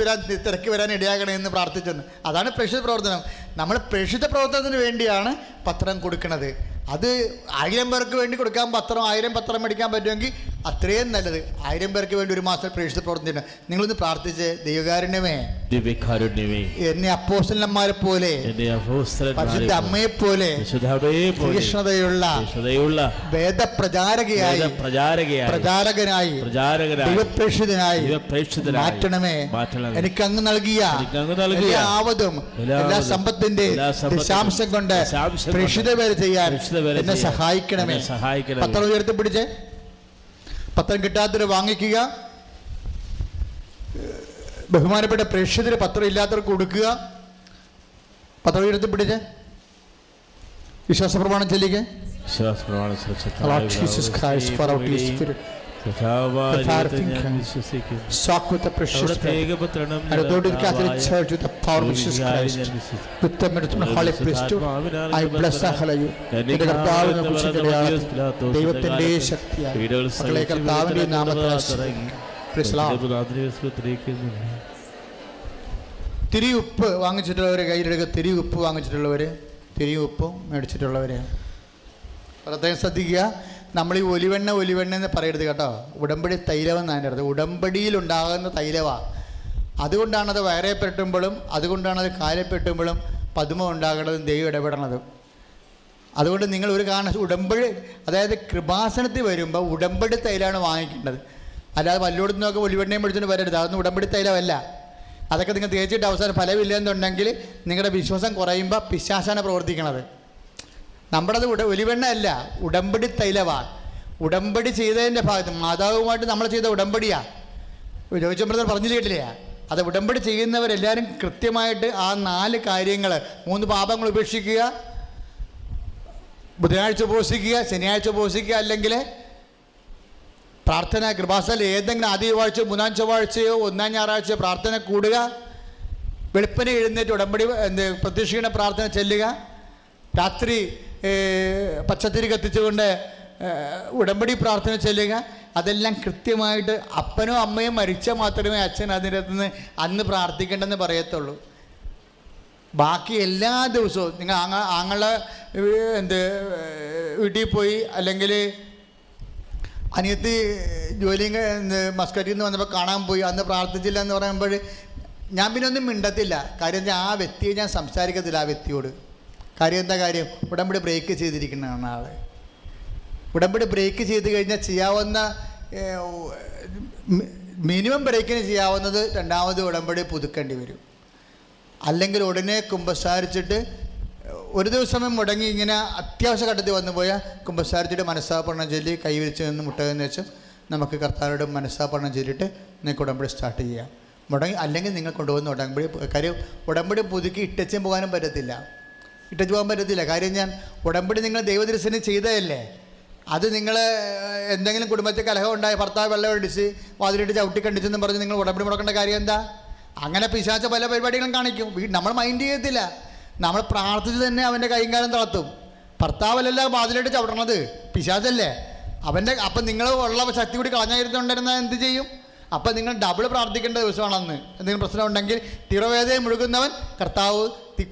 വരാൻ ഇടയാകണേ എന്ന് പ്രാർത്ഥിച്ചെന്ന്. അതാണ് പ്രേക്ഷിത പ്രവർത്തനം. നമ്മൾ പ്രേക്ഷിത പ്രവർത്തനത്തിന് വേണ്ടിയാണ് പത്രം കൊടുക്കുന്നത്. അത് 1000 പേർക്ക് വേണ്ടി കൊടുക്കാൻ 1000 പത്രം മേടിക്കാൻ പറ്റുമെങ്കിൽ അത്രയും നല്ലത്. 1000 പേർക്ക് വേണ്ടി ഒരു മാസം പ്രേക്ഷിത പ്രവർത്തനം. നിങ്ങളൊന്ന് പ്രാർത്ഥിച്ച് ദൈവകാരുണ്യമേ എന്നെ അപ്പോസ്തലന്മാരെ പോലെ പരിശുദ്ധ അമ്മയെ പോലെ തീക്ഷ്ണതയുള്ള പ്രചാരകനായി ദൈവപ്രേക്ഷിതനായി മാറ്റണമേ. എനിക്ക് അങ്ങ് നൽകിയ എല്ലാ ആവതും എല്ലാ സമ്പത്തിന്റെ ദശാംശം കൊണ്ട് പ്രേക്ഷിത വേല ചെയ്യാൻ എന്നെ സഹായിക്കണമേ. പത്രം ഉയർത്തിപ്പിടിച്ച് പത്രം കിട്ടാത്തവർ വാങ്ങിക്കുക. ബഹുമാനപ്പെട്ട പ്രേക്ഷിതര് പത്രം ഇല്ലാത്തവർക്ക് കൊടുക്കുക. പത്രം ഉയർത്തിപ്പിടിച്ച് വിശ്വാസ പ്രമാണം ചൊല്ലിക്കുക. Sock with the precious blood. And adore the Catholic Church with the power of Jesus Christ. With the medicine of Holy Priesthood, I bless and hallow you. നിന്റെ കർത്താവിനെ കുറിച്ചിടയാൽ ദൈവത്തിന്റെ ശക്തിയായി മക്കളെ കർത്താവിന്റെ നാമത്തിൽ തിരി ഉപ്പ് വാങ്ങിച്ചിട്ടുള്ളവരെ കയ്യിലെടുക്കുക. തിരി ഉപ്പ് വാങ്ങിച്ചിട്ടുള്ളവർ, തിരി ഉപ്പ് മേടിച്ചിട്ടുള്ളവർ പ്രത്യേകം ശ്രദ്ധിക്കുക. നമ്മൾ ഈ ഒലിവെണ്ണ എന്ന് പറയരുത് കേട്ടോ. ഉടമ്പടി തൈലമെന്ന് അതിൻ്റെ അടുത്ത് ഉടമ്പടിയിലുണ്ടാകുന്ന തൈലമാണ്. അതുകൊണ്ടാണത് വയറെ പെട്ടുമ്പോഴും അതുകൊണ്ടാണത് കാലപ്പെട്ടുമ്പോഴും പതുമ ഉണ്ടാകുന്നതും ദൈവം ഇടപെടണതും. അതുകൊണ്ട് നിങ്ങൾ ഒരു കാരണം ഉടമ്പടി, അതായത് കൃപാസനത്തിൽ വരുമ്പോൾ ഉടമ്പടി തൈലമാണ് വാങ്ങിക്കേണ്ടത്. അല്ലാതെ വല്ലോടത്തും നോക്കി ഒലിവെണ്ണയും മേടിച്ചുകൊണ്ട് വരരുത്. അതൊന്നും ഉടമ്പടി തൈലമല്ല. അതൊക്കെ നിങ്ങൾ തേച്ചിട്ട് അവസാനം ഫലമില്ലെന്നുണ്ടെങ്കിൽ നിങ്ങളുടെ വിശ്വാസം കുറയുമ്പോൾ പിശാചാണ് പ്രവർത്തിക്കണത്. നമ്മുടേത് ഒലിവെണ്ണ അല്ല, ഉടമ്പടി തൈലമാണ്. ഉടമ്പടി ചെയ്തതിൻ്റെ ഭാഗത്ത് മാതാവുമായിട്ട് നമ്മൾ ചെയ്ത ഉടമ്പടിയാണ്. ചോദിച്ചപ്പോൾ പറഞ്ഞില്ല കേട്ടില്ല. അത് ഉടമ്പടി ചെയ്യുന്നവരെല്ലാവരും കൃത്യമായിട്ട് ആ 4 കാര്യങ്ങൾ, 3 പാപങ്ങൾ ഉപേക്ഷിക്കുക, ബുധനാഴ്ച ഉപവസിക്കുക, ശനിയാഴ്ച ഉപവസിക്കുക, അല്ലെങ്കിൽ പ്രാർത്ഥന കൃപാസനത്തിൽ ഏതെങ്കിലും ആദ്യ ചൊവ്വാഴ്ചയോ 3-ാം ചൊവ്വാഴ്ചയോ 1-ാം ഞായറാഴ്ചയോ പ്രാർത്ഥന കൂടുക, വെളുപ്പിനെ എഴുന്നേറ്റ് ഉടമ്പടി പ്രത്യക്ഷീകരണ പ്രാർത്ഥന ചെല്ലുക, രാത്രി പച്ചത്തിരി കത്തിച്ചുകൊണ്ട് ഉടമ്പടി പ്രാർത്ഥന ചെല്ലുക. അതെല്ലാം കൃത്യമായിട്ട് അപ്പനോ അമ്മയോ മരിച്ചാൽ മാത്രമേ അച്ഛൻ അതിനകത്ത് നിന്ന് അന്ന് പ്രാർത്ഥിക്കേണ്ടെന്ന് പറയത്തുള്ളൂ. ബാക്കി എല്ലാ ദിവസവും നിങ്ങൾ ആങ്ങളെ വീട്ടിൽ പോയി, അല്ലെങ്കിൽ അനിയത്തി ജോലിയും മസ്കറ്റിൽ നിന്ന് വന്നപ്പോൾ കാണാൻ പോയി, അന്ന് പ്രാർത്ഥിച്ചില്ല എന്ന് പറയുമ്പോൾ ഞാൻ പിന്നെ ഒന്നും മിണ്ടത്തില്ല. കാര്യം എന്താ, ആ വ്യക്തിയെ ഞാൻ സംസാരിക്കത്തില്ല ആ വ്യക്തിയോട്. കാര്യം എന്താ കാര്യം, ഉടമ്പടി ബ്രേക്ക് ചെയ്തിരിക്കുന്നതാണ് ആൾ. ഉടമ്പടി ബ്രേക്ക് ചെയ്ത് കഴിഞ്ഞാൽ ചെയ്യാവുന്ന മിനിമം ബ്രേക്കിന് ചെയ്യാവുന്നത് രണ്ടാമത് ഉടമ്പടി പുതുക്കേണ്ടി വരും. അല്ലെങ്കിൽ ഉടനെ കുമ്പസാരിച്ചിട്ട് ഒരു ദിവസം മുടങ്ങി ഇങ്ങനെ അത്യാവശ്യ ഘട്ടത്തിൽ വന്നു പോയാൽ കുമ്പസാരിച്ചിട്ട് മനസ്സാപർണം ചൊല്ലി കൈവിരിച്ച് നിന്ന് മുട്ടകെന്ന് വെച്ച് നമുക്ക് കർത്താവോട് മനസ്സാപർണം ചൊല്ലിയിട്ട് നിങ്ങൾക്ക് ഉടമ്പടി സ്റ്റാർട്ട് ചെയ്യാം. മുടങ്ങി അല്ലെങ്കിൽ നിങ്ങൾ കൊണ്ടുപോകുന്ന ഉടമ്പടി, കാര്യം ഉടമ്പടി പുതുക്കി ഇട്ടച്ചും പോകാനും പറ്റത്തില്ല, ഇട്ടച്ചു പോകാൻ പറ്റത്തില്ല. കാര്യം ഞാൻ ഉടമ്പടി നിങ്ങൾ ദൈവദർശനം ചെയ്തതല്ലേ. അത് നിങ്ങൾ എന്തെങ്കിലും കുടുംബത്തിൽ കലഹം ഉണ്ടായി, ഭർത്താവ് വെള്ളം ഒഴിച്ച് വാതിലിട്ട് ചവിട്ടി കണ്ടിച്ചെന്ന് പറഞ്ഞ് നിങ്ങൾ ഉടമ്പടി മുടക്കേണ്ട കാര്യം എന്താ? അങ്ങനെ പിശാച പല പരിപാടികളും കാണിക്കും. നമ്മൾ മൈൻഡ് ചെയ്യത്തില്ല. നമ്മൾ പ്രാർത്ഥിച്ച് തന്നെ അവൻ്റെ കൈയും കാലം തളർത്തും. ഭർത്താവല്ല വാതിലിട്ട് ചവിട്ടണത്, പിശാചല്ലേ അവൻ്റെ. അപ്പം നിങ്ങൾ ഉള്ള ശക്തി കൂടി കളഞ്ഞിരുന്നുണ്ടായിരുന്നാൽ എന്ത് ചെയ്യും? അപ്പം നിങ്ങൾ ഡബിൾ പ്രാർത്ഥിക്കേണ്ട ദിവസമാണെന്ന്. എന്തെങ്കിലും പ്രശ്നം ഉണ്ടെങ്കിൽ തിറവേദയെ മുഴുകുന്നവൻ കർത്താവ്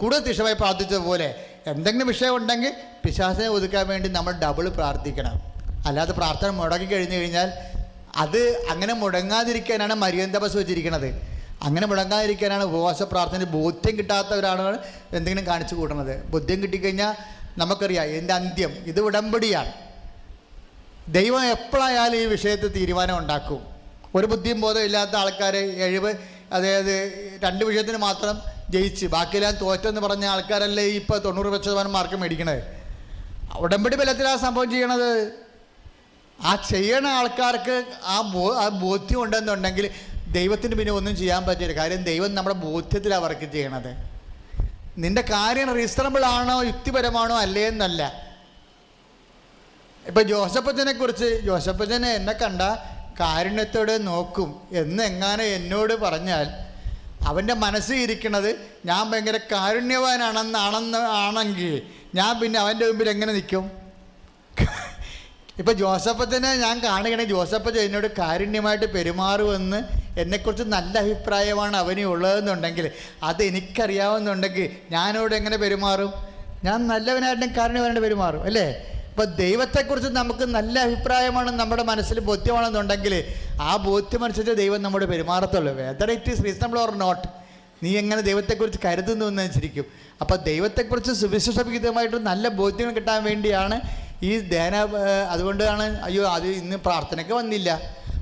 കൂടുതൽ തീക്ഷണമായി പ്രാർത്ഥിച്ചതുപോലെ എന്തെങ്കിലും വിഷയം ഉണ്ടെങ്കിൽ പിശാചിനെ ഒതുക്കാൻ വേണ്ടി നമ്മൾ ഡബിൾ പ്രാർത്ഥിക്കണം. അല്ലാതെ പ്രാർത്ഥന മുടക്കി കഴിഞ്ഞു കഴിഞ്ഞാൽ അത് അങ്ങനെ മുടങ്ങാതിരിക്കാനാണ് മരിയൻ തപസ് വെച്ചിരിക്കുന്നത്. അങ്ങനെ മുടങ്ങാതിരിക്കാനാണ് ഉപവാസ പ്രാർത്ഥന. ബോധ്യം കിട്ടാത്തവരാണ് എന്തെങ്കിലും കാണിച്ചു കൂട്ടുന്നത്. ബോധ്യം കിട്ടിക്കഴിഞ്ഞാൽ നമുക്കറിയാം എൻ്റെ അന്ത്യം. ഇത് ഉടമ്പടിയാണ്. ദൈവം എപ്പോഴായാലും ഈ വിഷയത്തിൽ തീരുമാനം ഉണ്ടാക്കും. ഒരു ബുദ്ധിയും ബോധം ഇല്ലാത്ത ആൾക്കാരെ 70, അതായത് 2 വിഷയത്തിന് മാത്രം ജയിച്ച് ബാക്കിയെല്ലാം തോറ്റെന്ന് പറഞ്ഞ ആൾക്കാരല്ലേ ഇപ്പോൾ 90% മാർക്ക് മേടിക്കണത്. ഉടമ്പടി ബലത്തിലാണ് സംഭവം ചെയ്യണത്. ആ ചെയ്യണ ആൾക്കാർക്ക് ആ ബോധ്യം ഉണ്ടെന്നുണ്ടെങ്കിൽ ദൈവത്തിന് പിന്നെ ഒന്നും ചെയ്യാൻ പറ്റില്ല. കാര്യം ദൈവം നമ്മുടെ ബോധ്യത്തിലാണ് വർക്ക് ചെയ്യണത്. നിൻ്റെ കാര്യം റീസണബിൾ ആണോ യുക്തിപരമാണോ അല്ലേ എന്നല്ല. ഇപ്പം ജോസഫച്ചനെ കുറിച്ച്, ജോസഫച്ചനെ എന്നെ കണ്ട കാരുണ്യത്തോടെ നോക്കും എന്നെങ്ങാനും എന്നോട് പറഞ്ഞാൽ അവൻ്റെ മനസ്സിൽ ഇരിക്കണത് ഞാൻ ഭയങ്കര കാരുണ്യവാനാണെന്നാണെങ്കിൽ ഞാൻ പിന്നെ അവൻ്റെ മുമ്പിൽ എങ്ങനെ നിൽക്കും? ഇപ്പം ജോസഫച്ചനെ ഞാൻ കാണുകയാണെങ്കിൽ ജോസഫച്ചൻ എന്നോട് കാരുണ്യമായിട്ട് പെരുമാറുമെന്ന്, എന്നെക്കുറിച്ച് നല്ല അഭിപ്രായമാണ് അവന് ഉള്ളതെന്നുണ്ടെങ്കിൽ, അത് എനിക്കറിയാവുന്നുണ്ടെങ്കിൽ ഞാനോട് എങ്ങനെ പെരുമാറും? ഞാൻ നല്ലവനായിട്ടും കാരുണ്യവാനായിട്ട് പെരുമാറും അല്ലേ? അപ്പോൾ ദൈവത്തെക്കുറിച്ച് നമുക്ക് നല്ല അഭിപ്രായമാണ് നമ്മുടെ മനസ്സിൽ ബോധ്യമാണെന്നുണ്ടെങ്കിൽ ആ ബോധ്യമനുസരിച്ച് ദൈവം നമ്മോട് പെരുമാറത്തുള്ളൂ. Whether it is reasonable or not, നീ എങ്ങനെ ദൈവത്തെക്കുറിച്ച് കരുതുന്നു എന്നനുസരിക്കും. അപ്പോൾ ദൈവത്തെക്കുറിച്ച് സുവിശേഷവിഹിതമായിട്ട് നല്ല ബോധ്യങ്ങൾ കിട്ടാൻ വേണ്ടിയാണ് ഈ ധ്യാന. അതുകൊണ്ടാണ് അയ്യോ അത് ഇന്ന് പ്രാർത്ഥനയ്ക്ക് വന്നില്ല,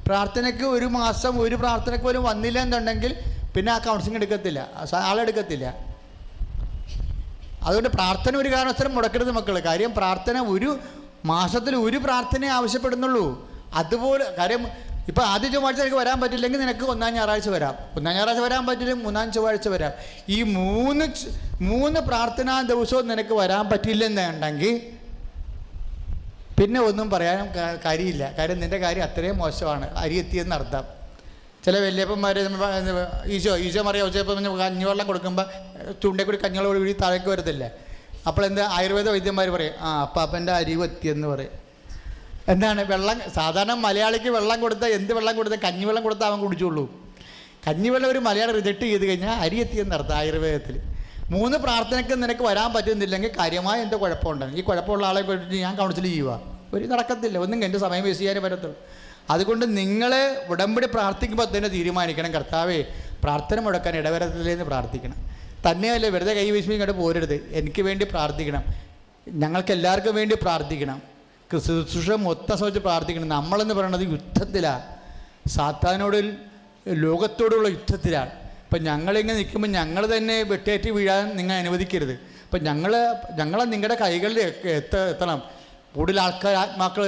പ്രാർത്ഥനയ്ക്ക് 1 മാസം ഒരു പ്രാർത്ഥനയ്ക്ക് പോലും വന്നില്ല എന്നുണ്ടെങ്കിൽ പിന്നെ ആ കൗൺസിലിംഗ് എടുക്കത്തില്ല, ആളെടുക്കത്തില്ല. അതുകൊണ്ട് പ്രാർത്ഥന ഒരു കാരണവശാലും മുടക്കരുത് മക്കൾ. കാര്യം പ്രാർത്ഥന 1 മാസത്തിൽ 1 പ്രാർത്ഥനയെ ആവശ്യപ്പെടുന്നുള്ളൂ. അതുപോലെ കാര്യം ഇപ്പോൾ ആദ്യ ചൊവ്വാഴ്ച എനിക്ക് വരാൻ പറ്റില്ലെങ്കിൽ നിനക്ക് 1-ാം ഞായറാഴ്ച വരാം, 1-ാം ഞായറാഴ്ച വരാൻ പറ്റില്ലെങ്കിൽ 3-ാം ചൊവ്വാഴ്ച വരാം. ഈ 3 പ്രാർത്ഥനാ ദിവസവും നിനക്ക് വരാൻ പറ്റില്ലെന്നുണ്ടെങ്കിൽ പിന്നെ ഒന്നും പറയാൻ കാര്യമില്ല. കാര്യം നിൻ്റെ കാര്യം അത്രയും മോശമാണ്, അരി എത്തിയെന്നർത്ഥം. ചില വല്യപ്പന്മാർ ഈശോ മറിയാം ചിലപ്പോൾ കഞ്ഞിവെള്ളം കൊടുക്കുമ്പോൾ ചുണ്ടയിൽ കൂടി കഞ്ഞിവെള്ളം ഒഴുകി താഴേക്ക് വരത്തില്ലേ. അപ്പോൾ എന്താ ആയുർവേദ വൈദ്യന്മാർ പറയും, അപ്പാപ്പൻ്റെ അരി എത്തിയെന്ന് പറയും. എന്താണ് വെള്ളം? സാധാരണ മലയാളിക്ക് വെള്ളം കൊടുത്താൽ, എന്ത് വെള്ളം കൊടുത്താൽ, കഞ്ഞിവെള്ളം കൊടുത്താൽ അവൻ കുടിച്ചുള്ളൂ. കഞ്ഞിവെള്ളം ഒരു മലയാളി റിജക്റ്റ് ചെയ്ത് കഴിഞ്ഞാൽ അരി എത്തിയെന്നർത്ഥം ആയുർവേദത്തിൽ. 3 പ്രാർത്ഥനയ്ക്ക് നിനക്ക് വരാൻ പറ്റുന്നില്ലെങ്കിൽ കാര്യമായ എൻ്റെ കുഴപ്പമുണ്ടെങ്കിൽ ഈ കുഴപ്പമുള്ള ആളെ പറ്റി ഞാൻ കൗൺസിൽ ചെയ്യുക. ഒരു നടക്കത്തില്ല, ഒന്നും എൻ്റെ സമയം വേസ്റ്റ് ചെയ്യാനേ പറ്റത്തുള്ളൂ. അതുകൊണ്ട് നിങ്ങൾ ഉടമ്പടി പ്രാർത്ഥിക്കുമ്പോൾ തന്നെ തീരുമാനിക്കണം, കർത്താവേ പ്രാർത്ഥന മുടക്കാൻ ഇടവരത്തില്ലെന്ന് പ്രാർത്ഥിക്കണം. തന്നെയല്ലേ വെറുതെ കൈ വീശി ഇങ്ങോട്ട് പോരരുത്, എനിക്ക് വേണ്ടി പ്രാർത്ഥിക്കണം, ഞങ്ങൾക്ക് എല്ലാവർക്കും വേണ്ടി പ്രാർത്ഥിക്കണം, ശുശ്രൂഷ മൊത്തം സംബന്ധിച്ച് പ്രാർത്ഥിക്കണം. നമ്മളെന്ന് പറയുന്നത് യുദ്ധത്തിലാണ്, സാത്താനോട് ലോകത്തോടുള്ള യുദ്ധത്തിലാണ്. അപ്പം ഞങ്ങളിങ്ങനെ നിൽക്കുമ്പോൾ ഞങ്ങൾ തന്നെ വെട്ടേറ്റ് വീഴാൻ നിങ്ങൾ അനുവദിക്കരുത്. അപ്പം ഞങ്ങളെ നിങ്ങളുടെ കൈകളിൽ എത്തണം. കൂടുതൽ ആത്മാക്കൾ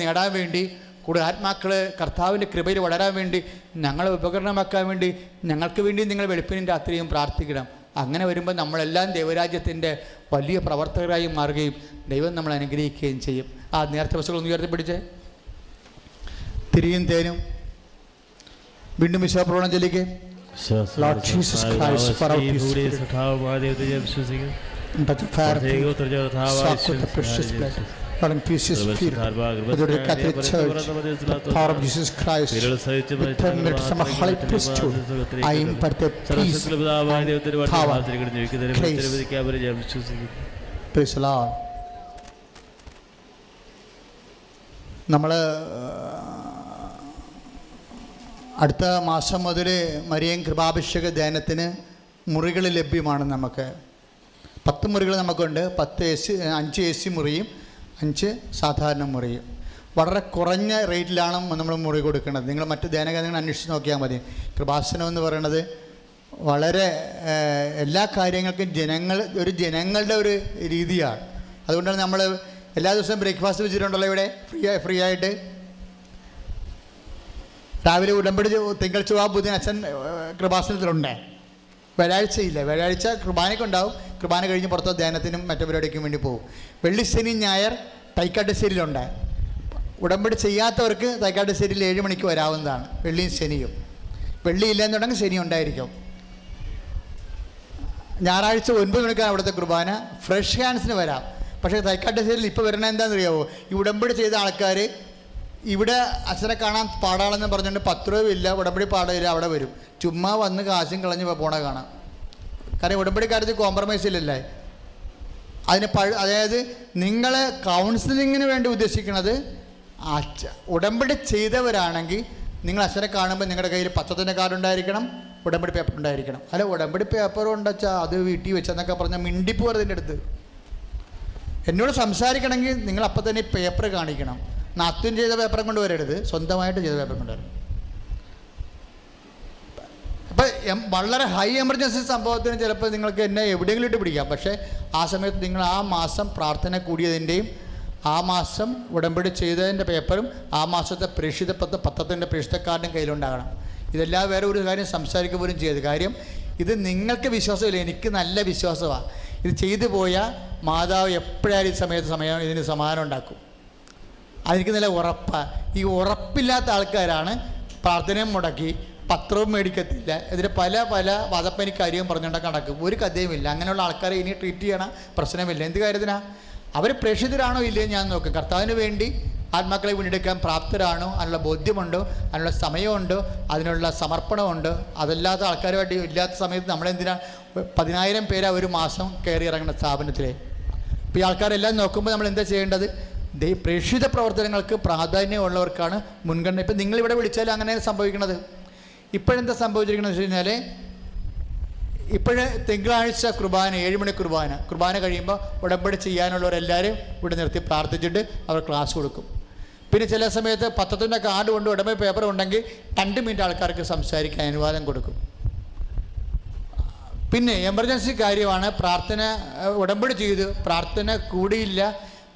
നേടാൻ വേണ്ടി, കൂടുതൽ ആത്മാക്കൾ കർത്താവിൻ്റെ കൃപയിൽ വളരാൻ വേണ്ടി, ഞങ്ങളെ ഉപകരണമാക്കാൻ വേണ്ടി, ഞങ്ങൾക്ക് വേണ്ടി നിങ്ങൾ വെളുപ്പിനും രാത്രിയും പ്രാർത്ഥിക്കണം. അങ്ങനെ വരുമ്പോൾ നമ്മളെല്ലാം ദൈവരാജ്യത്തിൻ്റെ വലിയ പ്രവർത്തകരായി മാറുകയും ദൈവം നമ്മൾ അനുഗ്രഹിക്കുകയും ചെയ്യും. നേരത്തെ വശങ്ങളൊന്ന് ഉയർത്തിപ്പിടിച്ചേ. തിരിയും തേനും വീണ്ടും വിശ്വാസപ്രവണം ചൊല്ലിക്കേ. Lord Jesus Christ, for our peace. And touch the fire of soak with the precious blood. Lord, infuse His Spirit with the Catholic Church, the power of Jesus Christ, with the merits of a holy priesthood. I impart the peace and power, grace. Praise the Lord. നമ്മൾ അടുത്ത മാസം മുതൽ Marian കൃപാഭിഷേക ധ്യാനത്തിന് മുറികൾ ലഭ്യമാണ്. നമുക്ക് 10 മുറികൾ നമുക്കുണ്ട്. 5 AC മുറിയും 5 സാധാരണ മുറിയും. വളരെ കുറഞ്ഞ റേറ്റിലാണ് നമ്മൾ മുറി കൊടുക്കുന്നത്. നിങ്ങൾ മറ്റ് ധ്യാനകേന്ദ്രങ്ങൾ അന്വേഷിച്ച് നോക്കിയാൽ മതി. കൃപാസനം എന്ന് പറയുന്നത് വളരെ എല്ലാ കാര്യങ്ങൾക്കും ജനങ്ങളുടെ ഒരു രീതിയാണ്. അതുകൊണ്ടാണ് നമ്മൾ എല്ലാ ദിവസവും ബ്രേക്ക്ഫാസ്റ്റ് വെച്ചിട്ടുണ്ടല്ലോ ഇവിടെ ഫ്രീ ആയിട്ട്. രാവിലെ ഉടമ്പടി തിങ്കൾ ചൊവ്വ ബുധൻ അച്ഛൻ കൃപാസനത്തിലുണ്ട്. വ്യാഴാഴ്ചയില്ല, വ്യാഴാഴ്ച കുർബാനയ്ക്കുണ്ടാവും. കുർബാന കഴിഞ്ഞ് പുറത്ത് ധ്യാനത്തിനും മറ്റു പരിപാടിക്കും വേണ്ടി പോകും. വെള്ളി ശനി ഞായർ തൈക്കാട്ടുശ്ശേരിയിലുണ്ട്. ഉടമ്പടി ചെയ്യാത്തവർക്ക് തൈക്കാട്ടുശ്ശേരിയിൽ 7 മണിക്ക് വരാവുന്നതാണ്. വെള്ളിയും ശനിയും. വെള്ളി ഇല്ലെന്നുണ്ടെങ്കിൽ ശനി ഉണ്ടായിരിക്കും. ഞായറാഴ്ച 9 മണിക്കാണ് അവിടുത്തെ കുർബാന. ഫ്രഷ് ഹാൻഡ്സിന് വരാം. പക്ഷേ തൈക്കാട്ടുശ്ശേരിയിൽ ഇപ്പോൾ വരണ എന്താണെന്ന് അറിയാമോ? ഈ ഉടമ്പടി ചെയ്ത ആൾക്കാർ ഇവിടെ അച്ഛനെ കാണാൻ പാടാളെന്ന് പറഞ്ഞുകൊണ്ട് 10 രൂപയില്ല, ഉടമ്പടി പാടില്ല, അവിടെ വരും. ചുമ്മാ വന്ന് കാശും കളഞ്ഞ് പോണ കാണാം. കാരണം ഉടമ്പടി കാര്യത്തിൽ കോംപ്രമൈസ് ഇല്ലല്ലേ. അതായത് നിങ്ങൾ കൗൺസിലിങ്ങിന് വേണ്ടി ഉദ്ദേശിക്കുന്നത് ഉടമ്പടി ചെയ്തവരാണെങ്കിൽ നിങ്ങൾ അച്ഛനെ കാണുമ്പോൾ നിങ്ങളുടെ കയ്യിൽ പത്രത്തിൻ്റെ കാർഡ് ഉണ്ടായിരിക്കണം, ഉടമ്പടി പേപ്പർ ഉണ്ടായിരിക്കണം. അല്ല ഉടമ്പടി പേപ്പർ ഉണ്ടച്ചാൽ അത് വീട്ടിൽ വെച്ചെന്നൊക്കെ പറഞ്ഞാൽ മിണ്ടിപ്പ് പറഞ്ഞതിൻ്റെ അടുത്ത് എന്നോട് സംസാരിക്കണമെങ്കിൽ നിങ്ങൾ അപ്പം തന്നെ പേപ്പർ കാണിക്കണം. നാത്യം ചെയ്ത പേപ്പറും കൊണ്ട് വരരുത്, സ്വന്തമായിട്ട് ചെയ്ത പേപ്പർ കൊണ്ടുവരണം. അപ്പം വളരെ ഹൈ എമർജൻസി സംഭവത്തിന് ചിലപ്പോൾ നിങ്ങൾക്ക് എന്നെ എവിടെയെങ്കിലും ഇട്ട് പിടിക്കാം. പക്ഷേ ആ സമയത്ത് നിങ്ങൾ ആ മാസം പ്രാർത്ഥന കൂടിയതിൻ്റെയും ആ മാസം ഉടമ്പടി ചെയ്തതിൻ്റെ പേപ്പറും ആ മാസത്തെ പത്രത്തിൻ്റെ പ്രേക്ഷിത കാർഡും കയ്യിലുണ്ടാകണം. ഇതെല്ലാം വേറെ ഒരു കാര്യം സംസാരിക്കുക പോലും ചെയ്ത് കാര്യം ഇത് നിങ്ങൾക്ക് വിശ്വാസമില്ല, എനിക്ക് നല്ല വിശ്വാസമാണ്. ഇത് ചെയ്തു പോയാൽ മാതാവ് എപ്പോഴായാലും ഈ സമയം ഇതിന് സമാധാനം ഉണ്ടാക്കും. അതെനിക്ക് നല്ല ഉറപ്പാണ്. ഈ ഉറപ്പില്ലാത്ത ആൾക്കാരാണ് പ്രാർത്ഥനയും മുടക്കി പത്രവും മേടിക്കത്തില്ല, ഇതിന് പല വധപ്പനിക്കാര്യം പറഞ്ഞുകൊണ്ട് നടക്കും. ഒരു കഥയുമില്ല. അങ്ങനെയുള്ള ആൾക്കാരെ ഇനി ട്രീറ്റ് ചെയ്യണ പ്രശ്നമില്ല. എന്ത് കാര്യത്തിനാണ്? അവർ പ്രേക്ഷിതരാണോ ഇല്ലയോ ഞാൻ നോക്കും. കർത്താവിന് വേണ്ടി ആത്മാക്കളെ വീണ്ടെടുക്കാൻ പ്രാപ്തരാണോ, അതിനുള്ള ബോധ്യമുണ്ടോ, അതിനുള്ള സമയമുണ്ടോ, അതിനുള്ള സമർപ്പണമുണ്ടോ. അതല്ലാത്ത ആൾക്കാരുമായിട്ട് ഇല്ലാത്ത സമയത്ത് നമ്മളെന്തിനാ 10,000 പേരാ ഒരു മാസം കയറി ഇറങ്ങുന്ന സ്ഥാപനത്തിലെ. ഇപ്പോൾ ഈ ആൾക്കാരെല്ലാം നോക്കുമ്പോൾ നമ്മൾ എന്താ ചെയ്യേണ്ടത്? പ്രേക്ഷിത പ്രവർത്തനങ്ങൾക്ക് പ്രാധാന്യമുള്ളവർക്കാണ് മുൻഗണന. ഇപ്പം നിങ്ങളിവിടെ വിളിച്ചാലും അങ്ങനെ സംഭവിക്കുന്നത്. ഇപ്പോഴെന്താ സംഭവിച്ചിരിക്കണമെന്ന് വെച്ച് കഴിഞ്ഞാൽ ഇപ്പോഴ് തിങ്കളാഴ്ച കുർബാന 7 മണി കുർബാന കഴിയുമ്പോൾ ഉടമ്പടി ചെയ്യാനുള്ളവരെല്ലാവരും ഇവിടെ നിർത്തി പ്രാർത്ഥിച്ചിട്ട് അവർ ക്ലാസ് കൊടുക്കും. പിന്നെ ചില സമയത്ത് പത്രത്തിൻ്റെ കാർഡ് കൊണ്ട് ഉടമ്പടി പേപ്പർ ഉണ്ടെങ്കിൽ 2 മിനിറ്റ് ആൾക്കാർക്ക് സംസാരിക്കാൻ അനുവാദം കൊടുക്കും. പിന്നെ എമർജൻസി കാര്യമാണ്. പ്രാർത്ഥന ഉടമ്പടി ചെയ്ത് പ്രാർത്ഥന കൂടിയില്ല,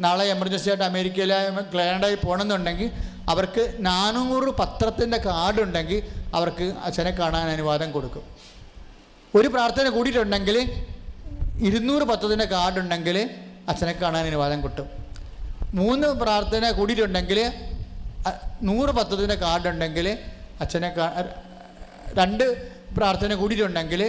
നാളെ എമർജൻസി ആയിട്ട് അമേരിക്കയിലെ കാനഡയിൽ പോകണമെന്നുണ്ടെങ്കിൽ അവർക്ക് 400 പത്രത്തിൻ്റെ കാർഡുണ്ടെങ്കിൽ അവർക്ക് അച്ഛനെ കാണാൻ അനുവാദം കൊടുക്കും. ഒരു പ്രാർത്ഥന കൂടിയിട്ടുണ്ടെങ്കിൽ 200 പത്രത്തിൻ്റെ കാർഡുണ്ടെങ്കിൽ അച്ഛനെ കാണാൻ അനുവാദം കിട്ടും. 3 പ്രാർത്ഥന കൂടിയിട്ടുണ്ടെങ്കിൽ 100 പത്രത്തിൻ്റെ കാർഡുണ്ടെങ്കിൽ അച്ഛനെ 2 പ്രാർത്ഥന കൂടിയിട്ടുണ്ടെങ്കിൽ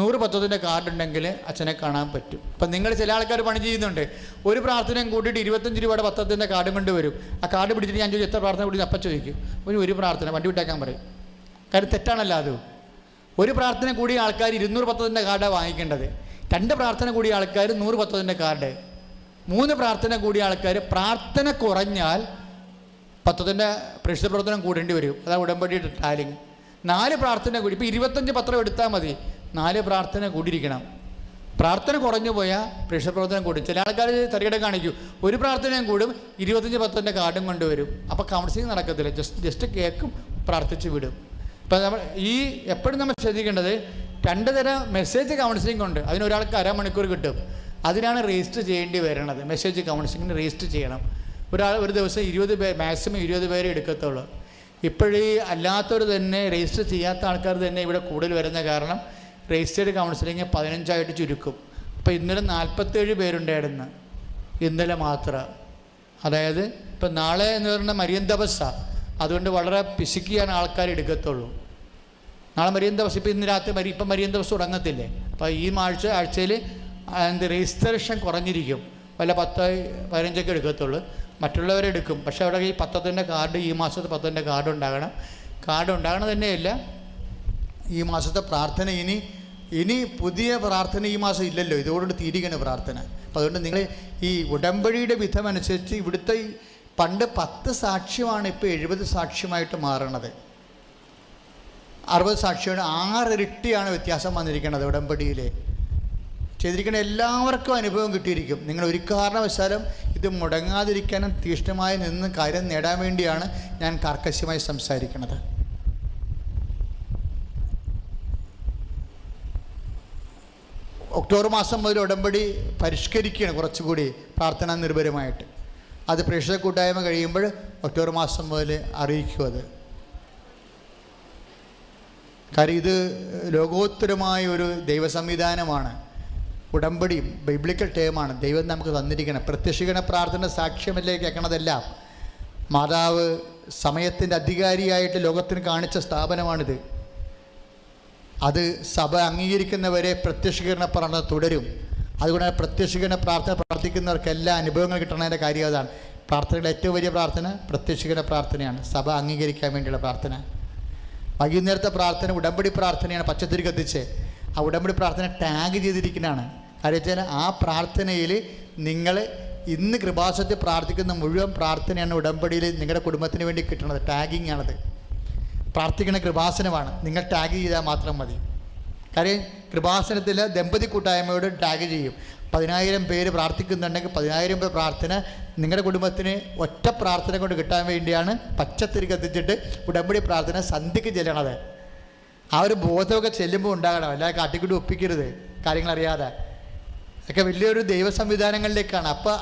100 പത്രത്തിൻ്റെ കാർഡുണ്ടെങ്കിൽ അച്ഛനെ കാണാൻ പറ്റും. അപ്പം നിങ്ങൾ ചില ആൾക്കാർ പണി ചെയ്യുന്നുണ്ട്. ഒരു പ്രാർത്ഥനയും കൂട്ടിയിട്ട് 25 രൂപയുടെ പത്രത്തിൻ്റെ കാർഡും കൊണ്ട് വരും. ആ കാർഡ് പിടിച്ചിട്ട് ഞാൻ ചോദിച്ചു എത്ര പ്രാർത്ഥന കൂടി അപ്പം ചോദിക്കും. ഒരു പ്രാർത്ഥന വണ്ടി വിട്ടേക്കാൻ പറയും. കാര്യം തെറ്റാണല്ലോ അത്. ഒരു പ്രാർത്ഥന കൂടിയ ആൾക്കാർ 200 പത്രത്തിൻ്റെ കാർഡാണ് വാങ്ങിക്കേണ്ടത്. 2 പ്രാർത്ഥന കൂടിയ ആൾക്കാർ 100 പത്രത്തിൻ്റെ കാർഡ്. 3 പ്രാർത്ഥന കൂടിയ ആൾക്കാർ പ്രാർത്ഥന കുറഞ്ഞാൽ പത്രത്തിൻ്റെ പ്രേക്ഷിത പ്രവർത്തനം കൂടേണ്ടി വരും. അതാണ് ഉടമ്പടിയുടെ ടാലിങ്. 4 പ്രാർത്ഥന കൂടി ഇപ്പോൾ 25 പത്രം എടുത്താൽ മതി. 4 പ്രാർത്ഥന കൂടിയിരിക്കണം. പ്രാർത്ഥന കുറഞ്ഞു പോയാൽ പ്രേക്ഷിത പ്രവർത്തനം കൂടും. ചില ആൾക്കാർ തരികട കാണിക്കും. ഒരു പ്രാർത്ഥനയും കൂടും, 25 പത്രത്തിൻ്റെ കാർഡും കൊണ്ടുവരും. അപ്പോൾ കൗൺസിലിംഗ് നടക്കത്തില്ല. ജസ്റ്റ് കേൾക്കും, പ്രാർത്ഥിച്ച് വിടും. ഇപ്പം നമ്മൾ എപ്പോഴും നമ്മൾ ശ്രദ്ധിക്കേണ്ടത് 2 തരം മെസ്സേജ് കൗൺസിലിംഗ് ഉണ്ട്. അതിനൊരാൾക്ക് 1/2 മണിക്കൂർ കിട്ടും. അതിനാണ് രജിസ്റ്റർ ചെയ്യേണ്ടി വരുന്നത്. മെസ്സേജ് കൗൺസിലിങ്ങിന് രജിസ്റ്റർ ചെയ്യണം. ഒരു ദിവസം 20 പേര്, മാക്സിമം 20 പേരെ എടുക്കത്തുള്ളൂ. ഇപ്പോഴീ അല്ലാത്തവർ തന്നെ രജിസ്റ്റർ ചെയ്യാത്ത ആൾക്കാർ തന്നെ ഇവിടെ കൂടുതൽ വരുന്ന കാരണം രജിസ്റ്റേർഡ് കൗൺസിലിംഗ് 15 ചുരുക്കും. അപ്പോൾ ഇന്നലെ 47 പേരുണ്ടായിരുന്നു, ഇന്നലെ മാത്രം. അതായത് ഇപ്പം നാളെ എന്ന് പറയുന്ന മരിയൻ ദിവസമാണ്. അതുകൊണ്ട് വളരെ പിശുക്കിയാണ് ആൾക്കാർ എടുക്കത്തുള്ളൂ. നാളെ മരിയൻ ദിവസം, ഇപ്പോൾ ഇന്ന് രാത്രി ഇപ്പം മരിയൻ ദിവസം തുടങ്ങത്തില്ലേ. അപ്പോൾ ഈ ആഴ്ചയിൽ രജിസ്ട്രേഷൻ കുറഞ്ഞിരിക്കും. വല്ല 10-15 എടുക്കത്തുള്ളൂ, മറ്റുള്ളവരെടുക്കും. പക്ഷേ അവിടെ ഈ 10ൻ്റെ കാർഡ്, ഈ മാസത്തെ 10ൻ്റെ കാർഡ് ഉണ്ടാകണം. കാർഡ് ഉണ്ടാകണം തന്നെയല്ല, ഈ മാസത്തെ പ്രാർത്ഥന ഇനി പുതിയ പ്രാർത്ഥന ഈ മാസം ഇല്ലല്ലോ, ഇതോടുകൂടി തീരുകയാണ് പ്രാർത്ഥന. അപ്പോൾ അതുകൊണ്ട് നിങ്ങൾ ഈ ഉടമ്പടിയുടെ വിധമനുസരിച്ച് ഇവിടുത്തെ പണ്ട് 10 സാക്ഷ്യമാണ് ഇപ്പോൾ 70 സാക്ഷ്യമായിട്ട് മാറണത്. 60 സാക്ഷ്യമാണ്. 6 ഇരട്ടിയാണ് വ്യത്യാസം വന്നിരിക്കുന്നത് ഉടമ്പടിയിൽ. ചെയ്തിരിക്കുന്ന എല്ലാവർക്കും അനുഭവം കിട്ടിയിരിക്കും. നിങ്ങൾ ഒരു കാരണവശാലും ഇത് മുടങ്ങാതിരിക്കാനും തീക്ഷ്ണമായി നിന്ന് കാര്യം നേടാൻ വേണ്ടിയാണ് ഞാൻ കാർക്കശ്യമായി സംസാരിക്കുന്നത്. ഒക്ടോബർ മാസം മുതൽ ഉടമ്പടി പരിഷ്കരിക്കുകയാണ് കുറച്ചുകൂടി പ്രാർത്ഥനാ നിർഭരമായിട്ട്. അത് പ്രേക്ഷിത കൂട്ടായ്മ കഴിയുമ്പോൾ ഒക്ടോബർ മാസം മുതൽ അറിയിക്കും. അത് കാര്യം ഇത് ലോകോത്തരമായ ഒരു ദൈവ സംവിധാനമാണ്. ഉടമ്പടിയും ബൈബിളിക്കൽ ടേമാണ് ദൈവം നമുക്ക് തന്നിരിക്കണം. പ്രത്യക്ഷീകരണ പ്രാർത്ഥന സാക്ഷ്യമല്ലേ കേൾക്കണതെല്ലാം. മാതാവ് സമയത്തിൻ്റെ അധികാരിയായിട്ട് ലോകത്തിന് കാണിച്ച സ്ഥാപനമാണിത്. അത് സഭ അംഗീകരിക്കുന്നവരെ പ്രത്യക്ഷീകരണ പ്രാർത്ഥന തുടരും. അതുകൊണ്ട് പ്രത്യക്ഷീകരണ പ്രാർത്ഥന പ്രാർത്ഥിക്കുന്നവർക്ക് എല്ലാ അനുഭവങ്ങൾ കിട്ടണതിൻ്റെ കാര്യം അതാണ്. പ്രാർത്ഥനയുടെ ഏറ്റവും വലിയ പ്രാർത്ഥന പ്രത്യക്ഷീകരണ പ്രാർത്ഥനയാണ്, സഭ അംഗീകരിക്കാൻ വേണ്ടിയുള്ള പ്രാർത്ഥന. വൈകുന്നേരത്തെ പ്രാർത്ഥന ഉടമ്പടി പ്രാർത്ഥനയാണ്. പച്ചത്തിരി കത്തിച്ച് ആ ഉടമ്പടി പ്രാർത്ഥന ടാഗ് ചെയ്തിരിക്കുന്നതാണ്. കാര്യം വെച്ചാൽ ആ പ്രാർത്ഥനയിൽ നിങ്ങൾ ഇന്ന് കൃപാസനത്തിൽ പ്രാർത്ഥിക്കുന്ന മുഴുവൻ പ്രാർത്ഥനയാണ് ഉടമ്പടിയിൽ നിങ്ങളുടെ കുടുംബത്തിന് വേണ്ടി കിട്ടുന്നത്. ടാഗിങ് ആണത്. പ്രാർത്ഥിക്കുന്ന കൃപാസനമാണ്. നിങ്ങൾ ടാഗ് ചെയ്താൽ മാത്രം മതി. കാര്യം കൃപാസനത്തിൽ ദമ്പതി കൂട്ടായ്മയോട് ടാഗ് ചെയ്യും. 10,000 പേര് പ്രാർത്ഥിക്കുന്നുണ്ടെങ്കിൽ 10,000 പേർ പ്രാർത്ഥന നിങ്ങളുടെ കുടുംബത്തിന് ഒറ്റ പ്രാർത്ഥന കൊണ്ട് കിട്ടാൻ വേണ്ടിയാണ് പച്ചത്തിരി കത്തിച്ചിട്ട് ഉടമ്പടി പ്രാർത്ഥന സന്ധ്യയ്ക്ക് ചെല്ലണത്. ആ ഒരു ബോധമൊക്കെ ചെല്ലുമ്പോൾ ഉണ്ടാകണം. അല്ലാതെ കാട്ടിക്കൂട്ടി ഒപ്പിക്കരുത് കാര്യങ്ങളറിയാതെ. ഒക്കെ വലിയൊരു ദൈവ സംവിധാനങ്ങളിലേക്കാണ്. അപ്പോൾ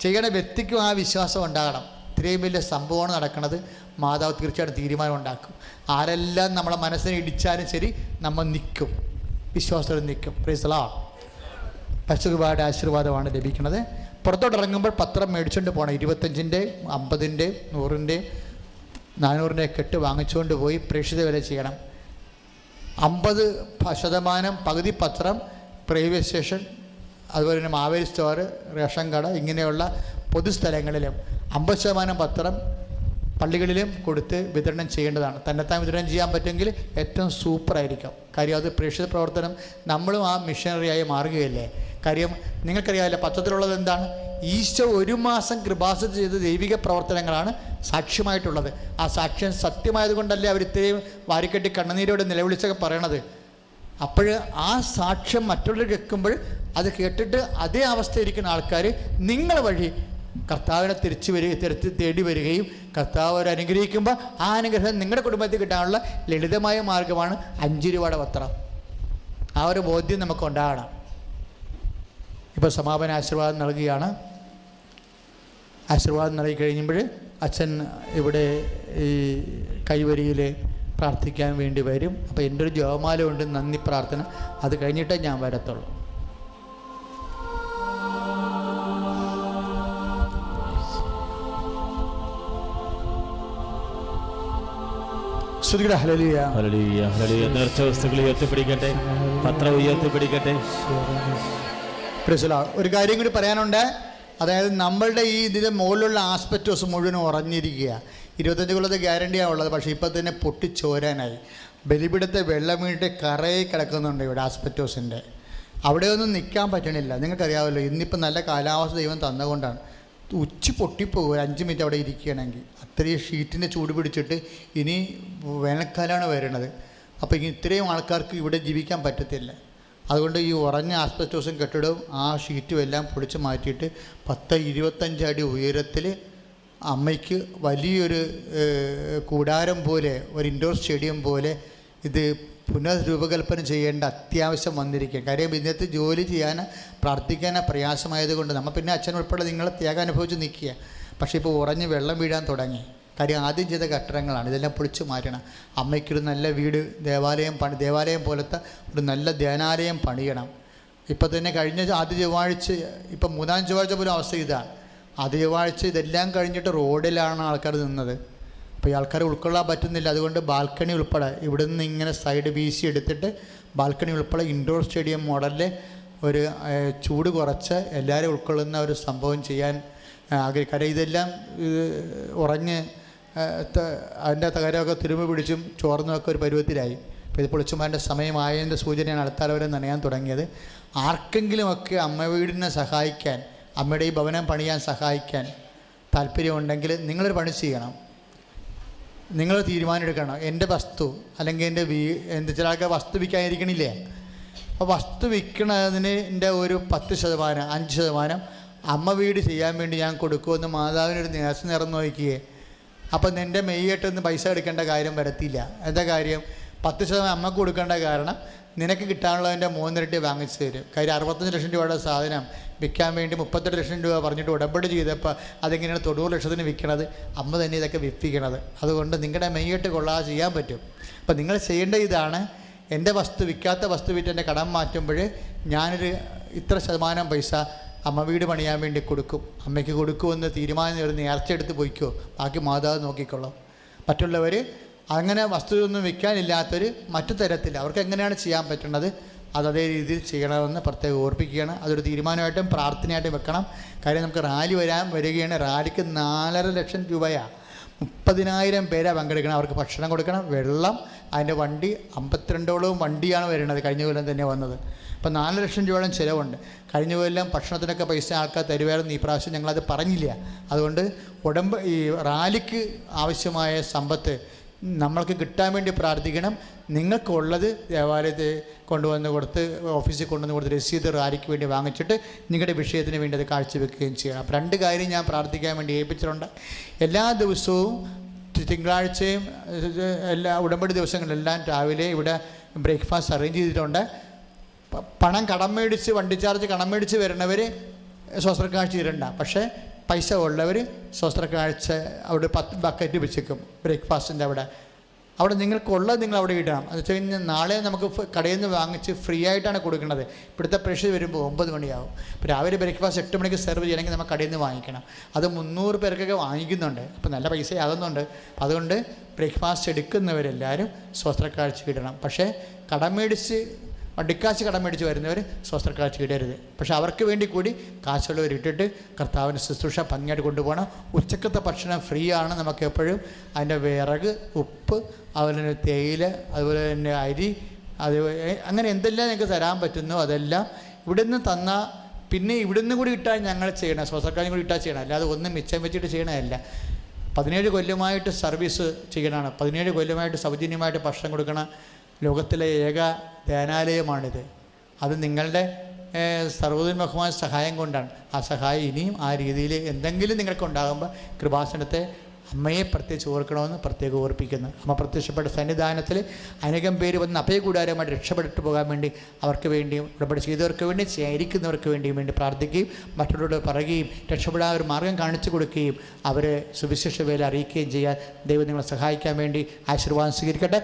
ചെയ്യണ വ്യക്തിക്കും ആ വിശ്വാസം ഉണ്ടാകണം. ഇത്രയും വലിയ സംഭവമാണ് നടക്കുന്നത്. മാതാവ് തീർച്ചയായിട്ടും തീരുമാനം ഉണ്ടാക്കും. ആരെല്ലാം നമ്മളെ മനസ്സിനെ ഇടിച്ചാലും ശരി, നമ്മൾ നിൽക്കും, വിശ്വാസത്തിൽ നിൽക്കും. Praise the Lord. പരിശുദ്ധയുടെ ആശീർവാദമാണ് ലഭിക്കുന്നത്. പുറത്തോട്ടിറങ്ങുമ്പോൾ പത്രം മേടിച്ചുകൊണ്ട് പോകണം. 25-ൻ്റെ 50-ൻ്റെ 100-ൻ്റെ 400-ൻ്റെ കെട്ട് വാങ്ങിച്ചുകൊണ്ട് പോയി പ്രേക്ഷിത വില ചെയ്യണം. 50% പകുതി പത്രം റെയിൽവേ സ്റ്റേഷൻ, അതുപോലെ തന്നെ മാവേലി സ്റ്റോർ, റേഷൻ കട, ഇങ്ങനെയുള്ള പൊതുസ്ഥലങ്ങളിലും 50% പത്രം പള്ളികളിലും കൊടുത്ത് വിതരണം ചെയ്യേണ്ടതാണ്. തന്നെത്താൻ വിതരണം ചെയ്യാൻ പറ്റുമെങ്കിൽ ഏറ്റവും സൂപ്പറായിരിക്കും. കാര്യം അത് പ്രേക്ഷിത പ്രവർത്തനം, നമ്മളും ആ മിഷനറിയായി മാറുകയല്ലേ. കാര്യം നിങ്ങൾക്കറിയാമല്ലോ, പത്രത്തിലുള്ളത് എന്താണ്? ഈശോ 1 മാസം കൃപാസനം ചെയ്ത ദൈവിക പ്രവർത്തനങ്ങളാണ് സാക്ഷ്യമായിട്ടുള്ളത്. ആ സാക്ഷ്യം സത്യമായതുകൊണ്ടല്ലേ അവർ ഇത്രയും വാരിക്കെട്ടി കണ്ണുനീരോടെ നിലവിളിച്ചൊക്കെ പറയണത്. അപ്പോൾ ആ സാക്ഷ്യം മറ്റുള്ളവർ കേൾക്കുമ്പോൾ അത് കേട്ടിട്ട് അതേ അവസ്ഥയിരിക്കുന്ന ആൾക്കാർ നിങ്ങൾ വഴി കർത്താവിനെ തേടി വരികയും കർത്താവ് അവർ അനുഗ്രഹിക്കുമ്പോൾ ആ അനുഗ്രഹം നിങ്ങളുടെ കുടുംബത്തിൽ കിട്ടാനുള്ള ലളിതമായ മാർഗമാണ് 5 രൂപയുടെ പത്രം. ആ ഒരു ബോധ്യം നമുക്ക് ഉണ്ടാകണം. ഇപ്പോൾ സമാപന ആശീർവാദം നൽകുകയാണ്. ആശീർവാദം നൽകി കഴിയുമ്പോൾ അച്ഛൻ ഇവിടെ ഈ കൈവരിയിൽ പ്രാർത്ഥിക്കാൻ വേണ്ടി വരും. അപ്പോൾ എൻ്റെ ഒരു ജപമാല ഉണ്ട്, നന്ദി പ്രാർത്ഥന. അത് കഴിഞ്ഞിട്ടേ ഞാൻ വരത്തുള്ളൂ. ഹല്ലേലൂയ ഹല്ലേലൂയ ഹല്ലേലൂയ. നേർച്ച വസ്തുക്കൾ ഉയർത്തിപ്പിടിക്കട്ടെ, പത്രം ഉയർത്തിപ്പിടിക്കട്ടെ. ഒരു കാര്യം കൂടി പറയാനുണ്ട്. അതായത് നമ്മളുടെ ഈ ഇതിൻ്റെ മുകളിലുള്ള ആസ്പെറ്റോസ് മുഴുവനും ഉറഞ്ഞിരിക്കുക. 25 കൊല്ലത്തെ ഗ്യാരണ്ടിയാണ് ഉള്ളത്. പക്ഷേ ഇപ്പോൾ തന്നെ പൊട്ടിച്ചോരാനായി. ബലിപിടത്തെ വെള്ളം വീണിട്ട് കറയിൽ കിടക്കുന്നുണ്ട് ഇവിടെ ആസ്പെറ്റോസിൻ്റെ. അവിടെയൊന്നും നിൽക്കാൻ പറ്റണില്ല. നിങ്ങൾക്കറിയാമല്ലോ, ഇന്നിപ്പോൾ നല്ല കാലാവസ്ഥ ദൈവം തന്നുകൊണ്ടാണ്. ഉച്ചി പൊട്ടിപ്പോകും 5 മിനിറ്റ് അവിടെ ഇരിക്കുകയാണെങ്കിൽ. അത്രയും ഷീറ്റിൻ്റെ ചൂട് പിടിച്ചിട്ട് ഇനി വേനൽക്കാലമാണ് വരുന്നത്. അപ്പോൾ ഇത്രയും ആൾക്കാർക്ക് ഇവിടെ ജീവിക്കാൻ പറ്റത്തില്ല. അതുകൊണ്ട് ഈ ഉറഞ്ഞ ആസ്പെറ്റോസും കെട്ടിടവും ആ ഷീറ്റും എല്ലാം പൊടിച്ച് മാറ്റിയിട്ട് 10-25 അടി ഉയരത്തിൽ അമ്മയ്ക്ക് വലിയൊരു കൂടാരം പോലെ, ഒരു ഇൻഡോർ സ്റ്റേഡിയം പോലെ ഇത് പുനർരൂപകൽപ്പന ചെയ്യേണ്ട അത്യാവശ്യം വന്നിരിക്കുക. കാര്യം ഇന്നത്തെ ജോലി ചെയ്യാൻ പ്രാർത്ഥിക്കാൻ പ്രയാസമായതുകൊണ്ട് നമ്മൾ പിന്നെ അച്ഛൻ ഉൾപ്പെടെ നിങ്ങൾ ത്യാഗം അനുഭവിച്ച് നിൽക്കുക. പക്ഷേ ഇപ്പോൾ ഉറഞ്ഞ് വെള്ളം വീഴാൻ തുടങ്ങി. കാര്യം ആദ്യം ചെയ്ത കെട്ടിടങ്ങളാണ്. ഇതെല്ലാം പൊളിച്ച് മാറ്റണം. അമ്മയ്ക്കൊരു നല്ല വീട്, ദേവാലയം പോലത്തെ ഒരു നല്ല ധ്യാനാലയം പണിയണം. ഇപ്പം തന്നെ കഴിഞ്ഞ ആദ്യ ചൊവ്വാഴ്ച, ഇപ്പം 3-ാം ചൊവ്വാഴ്ച പോലും അവസ്ഥ ഇതാണ്. ആദ്യ ചൊവ്വാഴ്ച ഇതെല്ലാം കഴിഞ്ഞിട്ട് റോഡിലാണ് ആൾക്കാർ നിന്നത്. അപ്പോൾ ഈ ആൾക്കാരെ ഉൾക്കൊള്ളാൻ പറ്റുന്നില്ല. അതുകൊണ്ട് ബാൽക്കണി ഉൾപ്പെടെ ഇവിടെ നിന്ന് ഇങ്ങനെ സൈഡ് വീശി എടുത്തിട്ട് ബാൽക്കണി ഉൾപ്പെടെ ഇൻഡോർ സ്റ്റേഡിയം മോഡലിൽ ഒരു ചൂട് കുറച്ച് എല്ലാവരും ഉൾക്കൊള്ളുന്ന ഒരു സംഭവം ചെയ്യാൻ ആഗ്രഹിക്കുക. ഇതെല്ലാം ഉറഞ്ഞ് അതിൻ്റെ തകരമൊക്കെ തുരുമ്പ് പിടിച്ചും ചോർന്നുമൊക്കെ ഒരു പരുവത്തിലായി. അപ്പോൾ ഇത് പൊളിച്ചുമാൻ്റെ സമയമായതിൻ്റെ സൂചനയാണ് അടുത്താലവരെ നനയാൻ തുടങ്ങിയത്. ആർക്കെങ്കിലുമൊക്കെ അമ്മ വീടിനെ സഹായിക്കാൻ, അമ്മയുടെ ഈ ഭവനം പണിയാൻ സഹായിക്കാൻ താല്പര്യമുണ്ടെങ്കിൽ നിങ്ങളൊരു പണി ചെയ്യണം. നിങ്ങൾ തീരുമാനം എടുക്കണം. എൻ്റെ വസ്തു അല്ലെങ്കിൽ എൻ്റെ ചില ആൾക്കാർ വസ്തു വിൽക്കാനിരിക്കണില്ലേ, അപ്പോൾ വസ്തു വിൽക്കണതിൻ്റെ ഒരു 10%, 5% അമ്മ വീട് ചെയ്യാൻ വേണ്ടി ഞാൻ കൊടുക്കുമെന്ന് മാതാവിനൊരു നേസം നിറഞ്ഞു നോക്കിയേ. അപ്പം നിൻ്റെ മെയ്യായിട്ടൊന്നും പൈസ എടുക്കേണ്ട കാര്യം വരത്തില്ല. എന്താ കാര്യം? 10% അമ്മക്ക് കൊടുക്കേണ്ട കാരണം നിനക്ക് കിട്ടാനുള്ളതിൻ്റെ 3 ഇരട്ടി വാങ്ങിച്ചു തരും. കാര്യം 65 ലക്ഷം രൂപയുടെ സാധനം വിൽക്കാൻ വേണ്ടി 38 ലക്ഷം രൂപ പറഞ്ഞിട്ട് ഉടമ്പടി ചെയ്തപ്പോൾ അതെങ്ങനെയാണ് 90 ലക്ഷത്തിന് വിൽക്കണത്? അമ്മ തന്നെ ഇതൊക്കെ വിൽപ്പിക്കണത്. അതുകൊണ്ട് നിങ്ങളുടെ മെയ്യായിട്ട് കൊള്ളാതെ ചെയ്യാൻ പറ്റും. അപ്പം നിങ്ങൾ ചെയ്യേണ്ട ഇതാണ്, എൻ്റെ വസ്തു വിൽക്കാത്ത വസ്തു വിറ്റ് എൻ്റെ കടം മാറ്റുമ്പോൾ ഞാനൊരു ഇത്ര ശതമാനം പൈസ അമ്മ വീട് പണിയാൻ വേണ്ടി കൊടുക്കും, അമ്മയ്ക്ക് കൊടുക്കുമെന്ന് തീരുമാനം ഒരു നേർച്ച എടുത്ത് പോയിക്കോ, ബാക്കി മാതാവ് നോക്കിക്കൊള്ളാം. മറ്റുള്ളവർ അങ്ങനെ വസ്തുവൊന്നും വിൽക്കാനില്ലാത്തവർ മറ്റു തരത്തിൽ അവർക്ക് എങ്ങനെയാണ് ചെയ്യാൻ പറ്റുന്നത് അതേ രീതിയിൽ ചെയ്യണമെന്ന് പ്രത്യേകം ഓർപ്പിക്കുകയാണ്. അതൊരു തീരുമാനമായിട്ടും പ്രാർത്ഥനയായിട്ടും വെക്കണം. കാര്യം നമുക്ക് റാലി വരികയാണ്. റാലിക്ക് 4.5 ലക്ഷം രൂപയാണ്. 30,000 പേരാണ് പങ്കെടുക്കണം. അവർക്ക് ഭക്ഷണം കൊടുക്കണം, വെള്ളം, അതിൻ്റെ വണ്ടി 52ഓളം വണ്ടിയാണ് വരുന്നത്. കഴിഞ്ഞ കൊല്ലം തന്നെ വന്നത്. അപ്പോൾ 4 ലക്ഷം രൂപയോളം ചിലവുണ്ട്. കഴിഞ്ഞ കൊല്ലം ഭക്ഷണത്തിനൊക്കെ പൈസ ആൾക്കാർ തരുമായിരുന്നു. ഈ പ്രാവശ്യം ഞങ്ങളത് പറഞ്ഞില്ല. അതുകൊണ്ട് ഈ റാലിക്ക് ആവശ്യമായ സമ്പത്ത് നമ്മൾക്ക് കിട്ടാൻ വേണ്ടി പ്രാർത്ഥിക്കണം. നിങ്ങൾക്കുള്ളത് ദേവാലയത്തിൽ കൊണ്ടുവന്ന് കൊടുത്ത്, ഓഫീസിൽ കൊണ്ടുവന്ന് കൊടുത്ത് രസീത് റാലിക്ക് വേണ്ടി വാങ്ങിച്ചിട്ട് നിങ്ങളുടെ വിഷയത്തിന് വേണ്ടി അത് കാഴ്ചവെക്കുകയും ചെയ്യണം. അപ്പോൾ 2 കാര്യം ഞാൻ പ്രാർത്ഥിക്കാൻ വേണ്ടി ഏൽപ്പിച്ചിട്ടുണ്ട്. എല്ലാ ദിവസവും തിങ്കളാഴ്ചയും എല്ലാ ഉടമ്പടി ദിവസങ്ങളിലെല്ലാം രാവിലെ ഇവിടെ ബ്രേക്ക്ഫാസ്റ്റ് അറേഞ്ച് ചെയ്തിട്ടുണ്ട്. പണം കടം മേടിച്ച്, വണ്ടി ചാർജ് കടം മേടിച്ച് വരുന്നവർ സ്വസ്ത്രക്കാഴ്ച ഇരണ്ട. പക്ഷേ പൈസ ഉള്ളവർ സ്വസ്ത്രക്കാഴ്ച അവിടെ 10 ബക്കറ്റ് വെച്ചേക്കും ബ്രേക്ക്ഫാസ്റ്റിൻ്റെ അവിടെ നിങ്ങൾക്കുള്ളത് നിങ്ങൾ അവിടെ ഇടണം. എന്ന് വെച്ച് കഴിഞ്ഞാൽ നാളെ നമുക്ക് കടയിൽ നിന്ന് വാങ്ങിച്ച് ഫ്രീ ആയിട്ടാണ് കൊടുക്കുന്നത്. ഇവിടുത്തെ പ്രഷർ വരുമ്പോൾ 9 മണിയാവും. ഇപ്പോൾ രാവിലെ ബ്രേക്ക്ഫാസ്റ്റ് 8 മണിക്ക് സെർവ് ചെയ്യണമെങ്കിൽ നമ്മൾ കടയിൽ നിന്ന് വാങ്ങിക്കണം. അത് 300 പേർക്കൊക്കെ വാങ്ങിക്കുന്നുണ്ട്. അപ്പോൾ നല്ല പൈസ ആകുന്നുണ്ട്. അതുകൊണ്ട് ബ്രേക്ക്ഫാസ്റ്റ് എടുക്കുന്നവരെല്ലാവരും സ്വസ്ത്രക്കാഴ്ച ഇടണം. പക്ഷേ കടം മേടിച്ച് വണ്ടിക്കാശ് കടം മേടിച്ച് വരുന്നവർ സ്വസ്ത്രക്കാഴ്ച ഇടരുത്. പക്ഷെ അവർക്ക് വേണ്ടി കൂടി കാശുള്ളവർ ഇട്ടിട്ട് കർത്താവിൻ്റെ ശുശ്രൂഷ ഭംഗിയായിട്ട് കൊണ്ടുപോകണം. ഉച്ചക്കത്തെ ഭക്ഷണം ഫ്രീ ആണ് നമുക്ക് എപ്പോഴും. അതിൻ്റെ വിറക്, ഉപ്പ്, അതുപോലെ തന്നെ തേയില, അതുപോലെ തന്നെ അരി, അതുപോലെ അങ്ങനെ എന്തെല്ലാം ഞങ്ങൾക്ക് തരാൻ പറ്റുന്നോ അതെല്ലാം ഇവിടെ നിന്ന് തന്നാൽ പിന്നെ ഇവിടെ നിന്ന് കൂടി ഇട്ടാൽ ഞങ്ങൾ ചെയ്യണം. സ്വസ്ത്രക്കാഴ്ച കൂടി ഇട്ടാൽ ചെയ്യണം. അല്ലാതെ ഒന്നും മിച്ചം വെച്ചിട്ട് ചെയ്യണമല്ല. 17 കൊല്ലമായിട്ട് സർവീസ് ചെയ്യണമാണ്. 17 കൊല്ലമായിട്ട് സൗജന്യമായിട്ട് ഭക്ഷണം കൊടുക്കണം. ലോകത്തിലെ ഏക ധ്യാനാലയമാണിത്. അത് നിങ്ങളുടെ സർവ്വതോന്മുഖമായ സഹായം കൊണ്ടാണ്. ആ സഹായം ഇനിയും ആ രീതിയിൽ എന്തെങ്കിലും നിങ്ങൾക്കുണ്ടാകുമ്പോൾ കൃപാസനത്തെ അമ്മയെ പ്രത്യേകിച്ച് ഓർക്കണമെന്ന് പ്രത്യേകം ഓർപ്പിക്കുന്നു. അമ്മ പ്രത്യക്ഷപ്പെട്ട സന്നിധാനത്തിൽ അനേകം പേര് വന്ന് അഭയകൂടാരമായിട്ട് രക്ഷപ്പെട്ടിട്ട് പോകാൻ വേണ്ടി അവർക്ക് വേണ്ടിയും ഉടമ്പടി ചെയ്തവർക്ക് വേണ്ടി ചേരിക്കുന്നവർക്ക് വേണ്ടി പ്രാർത്ഥിക്കുകയും മറ്റുള്ളവരോട് പറയുകയും രക്ഷപ്പെടാൻ ഒരു മാർഗം കാണിച്ചു കൊടുക്കുകയും അവരെ സുവിശേഷ വേല അറിയിക്കുകയും ചെയ്യാൻ ദൈവം നിങ്ങളെ സഹായിക്കാൻ വേണ്ടി ആശീർവാദം സ്വീകരിക്കട്ടെ.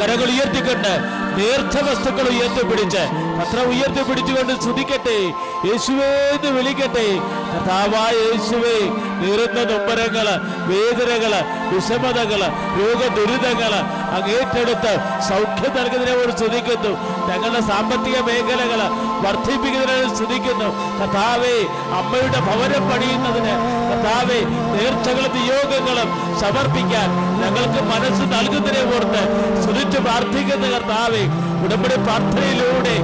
കരകൾ ഉയർത്തിക്കൊണ്ട് നേർച്ച വസ്തുക്കൾ ഉയർത്തിപ്പിടിച്ച് പത്രം ഉയർത്തിപ്പിടിച്ചുകൊണ്ട് സ്തുതിക്കട്ടെ. യേശുവേന്ന് വിളിക്കട്ടെ. കർത്താവായ യേശുവേ, നീറുന്ന നൊമ്പരങ്ങള്, വേദനകള്, വിഷമതകള്, രോഗദുരിതങ്ങള് അങ്ങേറ്റെടുത്ത് സൗഖ്യം നൽകുന്നതിനോട് സ്തുതിക്കുന്നു. ഞങ്ങളുടെ സാമ്പത്തിക മേഖലകള് വർദ്ധിപ്പിക്കുന്നതിനോട് സ്തുതിക്കുന്നു. കർത്താവേ, അമ്മയുടെ ഭവനം പണിയുന്നതിന് കർത്താവേ നേർച്ചകളും നിയോഗങ്ങളും സമർപ്പിക്കാൻ ഞങ്ങൾക്ക് മനസ്സ് നൽകുന്നതിനെ ഓർത്ത് സ്തുതിച്ച് പ്രാർത്ഥിക്കുന്ന കർത്താവേ, ഉടമ്പടി പ്രാർത്ഥനയിലൂടെ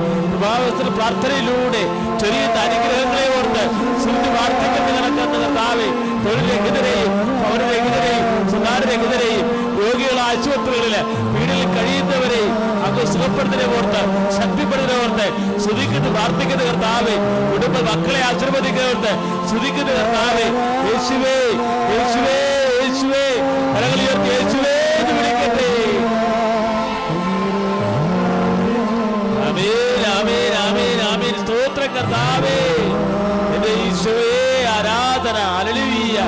പ്രാർത്ഥനയിലൂടെ ചെറിയ അനുഗ്രഹങ്ങളെ ഓർത്ത് സ്തുതിച്ച് പ്രാർത്ഥിക്കുന്ന കണക്കുന്ന കർത്താവേ, തൊഴിൽരഹിതരെയും ഭവനരഹിതരെയും സ്വകാര്യരഹിതരെയും രോഗികളെ ആശുപത്രികളില് വീടുകളിൽ കഴിയുന്നവരെയും അങ്ങ് സുഖപ്പെടുന്നതിനെ ഓർത്ത് ശക്തിപ്പെടുന്നതിനെ ഓർത്ത് സ്തുതിക്കുന്ന പ്രാർത്ഥിക്കുന്ന കർത്താവേ, കുടുംബ മക്കളെ ആശീർവദിക്കുന്നവർക്ക് സ്തുതിക്കുന്ന കർത്താവേ, യേശുവേ യേശുവേ യേശുവേ, കരങ്ങളുയർത്തി യേശുവേ എന്ന് വിളിക്കട്ടെ. ആമേൻ ആമേൻ ആമേൻ ആമേൻ. സ്തോത്രം കർത്താവേ, എന്റെ ഈശോയെ ആരാധന. ഹല്ലേലൂയ.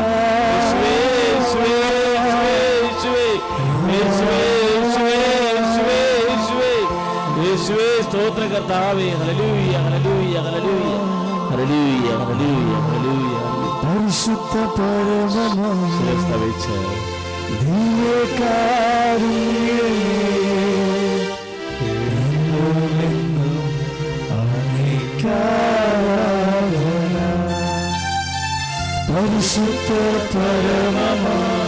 യേശുവേ യേശുവേ യേശുവേ യേശുവേ യേശുവേ യേശുവേ യേശുവേ യേശുവേ യേശുവേ സ്തോത്രം കർത്താവേ. ഹല്ലേലൂയ ഹല്ലേലൂയ ഹല്ലേലൂയ ഹല്ലേലൂയ ഹല്ലേലൂയ ഹല്ലേലൂയ. പരിശുദ്ധ പരമമായ ശിരസ്തവിച്ച് ദിവ്യകാരുണ്യമേ, എന്നുമെന്നും അങ്ങേയ്ക്കാരാധന. പരിശുദ്ധ പരമമായ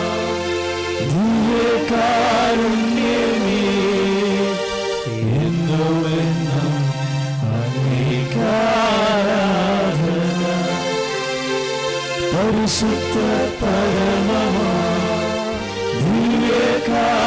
ദിവ്യകാരുണ്യമേ, എന്നുമെന്നും അങ്ങേയ്ക്കാരാധന. പരിശുദ്ധ പരമമായ ദിവ്യകാരുണ്യമേ,